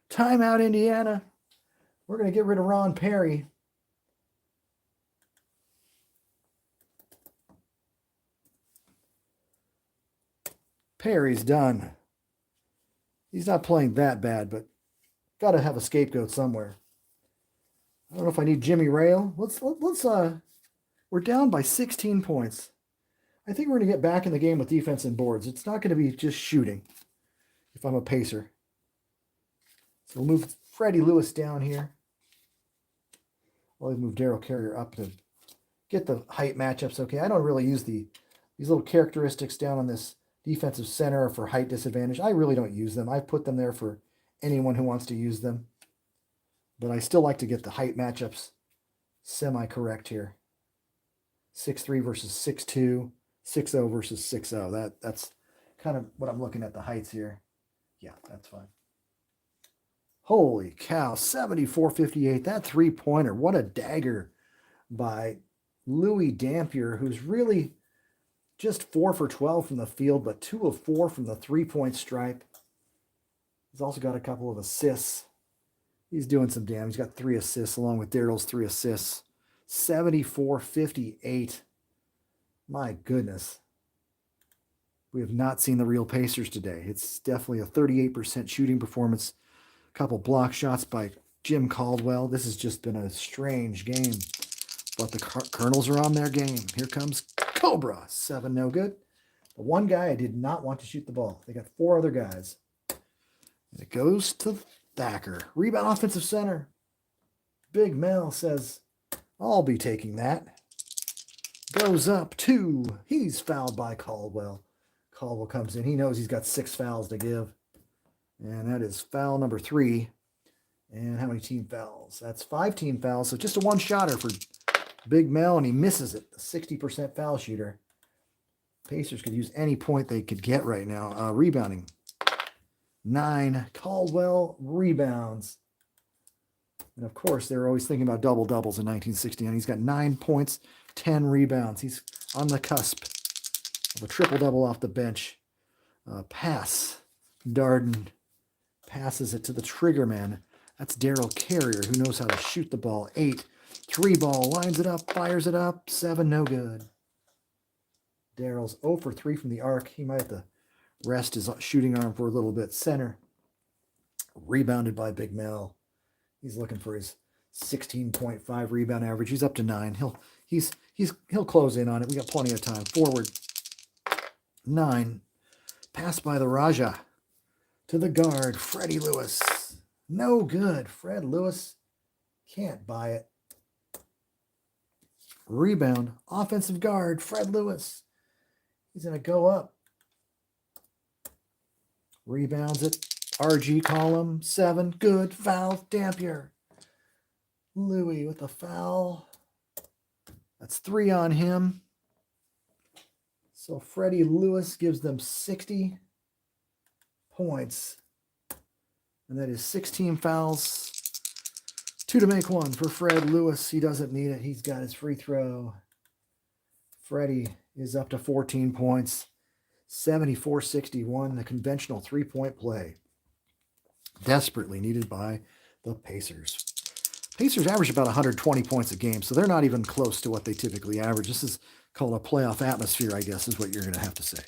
Timeout, Indiana. We're going to get rid of Ron Perry. Perry's done. He's not playing that bad, but got to have a scapegoat somewhere. I don't know if I need Jimmy Rail. Let's we're down by 16 points. I think we're going to get back in the game with defense and boards. It's not going to be just shooting if I'm a Pacer. So we'll move Freddie Lewis down here. I'll move Darel Carrier up to get the height matchups okay. I don't really use these little characteristics down on this defensive center for height disadvantage. I really don't use them. I've put them there for anyone who wants to use them. But I still like to get the height matchups semi-correct here. 6'3 versus 6'2. 6'0 versus 6'0. That's kind of what I'm looking at the heights here. Yeah, that's fine. Holy cow, 74-58. That 3-pointer, what a dagger by Louie Dampier, who's really Just 4 for 12 from the field, but 2 of 4 from the three-point stripe. He's also got a couple of assists. He's doing some damage. He's got 3 assists along with Darel's 3 assists. 74-58. My goodness. We have not seen the real Pacers today. It's definitely a 38% shooting performance. A couple block shots by Jim Caldwell. This has just been a strange game. But the Colonels are on their game. Here comes Cobra. 7, no good. The one guy I did not want to shoot the ball. They got 4 other guys. And it goes to Thacker. Rebound offensive center. Big Mel says, I'll be taking that. Goes up 2. He's fouled by Caldwell. Caldwell comes in. He knows he's got 6 fouls to give. And that is foul number 3. And how many team fouls? That's 5 team fouls. So just a one-shotter for Big Mel, and he misses it. A 60% foul shooter. Pacers could use any point they could get right now. Rebounding. 9. Caldwell rebounds. And of course, they were always thinking about double-doubles in 1969. He's got 9 points, 10 rebounds. He's on the cusp of a triple-double off the bench. Pass. Darden passes it to the trigger man. That's Darel Carrier, who knows how to shoot the ball. 8. 3 ball, lines it up, fires it up. 7, no good. Darel's 0 for 3 from the arc. He might have to rest his shooting arm for a little bit. Center. Rebounded by Big Mel. He's looking for his 16.5 rebound average. He's up to 9. He'll close in on it. We got plenty of time. Forward. 9. Pass by the Raja. To the guard, Freddie Lewis. No good. Fred Lewis can't buy it. Rebound. Offensive guard, Fred Lewis. He's going to go up. Rebounds it. RG column. 7. Good. Foul. Dampier. Louie with a foul. That's 3 on him. So Freddie Lewis gives them 60 points. And that is 16 fouls. 2 to make 1 for Fred Lewis. He doesn't need it. He's got his free throw. Freddie is up to 14 points. 74-61, the conventional three-point play. Desperately needed by the Pacers. Pacers average about 120 points a game, so they're not even close to what they typically average. This is called a playoff atmosphere, I guess, is what you're going to have to say.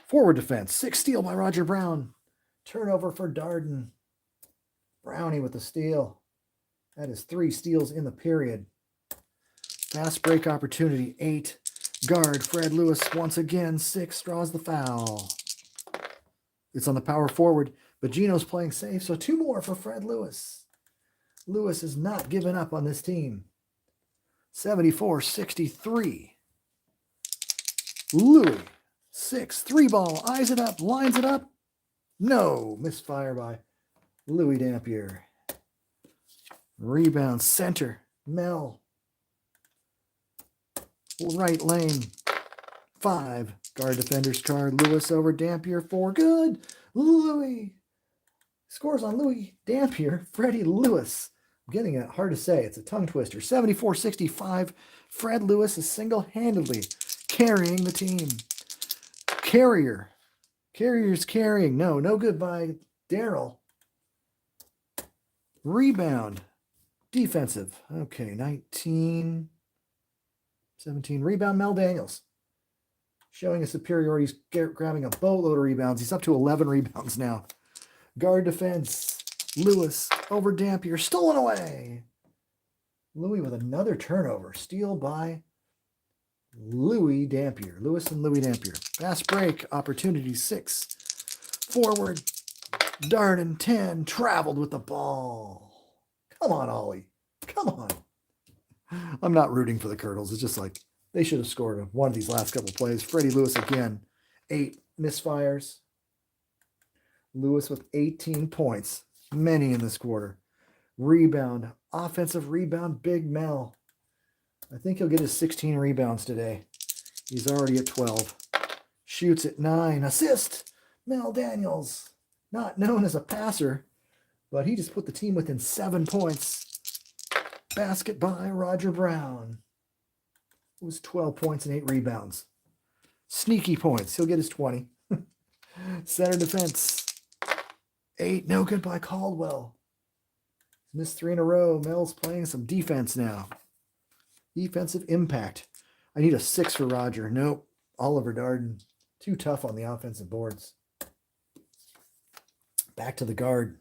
Forward defense. 6 steal by Roger Brown. Turnover for Darden. Brownie with the steal. That is 3 steals in the period. Fast break opportunity. 8. Guard Fred Lewis once again. 6 draws the foul. It's on the power forward, but Gino's playing safe, so 2 more for Fred Lewis. Lewis is not giving up on this team. 74-63. Louie. 6. 3 ball. Eyes it up. Lines it up. No. Misfire by Louie Dampier. Rebound. Center. Mel. Right lane. 5. Guard defender's card. Lewis over Dampier. 4. Good. Louie. Scores on Louie Dampier. Freddie Lewis. I'm getting it. Hard to say. It's a tongue twister. 74-65. Fred Lewis is single-handedly carrying the team. Carrier. Carrier's carrying. No good by Darel. Rebound. Defensive. Okay, 19, 17. Rebound, Mel Daniels. Showing his superiority. He's grabbing a boatload of rebounds. He's up to 11 rebounds now. Guard defense. Lewis over Dampier. Stolen away. Louie with another turnover. Steal by Louie Dampier. Lewis and Louie Dampier. Fast break. Opportunity 6. Forward. Darden 10. Traveled with the ball. Come on, Ollie. Come on. I'm not rooting for the Colonels. It's just like they should have scored one of these last couple plays. Freddie Lewis again. 8 misfires. Lewis with 18 points. Many in this quarter. Rebound. Offensive rebound. Big Mel. I think he'll get his 16 rebounds today. He's already at 12. Shoots at 9. Assist. Mel Daniels. Not known as a passer, but he just put the team within 7 points. Basket by Roger Brown. was 12 points and 8 rebounds. Sneaky points. He'll get his 20. Center defense. 8. No good by Caldwell. Missed 3 in a row. Mel's playing some defense now. Defensive impact. I need a 6 for Roger. Nope. Oliver Darden. Too tough on the offensive boards. Back to the guard.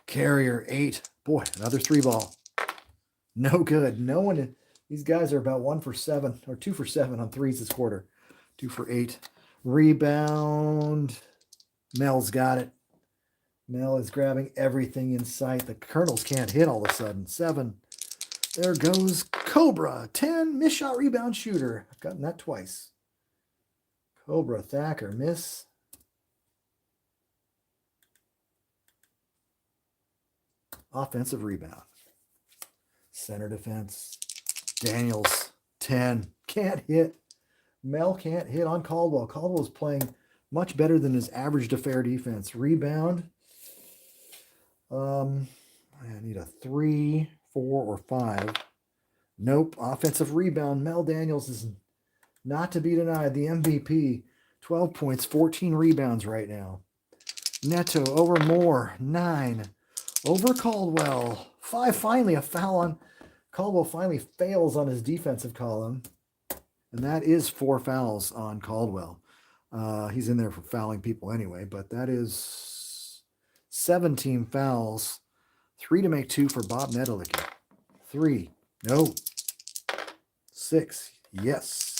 Carrier, 8. Boy, another 3-ball. No good. No one. These guys are about 1 for 7 or 2 for 7 on threes this quarter. 2 for 8. Rebound. Mel's got it. Mel is grabbing everything in sight. The Colonels can't hit all of a sudden. 7. There goes Cobra. 10. Miss shot rebound shooter. I've gotten that twice. Cobra, Thacker, miss. Offensive rebound. Center defense. Daniels, 10. Can't hit. Mel can't hit on Caldwell. Caldwell's playing much better than his average to fair defense. Rebound. I need a 3, 4, or 5. Nope. Offensive rebound. Mel Daniels is not to be denied. The MVP. 12 points, 14 rebounds right now. Neto over Moore. 9. Over Caldwell. 5. Finally, a foul on Caldwell. Finally fails on his defensive column. And that is 4 fouls on Caldwell. He's in there for fouling people anyway, but that is 17 fouls. 3 to make 2 for Bob Netolicky. 3. No. 6. Yes.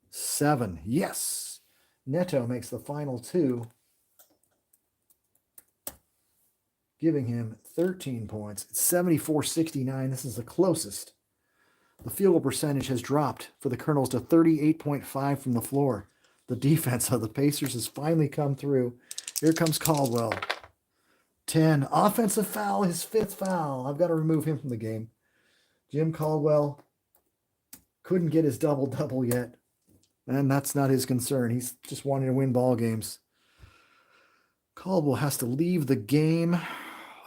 7. Yes. Neto makes the final 2, giving him 13 points. It's 74-69. This is the closest. The field goal percentage has dropped for the Colonels to 38.5 from the floor. The defense of the Pacers has finally come through. Here comes Caldwell. 10. Offensive foul, his 5th foul. I've got to remove him from the game. Jim Caldwell couldn't get his double-double yet. And that's not his concern. He's just wanting to win ball games. Caldwell has to leave the game.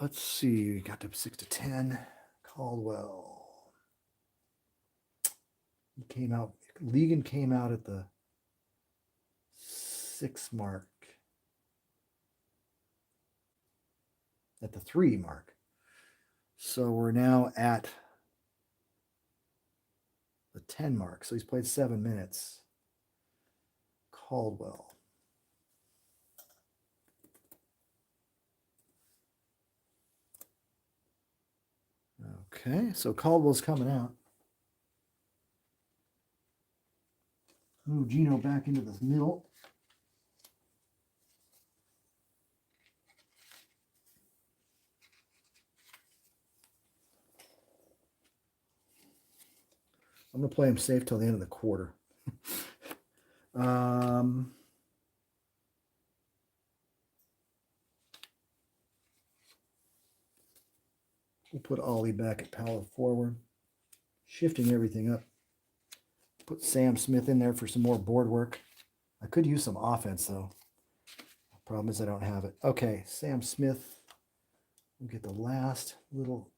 Let's see. We got to 6-10. Caldwell. He came out. Ligon came out at the 6 mark. At the 3 mark. So we're now at the 10 mark. So he's played 7 minutes. Caldwell. Okay, so Caldwell's coming out. Move Gino back into the middle. I'm going to play him safe till the end of the quarter. We'll put Ollie back at power forward, shifting everything up. Put Sam Smith in there for some more board work. I could use some offense, though. The problem is I don't have it. Okay, Sam Smith. We'll get the last little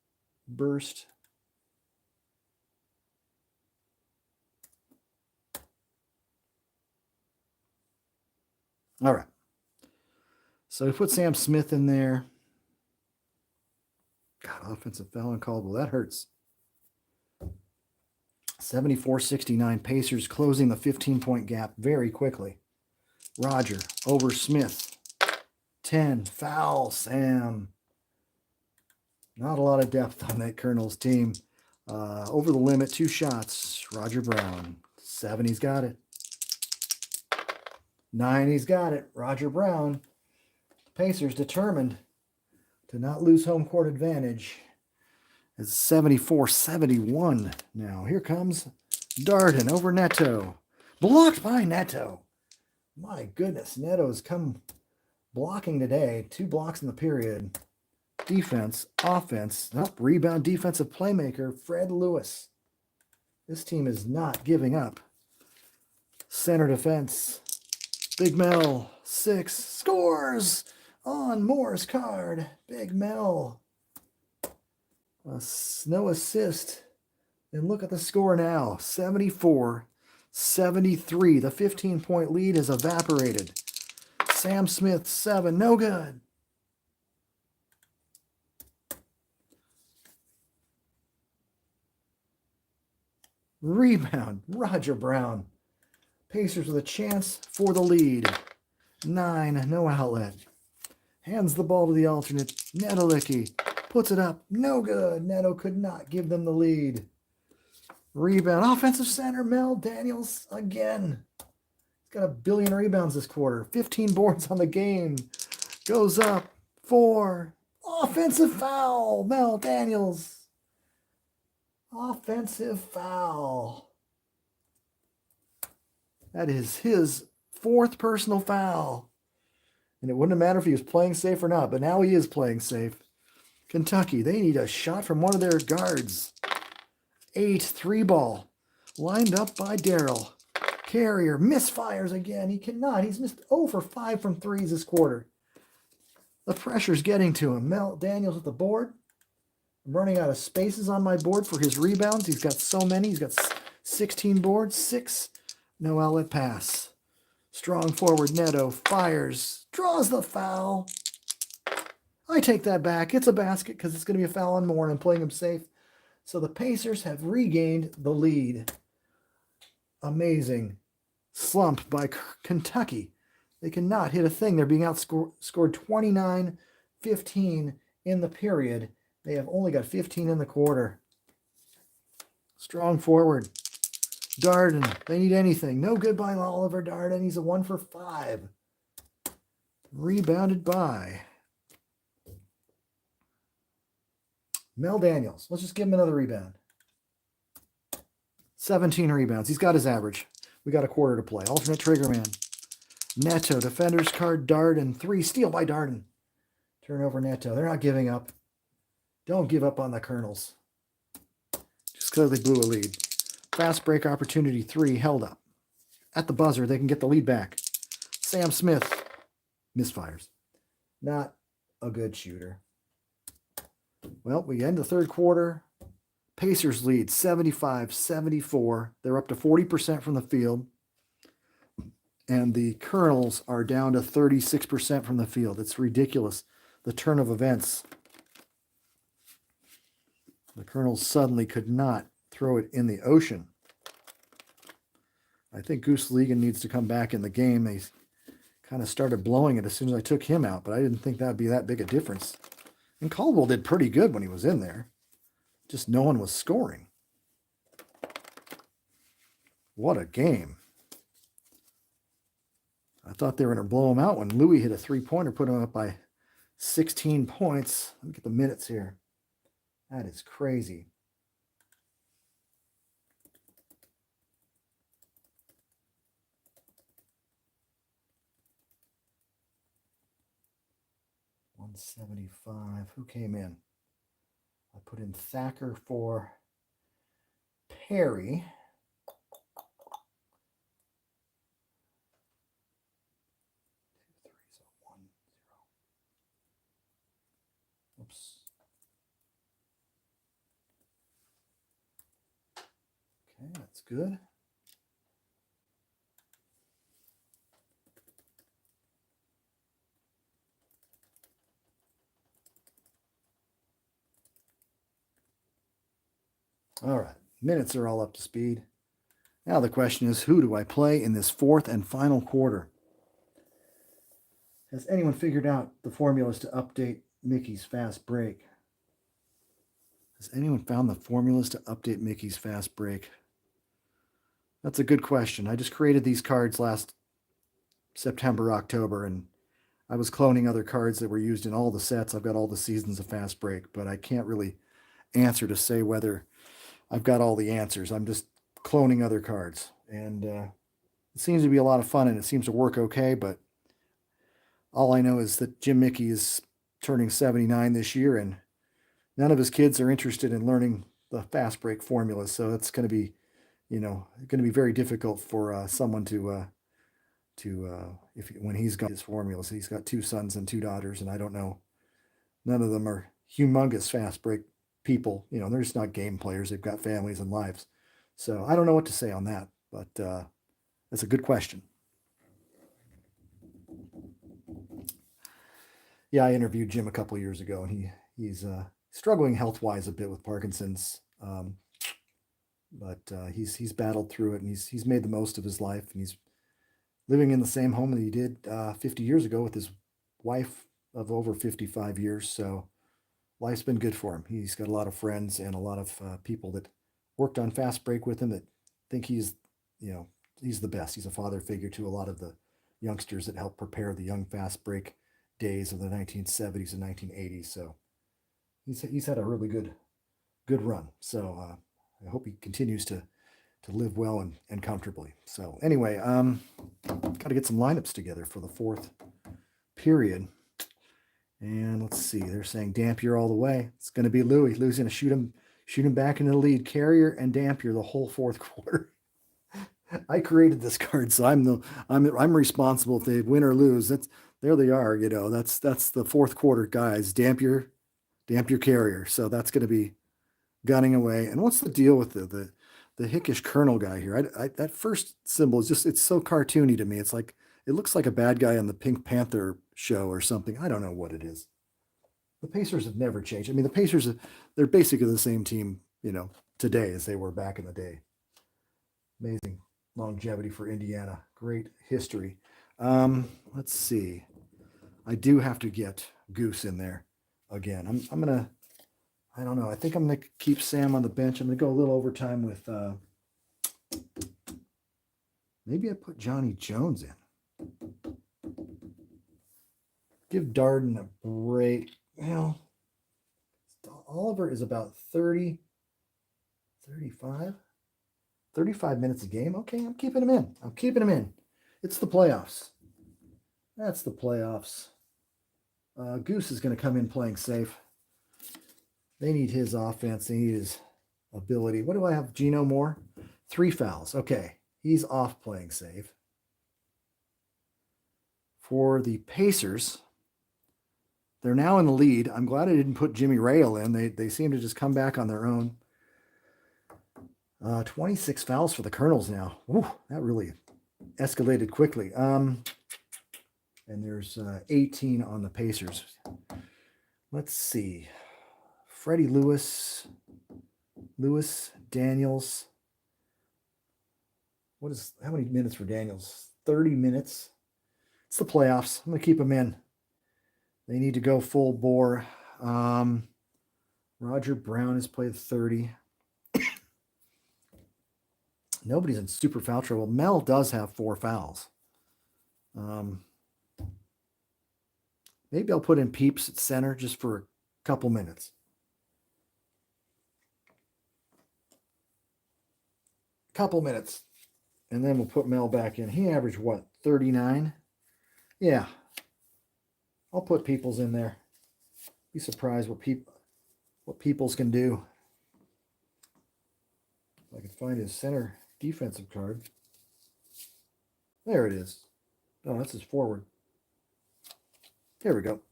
burst. All right. So we put Sam Smith in there. God, offensive foul on Caldwell. That hurts. 74-69. Pacers closing the 15-point gap very quickly. Roger over Smith. 10. Foul, Sam. Not a lot of depth on that Colonels team. Over the limit, 2 shots. Roger Brown. 7, he's got it. 9, he's got it. Roger Brown. Pacers determined to not lose home court advantage. It's 74-71 now. Here comes Darden over Neto. Blocked by Neto. My goodness, Neto's come blocking today. 2 blocks in the period. Defense, offense, rebound, defensive playmaker, Fred Lewis. This team is not giving up. Center defense. Big Mel, 6, scores on Moore's card. Big Mel. No assist. And look at the score now, 74-73. The 15-point lead has evaporated. Sam Smith, 7, no good. Rebound, Roger Brown. Pacers with a chance for the lead. 9, no outlet. Hands the ball to the alternate. Netolicky puts it up, no good. Neto could not give them the lead. Rebound, offensive center, Mel Daniels again. He's got 1 billion rebounds this quarter. 15 boards on the game. Goes up, 4. Offensive foul, Mel Daniels. Offensive foul. That is his 4th personal foul. And it wouldn't have mattered if he was playing safe or not, but now he is playing safe. Kentucky, they need a shot from one of their guards. 8, 3-ball. Lined up by Darel. Carrier misfires again. He cannot. He's missed 0 for 5 from threes this quarter. The pressure's getting to him. Mel Daniels with the board. I'm running out of spaces on my board for his rebounds. He's got so many. He's got 16 boards. 6. No outlet pass. Strong forward Neto fires. Draws the foul. I take that back. It's a basket because it's going to be a foul on Moore and I'm playing him safe. So the Pacers have regained the lead. Amazing slump by Kentucky. They cannot hit a thing. They're being outscored 29-15 in the period. They have only got 15 in the quarter. Strong forward. Darden. They need anything. No good by Oliver Darden. He's a 1 for 5. Rebounded by Mel Daniels. Let's just give him another rebound. 17 rebounds. He's got his average. We got a quarter to play. Alternate trigger man. Neto. Defender's card. Darden. 3. Steal by Darden. Turnover Neto. They're not giving up. Don't give up on the Colonels. Just because they blew a lead. Fast break opportunity 3 held up. At the buzzer, they can get the lead back. Sam Smith misfires. Not a good shooter. Well, we end the third quarter. Pacers lead 75-74. They're up to 40% from the field. And the Colonels are down to 36% from the field. It's ridiculous, the turn of events. The Colonels suddenly could not throw it in the ocean. I think Goose Ligon needs to come back in the game. They kind of started blowing it as soon as I took him out, but I didn't think that would be that big a difference. And Caldwell did pretty good when he was in there. Just no one was scoring. What a game. I thought they were going to blow him out when Louie hit a 3-pointer, put him up by 16 points. Let me get the minutes here. That is crazy. $175. Who came in? I put in Thacker for Perry. Oops. Okay, that's good. All right, minutes are all up to speed. Now the question is, who do I play in this fourth and final quarter? Has anyone figured out the formulas to update Mickey's fast break? Has anyone found the formulas to update Mickey's fast break? That's a good question. I just created these cards last September, October, and I was cloning other cards that were used in all the sets. I've got all the seasons of fast break, but I can't really answer to say whether I've got all the answers. I'm just cloning other cards, and it seems to be a lot of fun, and it seems to work okay, but all I know is that Jim Mickey is turning 79 this year, and none of his kids are interested in learning the fast break formulas, so it's going to be, going to be very difficult for someone to when he's got his formulas. He's got 2 sons and 2 daughters, and I don't know, none of them are humongous fast break people. You know, they're just not game players. They've got families and lives. So I don't know what to say on that, but that's a good question. Yeah, I interviewed Jim a couple years ago, and he's struggling health-wise a bit with Parkinson's, but he's battled through it, and he's made the most of his life, and he's living in the same home that he did 50 years ago with his wife of over 55 years. So life's been good for him. He's got a lot of friends and a lot of people that worked on fast break with him that think he's the best. He's a father figure to a lot of the youngsters that helped prepare the young fast break days of the 1970s and 1980s. So he's had a really good run. So I hope he continues to live well and comfortably. So anyway, got to get some lineups together for the fourth period. And let's see, they're saying Dampier all the way. It's going to be Louie. Louie's going to shoot him back into the lead. Carrier and Dampier the whole fourth quarter. I created this card, so I'm responsible if they win or lose. There they are. You know, that's the fourth quarter guys. Dampier, Carrier. So that's going to be gunning away. And what's the deal with the hickish Colonel guy here? That first symbol is it's so cartoony to me. It's like it looks like a bad guy on the Pink Panther show or something. I don't know what it is. The Pacers have never changed. I mean, the Pacers, they're basically the same team, you know, today as they were back in the day. Amazing longevity for Indiana. Great history. Let's see. I do have to get Goose in there again. I'm gonna. I don't know. I think I'm gonna keep Sam on the bench. I'm gonna go a little overtime with. Maybe I put Johnny Jones in. Give Darden a break. Well, Oliver is about 30, 35. 35 minutes a game. Okay, I'm keeping him in. It's the playoffs. That's the playoffs. Goose is going to come in playing safe. They need his offense. They need his ability. What do I have? Gino Moore? 3 fouls. Okay, he's off playing safe. For the Pacers, they're now in the lead. I'm glad I didn't put Jimmy Rail in. They seem to just come back on their own. 26 fouls for the Colonels now. Ooh, that really escalated quickly. And there's 18 on the Pacers. Let's see. Freddie Lewis, Daniels. How many minutes for Daniels? 30 minutes. It's the playoffs. I'm going to keep him in. They need to go full bore. Roger Brown has played 30. Nobody's in super foul trouble. Mel does have 4 fouls. Maybe I'll put in Peeps at center just for a couple minutes. And then we'll put Mel back in. He averaged what, 39? Yeah. I'll put Peoples in there. Be surprised what Peoples can do. If I can find his center defensive card. There it is. Oh, that's his forward. Here we go.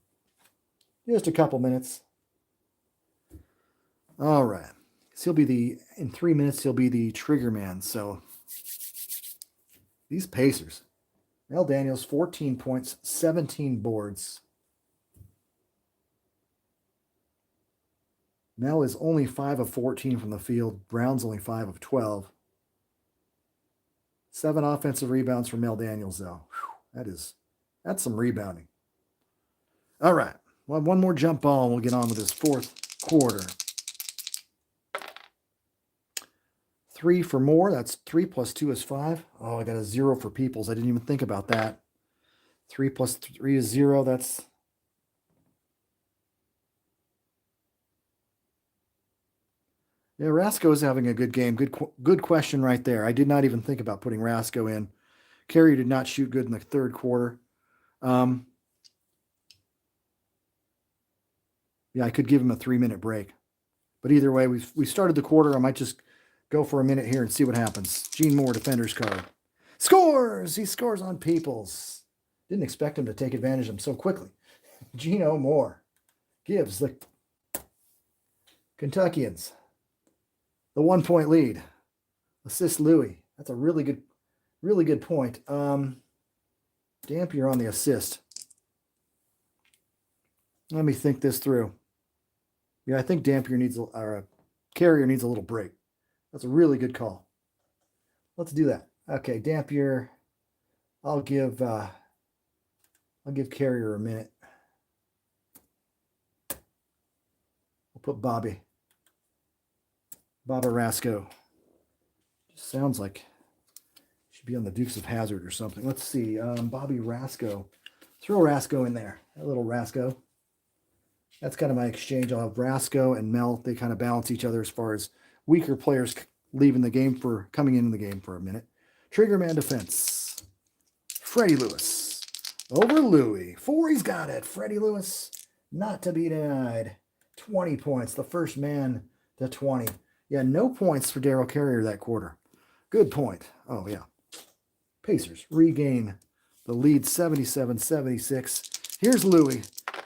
Just a couple minutes. All right. So in 3 minutes, he'll be the trigger man. So these Pacers. Mel Daniels, 14 points, 17 boards. Mel is only 5 of 14 from the field. Brown's only 5 of 12. 7 offensive rebounds for Mel Daniels, though. Whew, that's some rebounding. All right. Well, one more jump ball and we'll get on with this fourth quarter. 3 for Moore. That's 3 plus 2 is 5. Oh, I got a 0 for Peoples. I didn't even think about that. 3 plus 3 is 0. That's... Yeah, Rasko is having a good game. Good question right there. I did not even think about putting Rasko in. Carrier did not shoot good in the third quarter. Yeah, I could give him a 3-minute break. But either way, we started the quarter. I might just go for a minute here and see what happens. Gene Moore, defender's card. Scores! He scores on Peoples. Didn't expect him to take advantage of him so quickly. Gino Moore gives the Kentuckians. The 1-point lead. Assist Louie. That's a really good point. Dampier on the assist. Let me think this through. Yeah, I think Dampier needs, or Carrier needs a little break. That's a really good call. Let's do that. Okay, Dampier. I'll give Carrier a minute. We'll put Bobby Rasco. Just sounds like should be on the Dukes of Hazzard or something. Let's see. Bobby Rasco. Throw Rasco in there. A little Rasco. That's kind of my exchange. I'll have Rasco and Mel. They kind of balance each other as far as weaker players leaving the game for coming into the game for a minute. Triggerman defense. Freddie Lewis over Louie. 4, he's got it. Freddie Lewis, not to be denied. 20 points. The first man to 20. Yeah, no points for Darel Carrier that quarter. Good point. Oh, yeah. Pacers regain the lead 77-76. Here's Louie.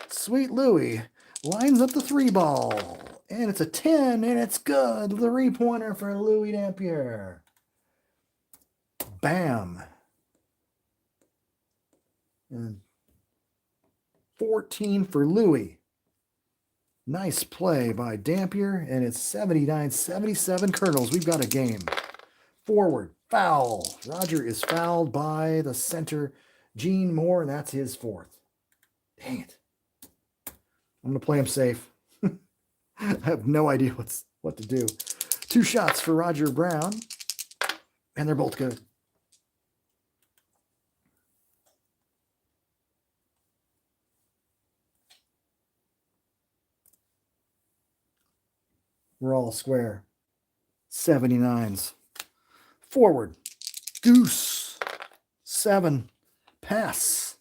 Sweet Louie lines up the 3-ball. And it's a 10, and it's good. The 3-pointer for Louie Dampier. Bam. And 14 for Louie. Nice play by Dampier, and it's 79-77 Colonels. We've got a game. Forward, foul. Roger is fouled by the center, Gene Moore, and that's his 4th. Dang it. I'm going to play him safe. I have no idea what to do. 2 shots for Roger Brown, and they're both good. We're all square. 79s. Forward. Goose. 7. Pass.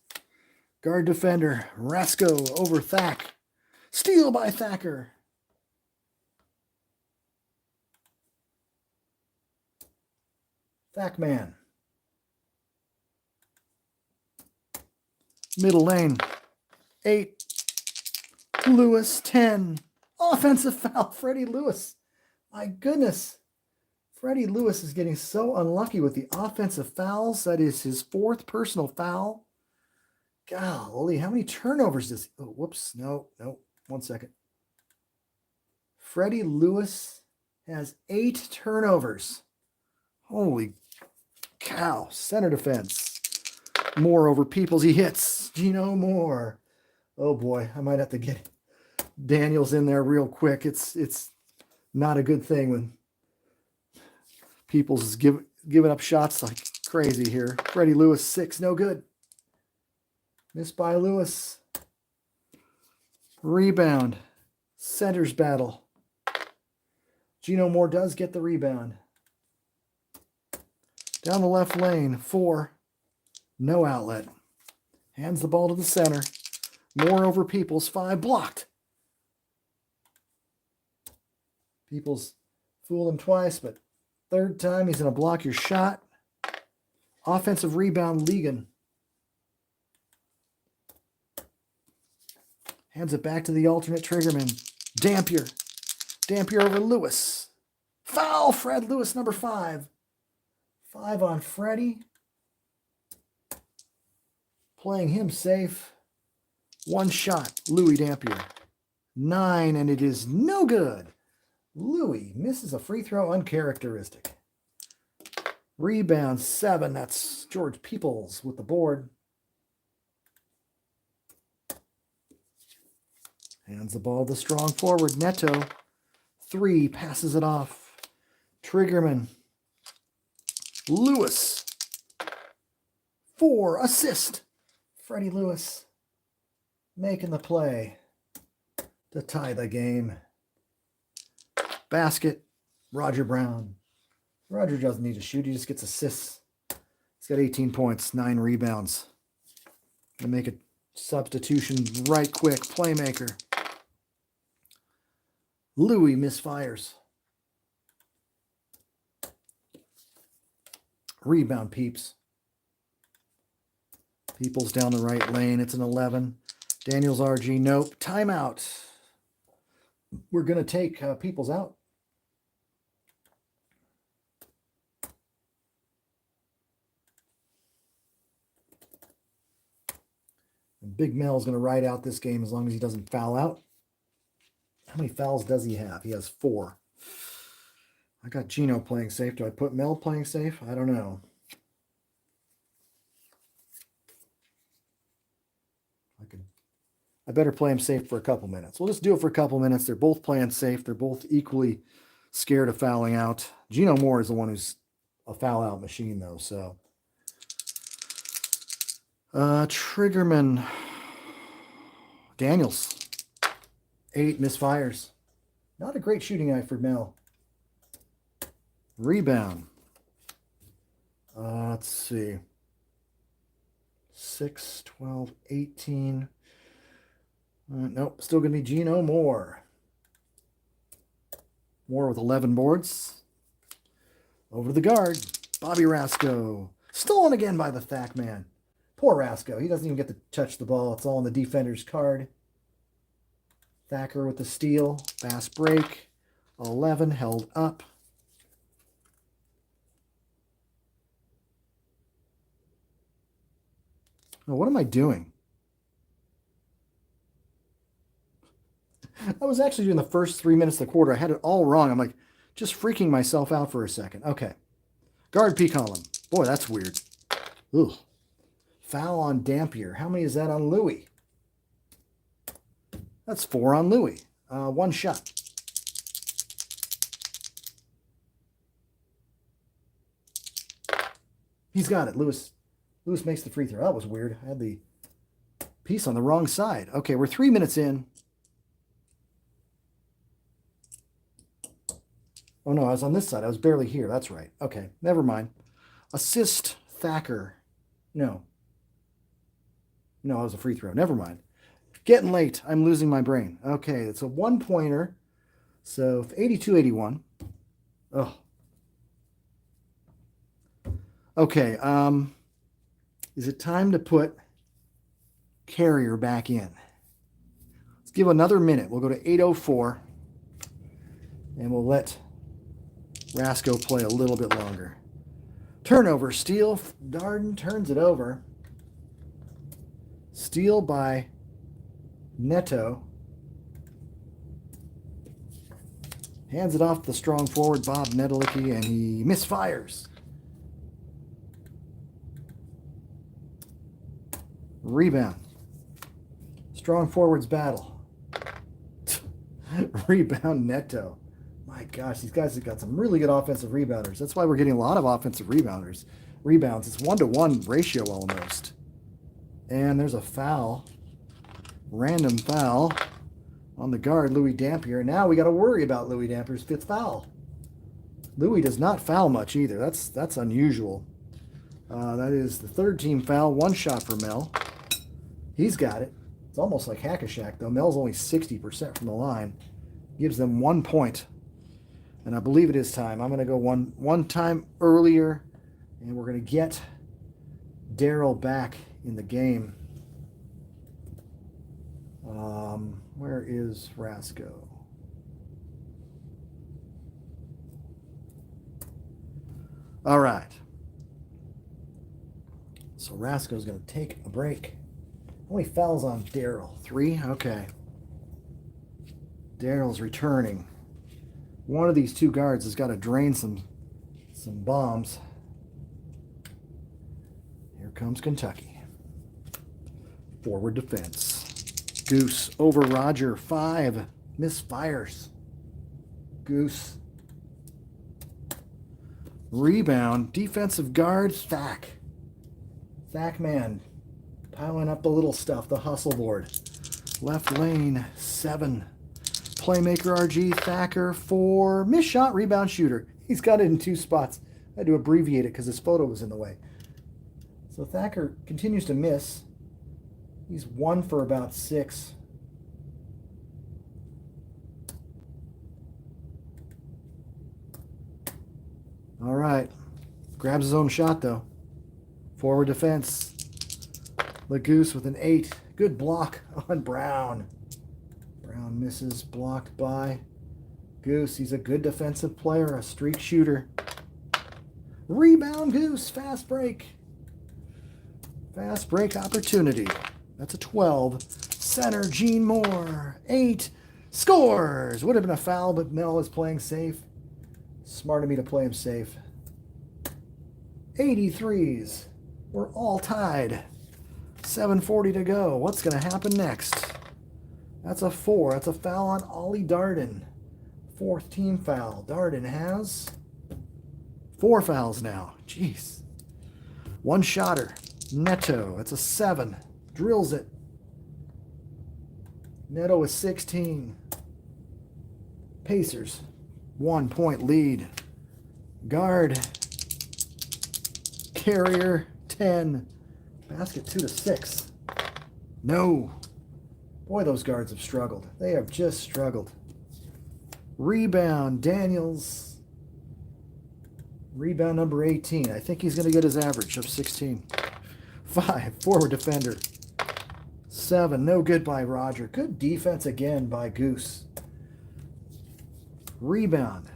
Guard defender. Rasco over Thack. Steal by Thacker. Thackman. Middle lane. 8. Lewis. 10. Offensive foul, Freddie Lewis. My goodness. Freddie Lewis is getting so unlucky with the offensive fouls. That is his 4th personal foul. Golly, how many turnovers does... Oh, whoops. No. 1 second. Freddie Lewis has 8 turnovers. Holy cow. Center defense. Moore over Peoples. He hits. Gino Moore. Oh, boy. I might have to get Daniels in there real quick. It's not a good thing when Peoples is giving up shots like crazy here. Freddie Lewis, 6, no good. Missed by Lewis. Rebound. Centers battle. Gino Moore does get the rebound. Down the left lane, 4. No outlet. Hands the ball to the center. Moore over Peoples, 5. Blocked. Peoples fooled him twice, but 3rd time he's going to block your shot. Offensive rebound, Ligon. Hands it back to the alternate triggerman. Dampier. Dampier over Lewis. Foul, Fred Lewis, number 5. 5 on Freddie. Playing him safe. 1 shot, Louie Dampier. 9, and it is no good. Louie misses a free throw, uncharacteristic. Rebound, 7. That's George Peoples with the board. Hands the ball to the strong forward, Neto. 3, passes it off. Triggerman. Lewis. 4, assist. Freddie Lewis making the play to tie the game. Basket, Roger Brown. Roger doesn't need to shoot. He just gets assists. He's got 18 points, 9 rebounds. Gonna make a substitution right quick. Playmaker. Louie misfires. Rebound, Peeps. Peoples down the right lane. It's an 11. Daniels RG, nope. Timeout. We're going to take Peoples out. And Big Mel's going to ride out this game as long as he doesn't foul out. How many fouls does he have? He has 4. I got Gino playing safe. Do I put Mel playing safe? I don't know. I better play him safe for a couple minutes. We'll just do it for a couple minutes. They're both playing safe. They're both equally scared of fouling out. Gino Moore is the one who's a foul out machine, though. So, Triggerman Daniels, 8 misfires. Not a great shooting eye for Mel. Rebound. Let's see. 6, 12, 18. Nope, still going to be Gino Moore. Moore with 11 boards. Over to the guard, Bobby Rasco. Stolen again by the Thack man. Poor Rasco. He doesn't even get to touch the ball. It's all on the defender's card. Thacker with the steal. Fast break. 11 held up. Oh, what am I doing? I was actually doing the first 3 minutes of the quarter. I had it all wrong. I'm like just freaking myself out for a second. Okay. Guard P column. Boy, that's weird. Ugh. Foul on Dampier. How many is that on Louie? That's 4 on Louie. 1 shot. He's got it. Lewis makes the free throw. That was weird. I had the piece on the wrong side. Okay, we're 3 minutes in. Oh, no, I was on this side. I was barely here. That's right. Okay, never mind. Assist Thacker. No. No, it was a free throw. Never mind. Getting late. I'm losing my brain. Okay, it's a 1-pointer. So 82-81. Oh. Okay, is it time to put Carrier back in? Let's give another minute. We'll go to 8:04. And we'll let Rasco play a little bit longer. Turnover, steal. Darden turns it over. Steal by Neto. Hands it off to the strong forward, Bob Netolicky, and he misfires. Rebound. Strong forwards battle. Rebound Neto. My gosh, these guys have got some really good offensive rebounders. That's why we're getting a lot of offensive rebounds. It's 1-to-1 ratio almost. And there's a foul. Random foul on the guard, Louie Dampier. Now we got to worry about Louie Dampier's 5th foul. Louie does not foul much either. That's unusual. That is the 3rd team foul. 1 shot for Mel. He's got it. It's almost like Hack-a-Shack, though. Mel's only 60% from the line. Gives them 1 point. And I believe it is time. I'm going to go one time earlier, and we're going to get Darel back in the game. Where is Rasco? All right. So Rasco's going to take a break. How many fouls on Darel? 3? Okay. Darel's returning. One of these 2 guards has got to drain some bombs. Here comes Kentucky. Forward defense. Goose over Roger. 5 misfires. Goose. Rebound. Defensive guard. Thack. Thack man. Piling up the little stuff. The hustle board. Left lane. 7. Playmaker RG. Thacker. 4. Missed shot. Rebound shooter. He's got it in 2 spots. I had to abbreviate it because his photo was in the way. So Thacker continues to miss. He's 1 for about 6. All right. Grabs his own shot, though. Forward defense. The Goose with an 8. Good block on Brown. Brown misses, blocked by Goose. He's a good defensive player, a streak shooter. Rebound, Goose. Fast break. Fast break opportunity. That's a 12. Center, Gene Moore. 8. Scores. Would have been a foul, but Mel is playing safe. Smart of me to play him safe. 83s. We're all tied. 7:40 to go. What's going to happen next? That's a 4. That's a foul on Ollie Darden. 4th team foul. Darden has 4 fouls now. Jeez. One shotter. Neto. That's a 7. Drills it. Neto is 16. Pacers. 1 point lead. Guard. Carrier. 10. Basket 2-6. No. Boy, those guards have struggled. They have just struggled. Rebound. Daniels. Rebound number 18. I think he's going to get his average of 16. 5. Forward defender. 7. No good by Roger. Good defense again by Goose. Rebound.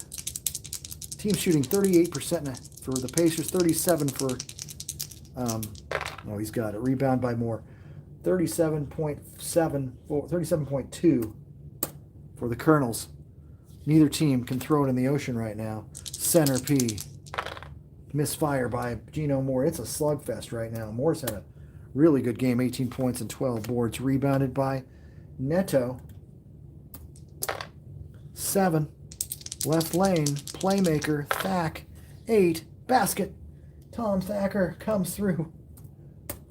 Team shooting 38% for the Pacers. 37 for... oh, he's got it. Rebound by Moore. 37.2 for the Colonels. Neither team can throw it in the ocean right now. Center P. Misfire by Gino Moore. It's a slugfest right now. Moore's had a really good game. 18 points and 12 boards. Rebounded by Neto. 7. Left lane. Playmaker. Thack. 8. Basket. Tom Thacker comes through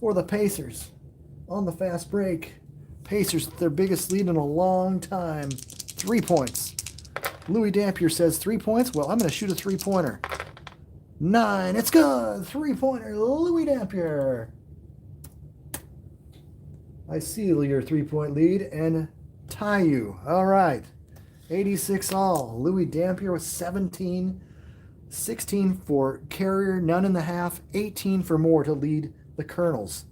for the Pacers on the fast break. Pacers, their biggest lead in a long time. 3 points. Louie Dampier says 3 points. Well, I'm going to shoot a 3-pointer. 9. It's good. 3-pointer. Louie Dampier. I see your 3-point lead and tie you. All right. 86 all. Louie Dampier with 17. 16 for Carrier. None in the half. 18 for Moore to lead the Colonels.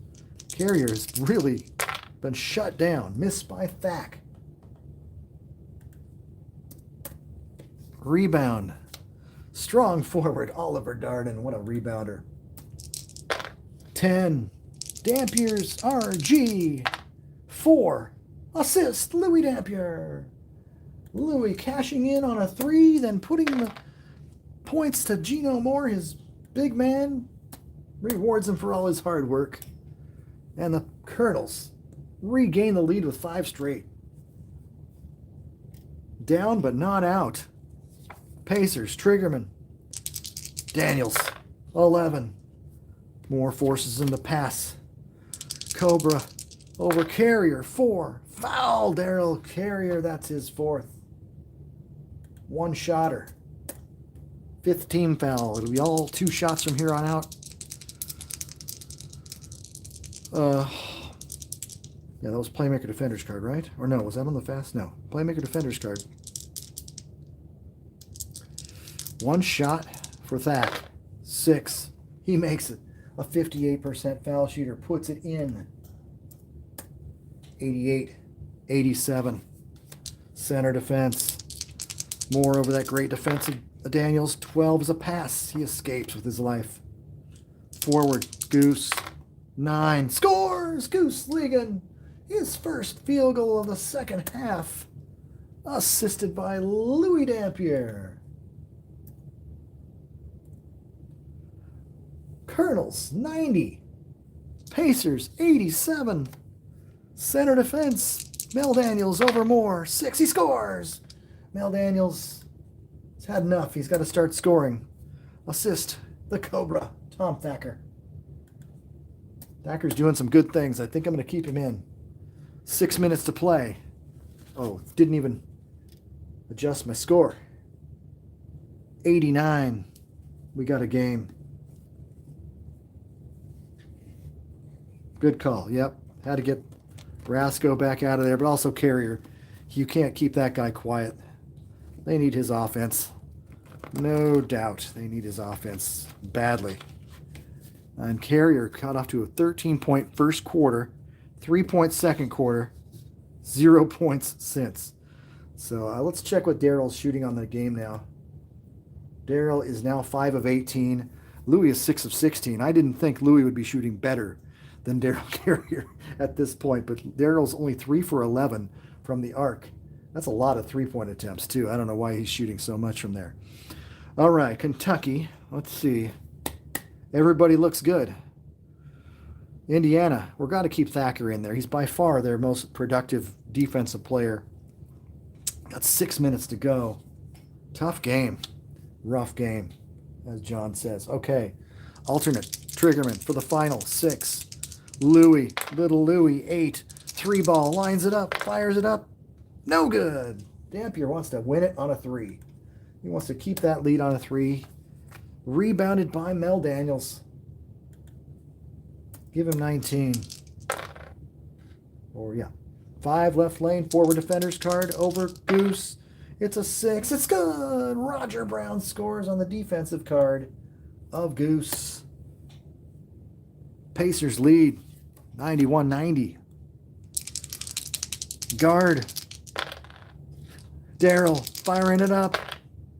Carrier's really been shut down. Missed by Thack. Rebound. Strong forward, Oliver Darden. What a rebounder. 10. Dampier's RG. 4. Assist, Louie Dampier. Louie cashing in on a 3, then putting the points to Gino Moore, his big man. Rewards him for all his hard work. And the Colonels regain the lead with 5 straight. Down but not out. Pacers, Triggerman. Daniels, 11. Moore forces him to pass. Cobra over Carrier, 4. Foul, Darel Carrier, that's his 4th. One shotter. 5th team foul. It'll be all 2 shots from here on out. Yeah, that was Playmaker Defender's card, right? Or no, was that on the fast? No. Playmaker Defender's card. 1 shot for Thack. 6. He makes it. A 58% foul shooter. Puts it in. 88. 87. Center defense. Moore over that great defensive Daniels. 12 is a pass. He escapes with his life. Forward. Goose. 9. Scores! Goose Ligon. His first field goal of the second half. Assisted by Louie Dampier. Colonels, 90. Pacers, 87. Center defense, Mel Daniels over Moore. 6, he scores! Mel Daniels has had enough. He's got to start scoring. Assist, the Cobra, Tom Thacker. Thacker's doing some good things. I think I'm going to keep him in. 6 minutes to play. Oh, didn't even adjust my score. 89. We got a game. Good call. Yep. Had to get Rasco back out of there, but also Carrier. You can't keep that guy quiet. They need his offense. No doubt they need his offense badly. And Carrier got off to a 13-point first quarter, 3-point second quarter, 0 points since. So let's check what Darel's shooting on the game now. Darel is now 5 of 18. Louie is 6 of 16. I didn't think Louie would be shooting better than Darel Carrier at this point, but Darel's only 3 for 11 from the arc. That's a lot of three-point attempts, too. I don't know why he's shooting so much from there. All right, Kentucky. Let's see. Everybody looks good. Indiana, we're got to keep Thacker in there. He's by far their most productive defensive player. Got 6 minutes to go. Tough game. Rough game, as John says. Okay, alternate. Triggerman for the final 6. Louie, little Louie, 8. 3-ball, lines it up, fires it up. No good. Dampier wants to win it on a 3. He wants to keep that lead on a 3. Rebounded by Mel Daniels. Give him 19. Or, yeah. 5 left lane, forward defender's card over Goose. It's a 6. It's good. Roger Brown scores on the defensive card of Goose. Pacers lead 91-90. Guard. Darel firing it up.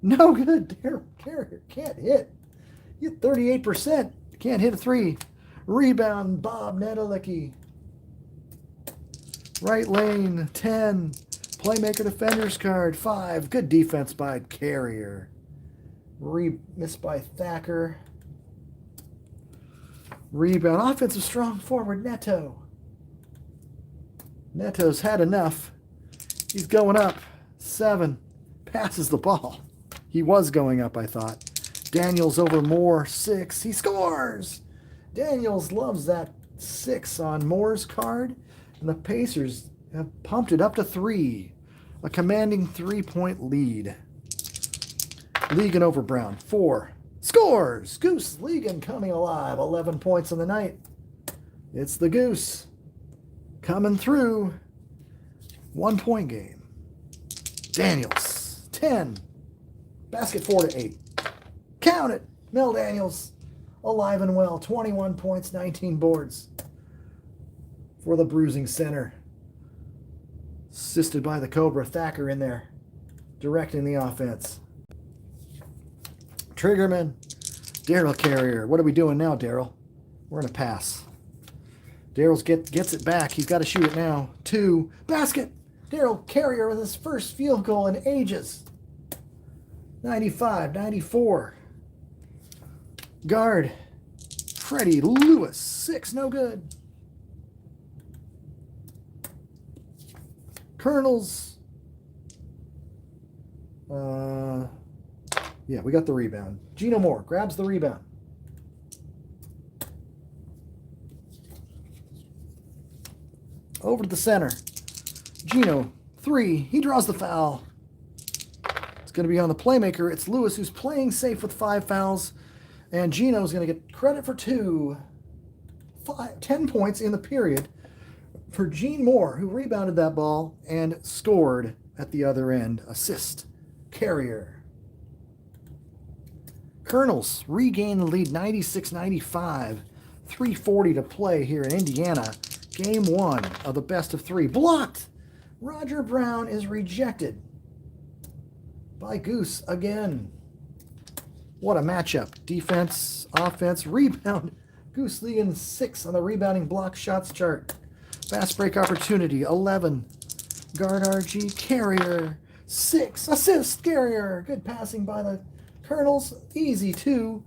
No good. Darel Carrier can't hit. You get 38%. Can't hit a 3. Rebound, Bob Netolicky. Right lane, 10. Playmaker defender's card, 5. Good defense by Carrier. Missed by Thacker. Rebound, offensive strong forward, Neto. Neto's had enough. He's going up. 7. Passes the ball. He was going up, I thought. Daniels over Moore, 6. He scores! Daniels loves that 6 on Moore's card. And the Pacers have pumped it up to 3. A commanding 3-point lead. Ligon over Brown, 4. Scores! Goose Ligon coming alive. 11 points on the night. It's the Goose. Coming through. 1-point game. Daniels, 10. Basket 4 to 8. Count it! Mel Daniels, alive and well. 21 points, 19 boards. For the bruising center. Assisted by the Cobra. Thacker in there. Directing the offense. Triggerman. Darel Carrier. What are we doing now, Darel? We're going to pass. Darel gets it back. He's got to shoot it now. 2. Basket. Darel Carrier with his first field goal in ages. 95-94. Guard. Freddie Lewis. 6. No good. Colonels. Yeah, we got the rebound. Gino Moore grabs the rebound. Over to the center. Gino, 3. He draws the foul. It's going to be on the playmaker. It's Lewis who's playing safe with 5 fouls. And Gino's going to get credit for 2. 10 points in the period for Gene Moore, who rebounded that ball and scored at the other end. Assist. Carrier. Colonels regain the lead 96-95. 3:40 to play here in Indiana. Game 1 of the best of 3. Blocked. Roger Brown is rejected by Goose again. What a matchup. Defense, offense, rebound. Goose Ligon 6 on the rebounding block shots chart. Fast break opportunity, 11. Guard RG, Carrier, 6. Assist, Carrier. Good passing by the Colonels. Easy 2.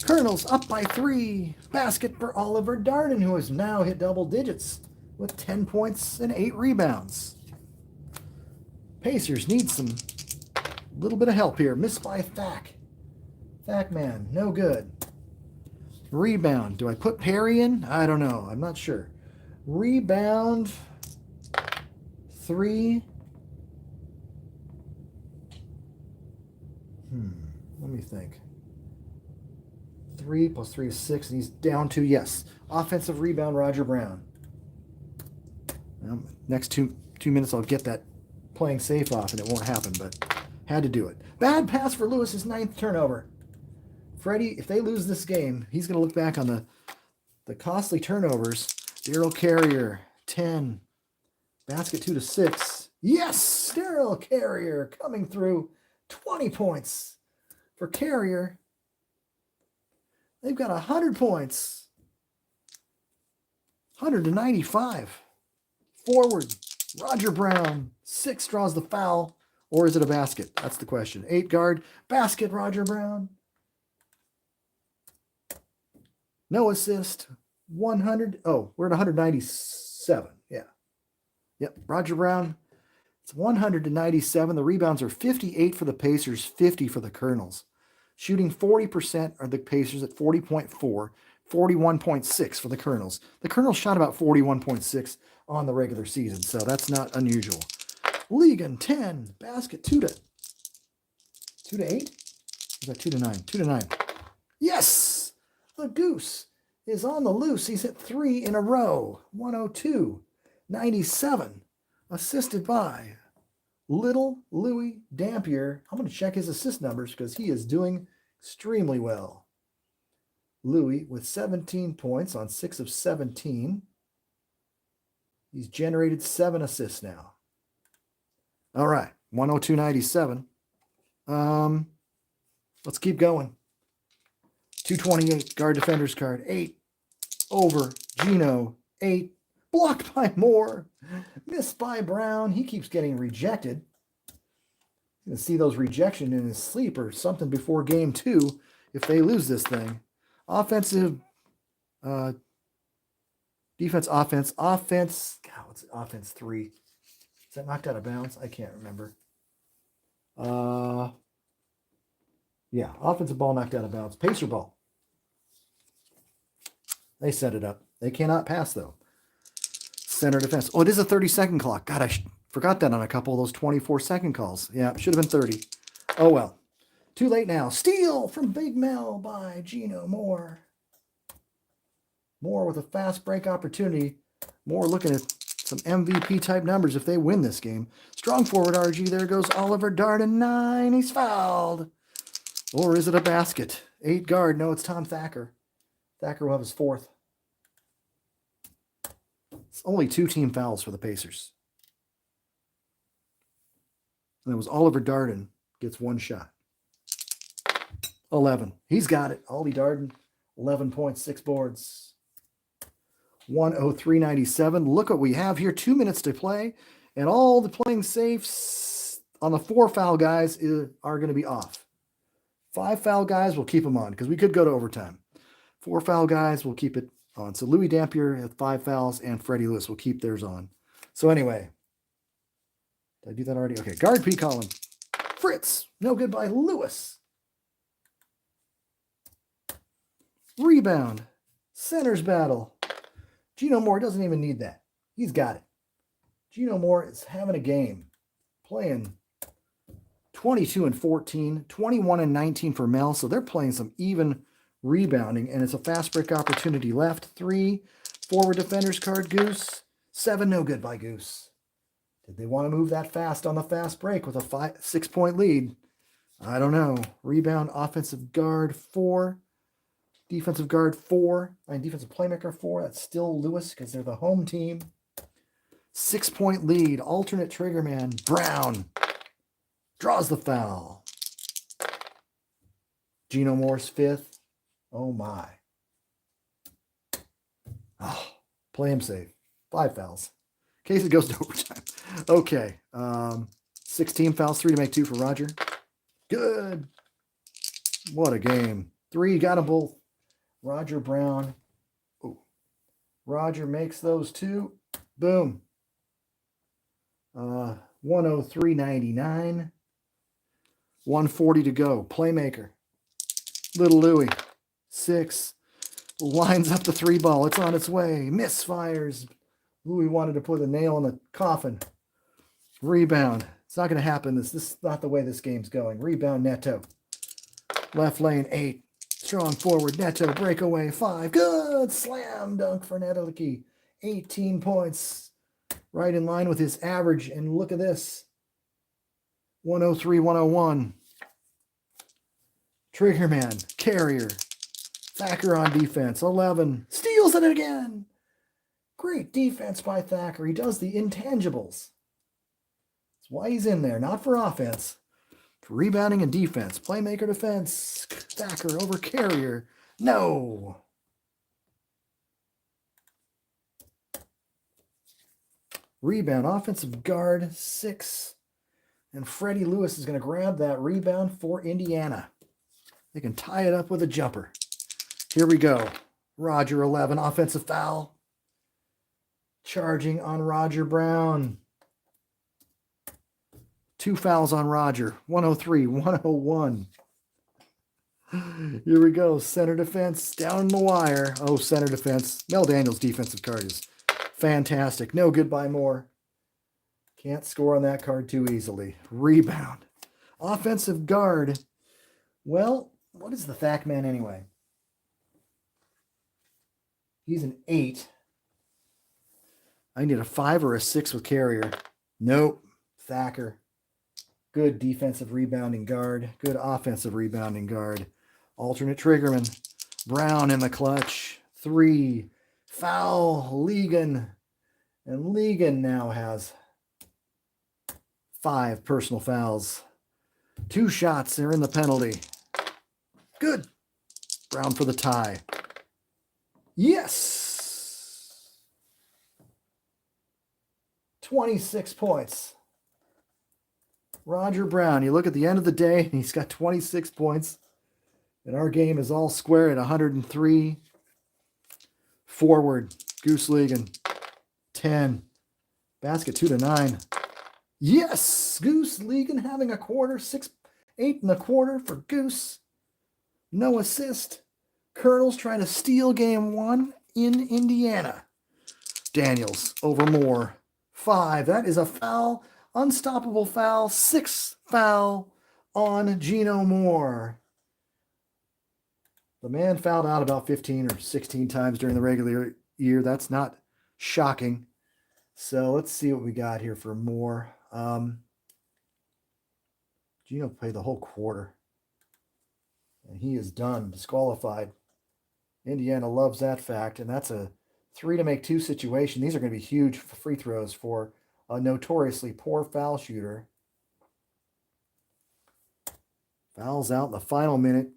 Colonels up by 3. Basket for Oliver Darden, who has now hit double digits with 10 points and 8 rebounds. Pacers need some little bit of help here. Missed by Thack. Thack man, no good. Rebound. Do I put Perry in? I don't know. I'm not sure. Rebound. 3. Let me think. 3 plus 3 is 6, and he's down 2. Yes. Offensive rebound, Roger Brown. Well, next two minutes, I'll get that playing safe off, and it won't happen, but had to do it. Bad pass for Lewis's 9th turnover. Freddie, if they lose this game, he's going to look back on the costly turnovers. Darel Carrier, 10. Basket 2 to 6. Yes! Darel Carrier coming through. 20 points for Carrier. They've got 100 points. 195. Forward, Roger Brown. 6 draws the foul. Or is it a basket? That's the question. 8 guard. Basket, Roger Brown. No assist. 100. Oh, we're at 197. Yeah. Yep. Roger Brown. It's 100-97. The rebounds are 58 for the Pacers, 50 for the Colonels. Shooting 40% are the Pacers at 40.4, 41.6 for the Colonels. The Colonels shot about 41.6 on the regular season, so that's not unusual. Ligon 10, basket 2 to 8? Is that 2 to 9? 2 to 9. Yes! The Goose is on the loose. He's hit 3 in a row. 102-97. Assisted by little Louie Dampier. I'm going to check his assist numbers because he is doing extremely well. Louie with 17 points on 6 of 17. He's generated 7 assists now. All right, 102-97. Let's keep going. 228, guard defenders card. 8 over Gino. 8 blocked by Moore. Missed by Brown. He keeps getting rejected. You can see those rejection in his sleep or something before game 2 if they lose this thing. Offensive, defense, offense. God, what's it? Offense 3. Is that knocked out of bounds? I can't remember. Yeah, offensive ball knocked out of bounds. Pacer ball. They set it up. They cannot pass, though. Center defense. Oh, it is a 30-second clock. God, I forgot that on a couple of those 24-second calls. Yeah, it should have been 30. Oh, well. Too late now. Steal from Big Mel by Gino Moore. Moore with a fast break opportunity. Moore looking at some MVP-type numbers if they win this game. Strong forward, RG. There goes Oliver Darden. 9. He's fouled. Or is it a basket? 8 guard. No, it's Tom Thacker. Thacker will have his 4th. It's only 2 team fouls for the Pacers. And it was Oliver Darden gets 1 shot. 11. He's got it. Ollie Darden, 11 points, 6 boards. 103-97. Look what we have here. 2 minutes to play. And all the playing safes on the 4 foul guys are going to be off. 5 foul guys, we'll keep them on because we could go to overtime. 4 foul guys, we'll keep it on. So Louie Dampier has 5 fouls and Freddie Lewis will keep theirs on. So anyway, did I do that already? Okay, guard P column. Fritz, no good by Lewis. Rebound, centers battle. Gino Moore doesn't even need that. He's got it. Gino Moore is having a game, playing 22 and 14, 21 and 19 for Mel. So they're playing some even rebounding, and it's a fast break opportunity left. 3 forward defenders card Goose. 7 no good by Goose. Did they want to move that fast on the fast break with a 6-point lead? I don't know. Rebound, offensive guard 4. Defensive guard 4. Defensive playmaker 4. That's still Lewis because they're the home team. 6-point lead. Alternate trigger man. Brown draws the foul. Gino Moore's 5th. Oh, my. Oh, play him safe. 5 fouls. In case it goes to overtime. Okay. 16 fouls. 3 to make 2 for Roger. Good. What a game. 3 got them both. Roger Brown. Oh, Roger makes those 2. Boom. 103-99. 140 to go. Playmaker. Little Louie. 6. Lines up the 3 ball. It's on its way. Misfires. Louie wanted to put a nail in the coffin. Rebound. It's not going to happen. This is not the way this game's going. Rebound Neto. Left lane 8. Strong forward, Neto, breakaway, 5. Good slam dunk for Netolicky. 18 points. Right in line with his average. And look at this. 103-101. Triggerman, Carrier. Thacker on defense. 11. Steals it again. Great defense by Thacker. He does the intangibles. That's why he's in there, not for offense. For rebounding and defense. Playmaker defense. Thacker over Carrier. No. Rebound, offensive guard, 6. And Freddie Lewis is going to grab that rebound for Indiana. They can tie it up with a jumper. Here we go. Roger, 11, offensive foul. Charging on Roger Brown. 2 fouls on Roger. 103, 101. Here we go. Center defense down the wire. Oh, center defense. Mel Daniels' defensive card is fantastic. No good by Moore. Can't score on that card too easily. Rebound. Offensive guard. Well, what is the Thack man anyway? He's an 8. I need a 5 or a 6 with Carrier. Nope. Thacker. Good defensive rebounding guard. Good offensive rebounding guard. Alternate triggerman. Brown in the clutch. 3. Foul. Ligon. And Ligon now has 5 personal fouls. 2 shots. They're in the penalty. Good. Brown for the tie. Yes. 26 points. Roger Brown. You look at the end of the day, and he's got 26 points. And our game is all square at 103. Forward. Goose Ligon. 10. Basket 2-9. Yes! Goose Ligon having a quarter. 8 and a quarter for Goose. No assist. Colonels trying to steal game 1 in Indiana. Daniels over Moore. 5. That is a foul. Unstoppable foul. 6th foul on Gino Moore. The man fouled out about 15 or 16 times during the regular year. That's not shocking. So let's see what we got here for Moore. Gino played the whole quarter. And he is done. Disqualified. Indiana loves that fact. And that's a 3-to-make-2 situation. These are going to be huge free throws for a notoriously poor foul shooter. Fouls out in the final minute.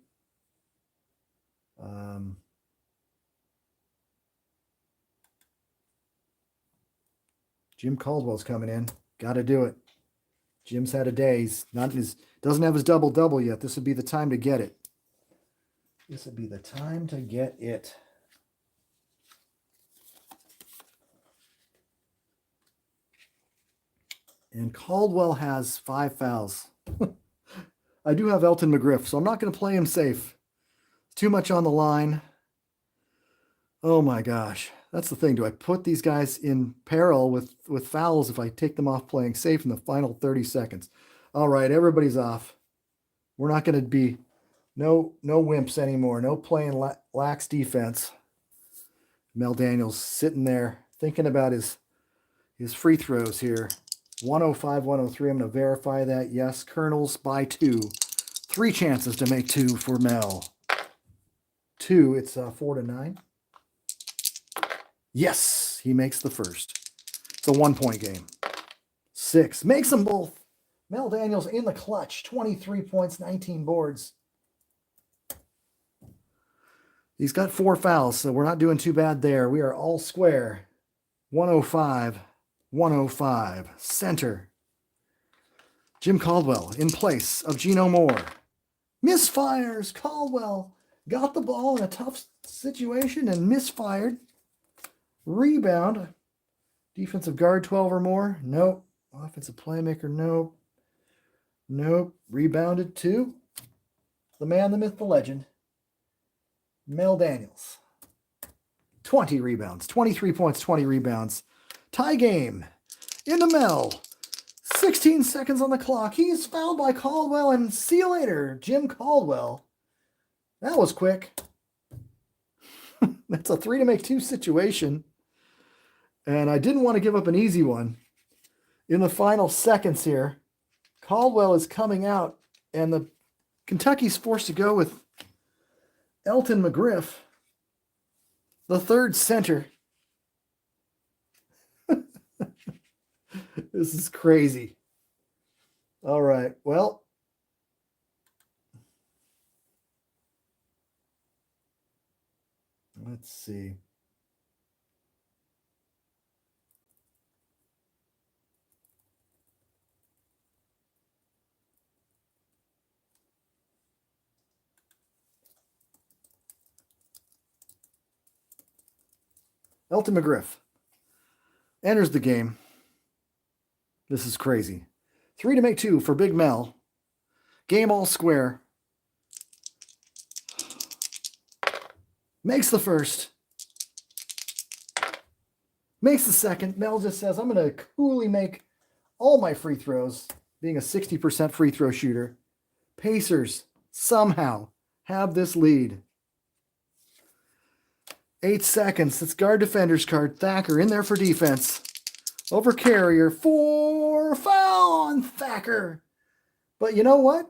Jim Caldwell's coming in. Got to do it. Jim's had a day. He's doesn't have his double-double yet. This would be the time to get it. This would be the time to get it. And Caldwell has 5 fouls. I do have Elton McGriff, so I'm not going to play him safe. Too much on the line. Oh my gosh. That's the thing. Do I put these guys in peril with fouls if I take them off playing safe in the final 30 seconds? All right, everybody's off. We're not going to be no wimps anymore. No playing lax defense. Mel Daniels sitting there thinking about his free throws here. 105, 103. I'm going to verify that. Yes, Colonels by 2. 3 chances to make 2 for Mel. 2, it's 4-9. Yes, he makes the first. It's a 1-point game. 6, makes them both. Mel Daniels in the clutch. 23 points, 19 boards. He's got 4 fouls, so we're not doing too bad there. We are all square. 105, 105. Center. Jim Caldwell in place of Gino Moore. Misfires. Caldwell got the ball in a tough situation and misfired. Rebound. Defensive guard 12 or more. Nope. Offensive playmaker. Nope. Nope. Rebounded to the man, the myth, the legend. Mel Daniels. 20 rebounds. 23 points, 20 rebounds. Tie game. Into Mel. 16 seconds on the clock. He's fouled by Caldwell, and see you later, Jim Caldwell. That was quick. That's a 3-to-make-2 situation. And I didn't want to give up an easy one. In the final seconds here, Caldwell is coming out, and the Kentucky's forced to go with Elton McGriff, the third center. This is crazy. All right. Well, let's see. Elton McGriff enters the game. This is crazy. 3 to make 2 for Big Mel. Game all square. Makes the first. Makes the second. Mel just says, I'm going to coolly make all my free throws, being a 60% free throw shooter. Pacers somehow have this lead. 8 seconds. It's guard defender's card. Thacker in there for defense. Over Carrier. 4 foul on Thacker. But you know what?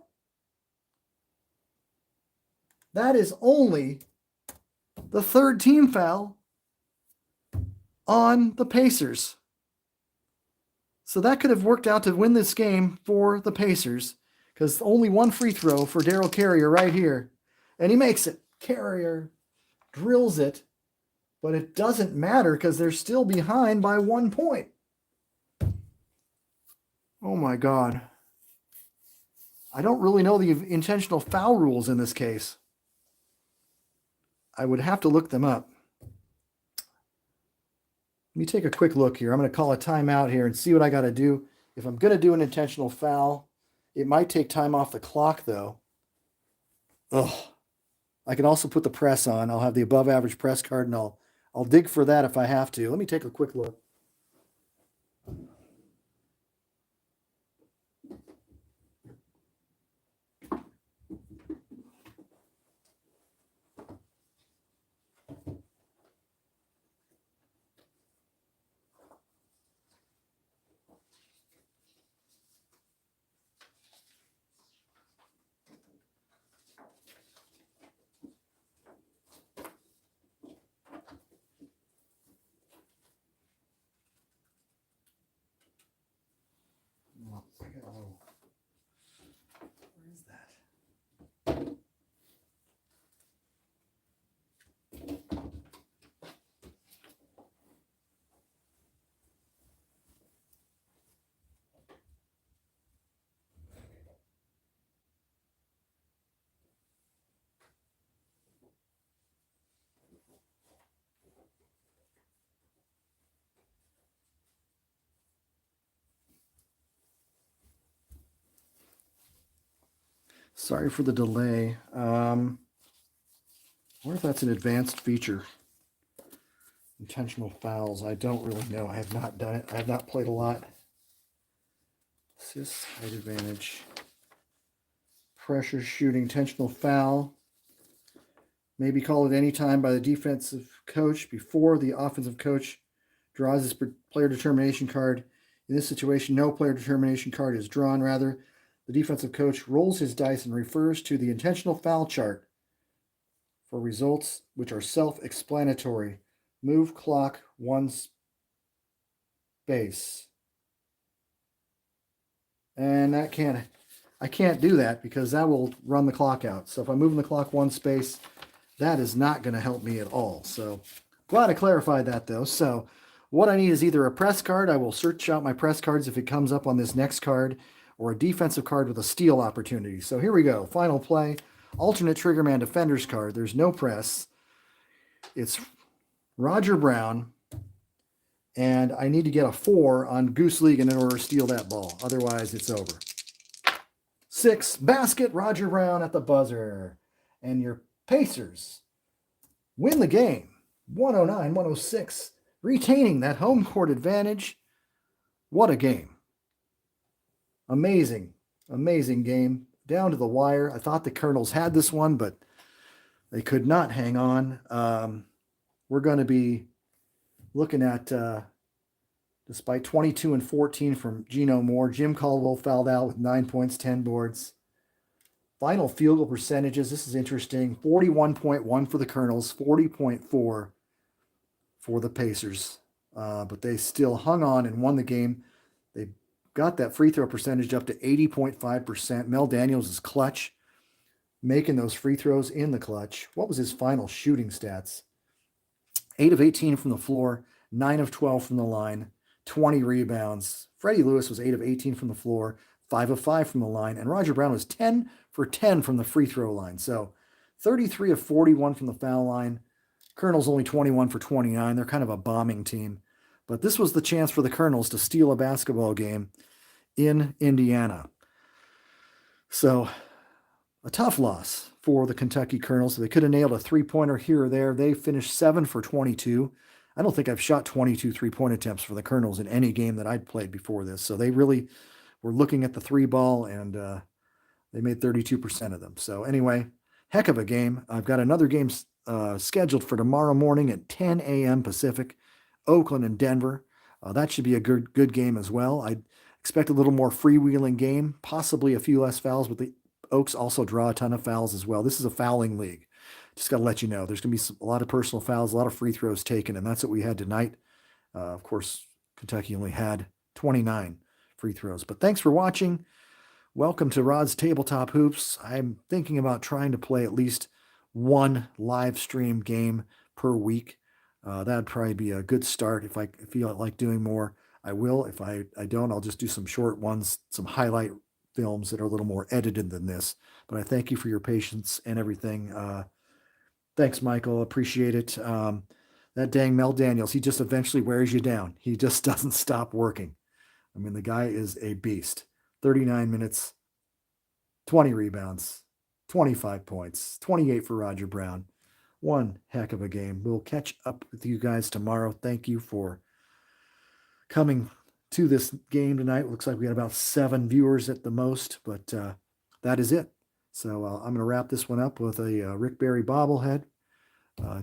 That is only the third team foul on the Pacers. So that could have worked out to win this game for the Pacers, because only one free throw for Darel Carrier right here. And he makes it. Carrier drills it, but it doesn't matter because they're still behind by 1 point. Oh my God. I don't really know the intentional foul rules in this case. I would have to look them up. Let me take a quick look here. I'm going to call a timeout here and see what I got to do. If I'm going to do an intentional foul, it might take time off the clock, though. Ugh. I can also put the press on. I'll have the above average press card, and I'll dig for that if I have to. Let me take a quick look. Where is that? Sorry for the delay. I wonder if that's an advanced feature. Intentional fouls. I don't really know. I have not done it. I have not played a lot. Assist, height advantage. Pressure shooting, intentional foul. May be called at any time by the defensive coach before the offensive coach draws his player determination card. In this situation, no player determination card is drawn. Rather, the defensive coach rolls his dice and refers to the intentional foul chart for results which are self-explanatory. Move clock 1 space. And I can't do that because that will run the clock out. So if I'm moving the clock 1 space, that is not going to help me at all. So glad I clarified that though. So what I need is either a press card. I will search out my press cards if it comes up on this next card, or a defensive card with a steal opportunity. So here we go. Final play. Alternate Triggerman Defenders card. There's no press. It's Roger Brown. And I need to get a 4 on Goose League in order to steal that ball. Otherwise, it's over. 6, basket, Roger Brown at the buzzer. And your Pacers win the game. 109-106. Retaining that home court advantage. What a game. Amazing, amazing game. Down to the wire. I thought the Colonels had this one, but they could not hang on. We're going to be looking at, despite 22 and 14 from Geno Moore, Jim Caldwell fouled out with 9 points, 10 boards. Final field goal percentages. This is interesting. 41.1 for the Colonels, 40.4 for the Pacers. But they still hung on and won the game. They got that free throw percentage up to 80.5%. Mel Daniels is clutch, making those free throws in the clutch. What was his final shooting stats? 8 of 18 from the floor, 9 of 12 from the line, 20 rebounds. Freddie Lewis was 8 of 18 from the floor, 5 of 5 from the line, and Roger Brown was 10 for 10 from the free throw line. So 33 of 41 from the foul line. Colonels only 21 for 29. They're kind of a bombing team. But this was the chance for the Colonels to steal a basketball game in Indiana. So a tough loss for the Kentucky Colonels. They could have nailed a three-pointer here or there. They finished 7 for 22. I don't think I've shot 22 three-point attempts for the Colonels in any game that I'd played before this. So they really were looking at the three ball, and they made 32% of them. So anyway, heck of a game. I've got another game scheduled for tomorrow morning at 10 a.m. Pacific, Oakland and Denver. That should be a good game as well. I expect a little more freewheeling game, possibly a few less fouls, but the Oaks also draw a ton of fouls as well. This is a fouling league. Just got to let you know, there's going to be a lot of personal fouls, a lot of free throws taken, and that's what we had tonight. Of course, Kentucky only had 29 free throws. But thanks for watching. Welcome to Rod's Tabletop Hoops. I'm thinking about trying to play at least one live stream game per week. That'd probably be a good start. If I feel like doing more, I will. If I don't, I'll just do some short ones, some highlight films that are a little more edited than this. But I thank you for your patience and everything. Thanks, Michael. Appreciate it. That dang Mel Daniels, he just eventually wears you down. He just doesn't stop working. I mean, the guy is a beast. 39 minutes, 20 rebounds, 25 points, 28 for Roger Brown. One heck of a game. We'll catch up with you guys tomorrow. Thank you for coming to this game tonight. It looks like we had about 7 viewers at the most, but that is it. So I'm going to wrap this one up with a Rick Barry bobblehead.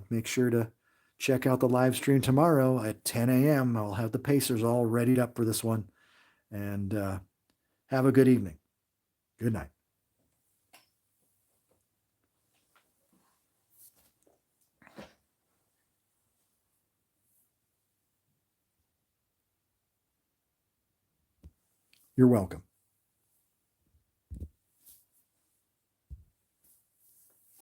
Make sure to check out the live stream tomorrow at 10 a.m. I'll have the Pacers all readied up for this one. And have a good evening. Good night. You're welcome.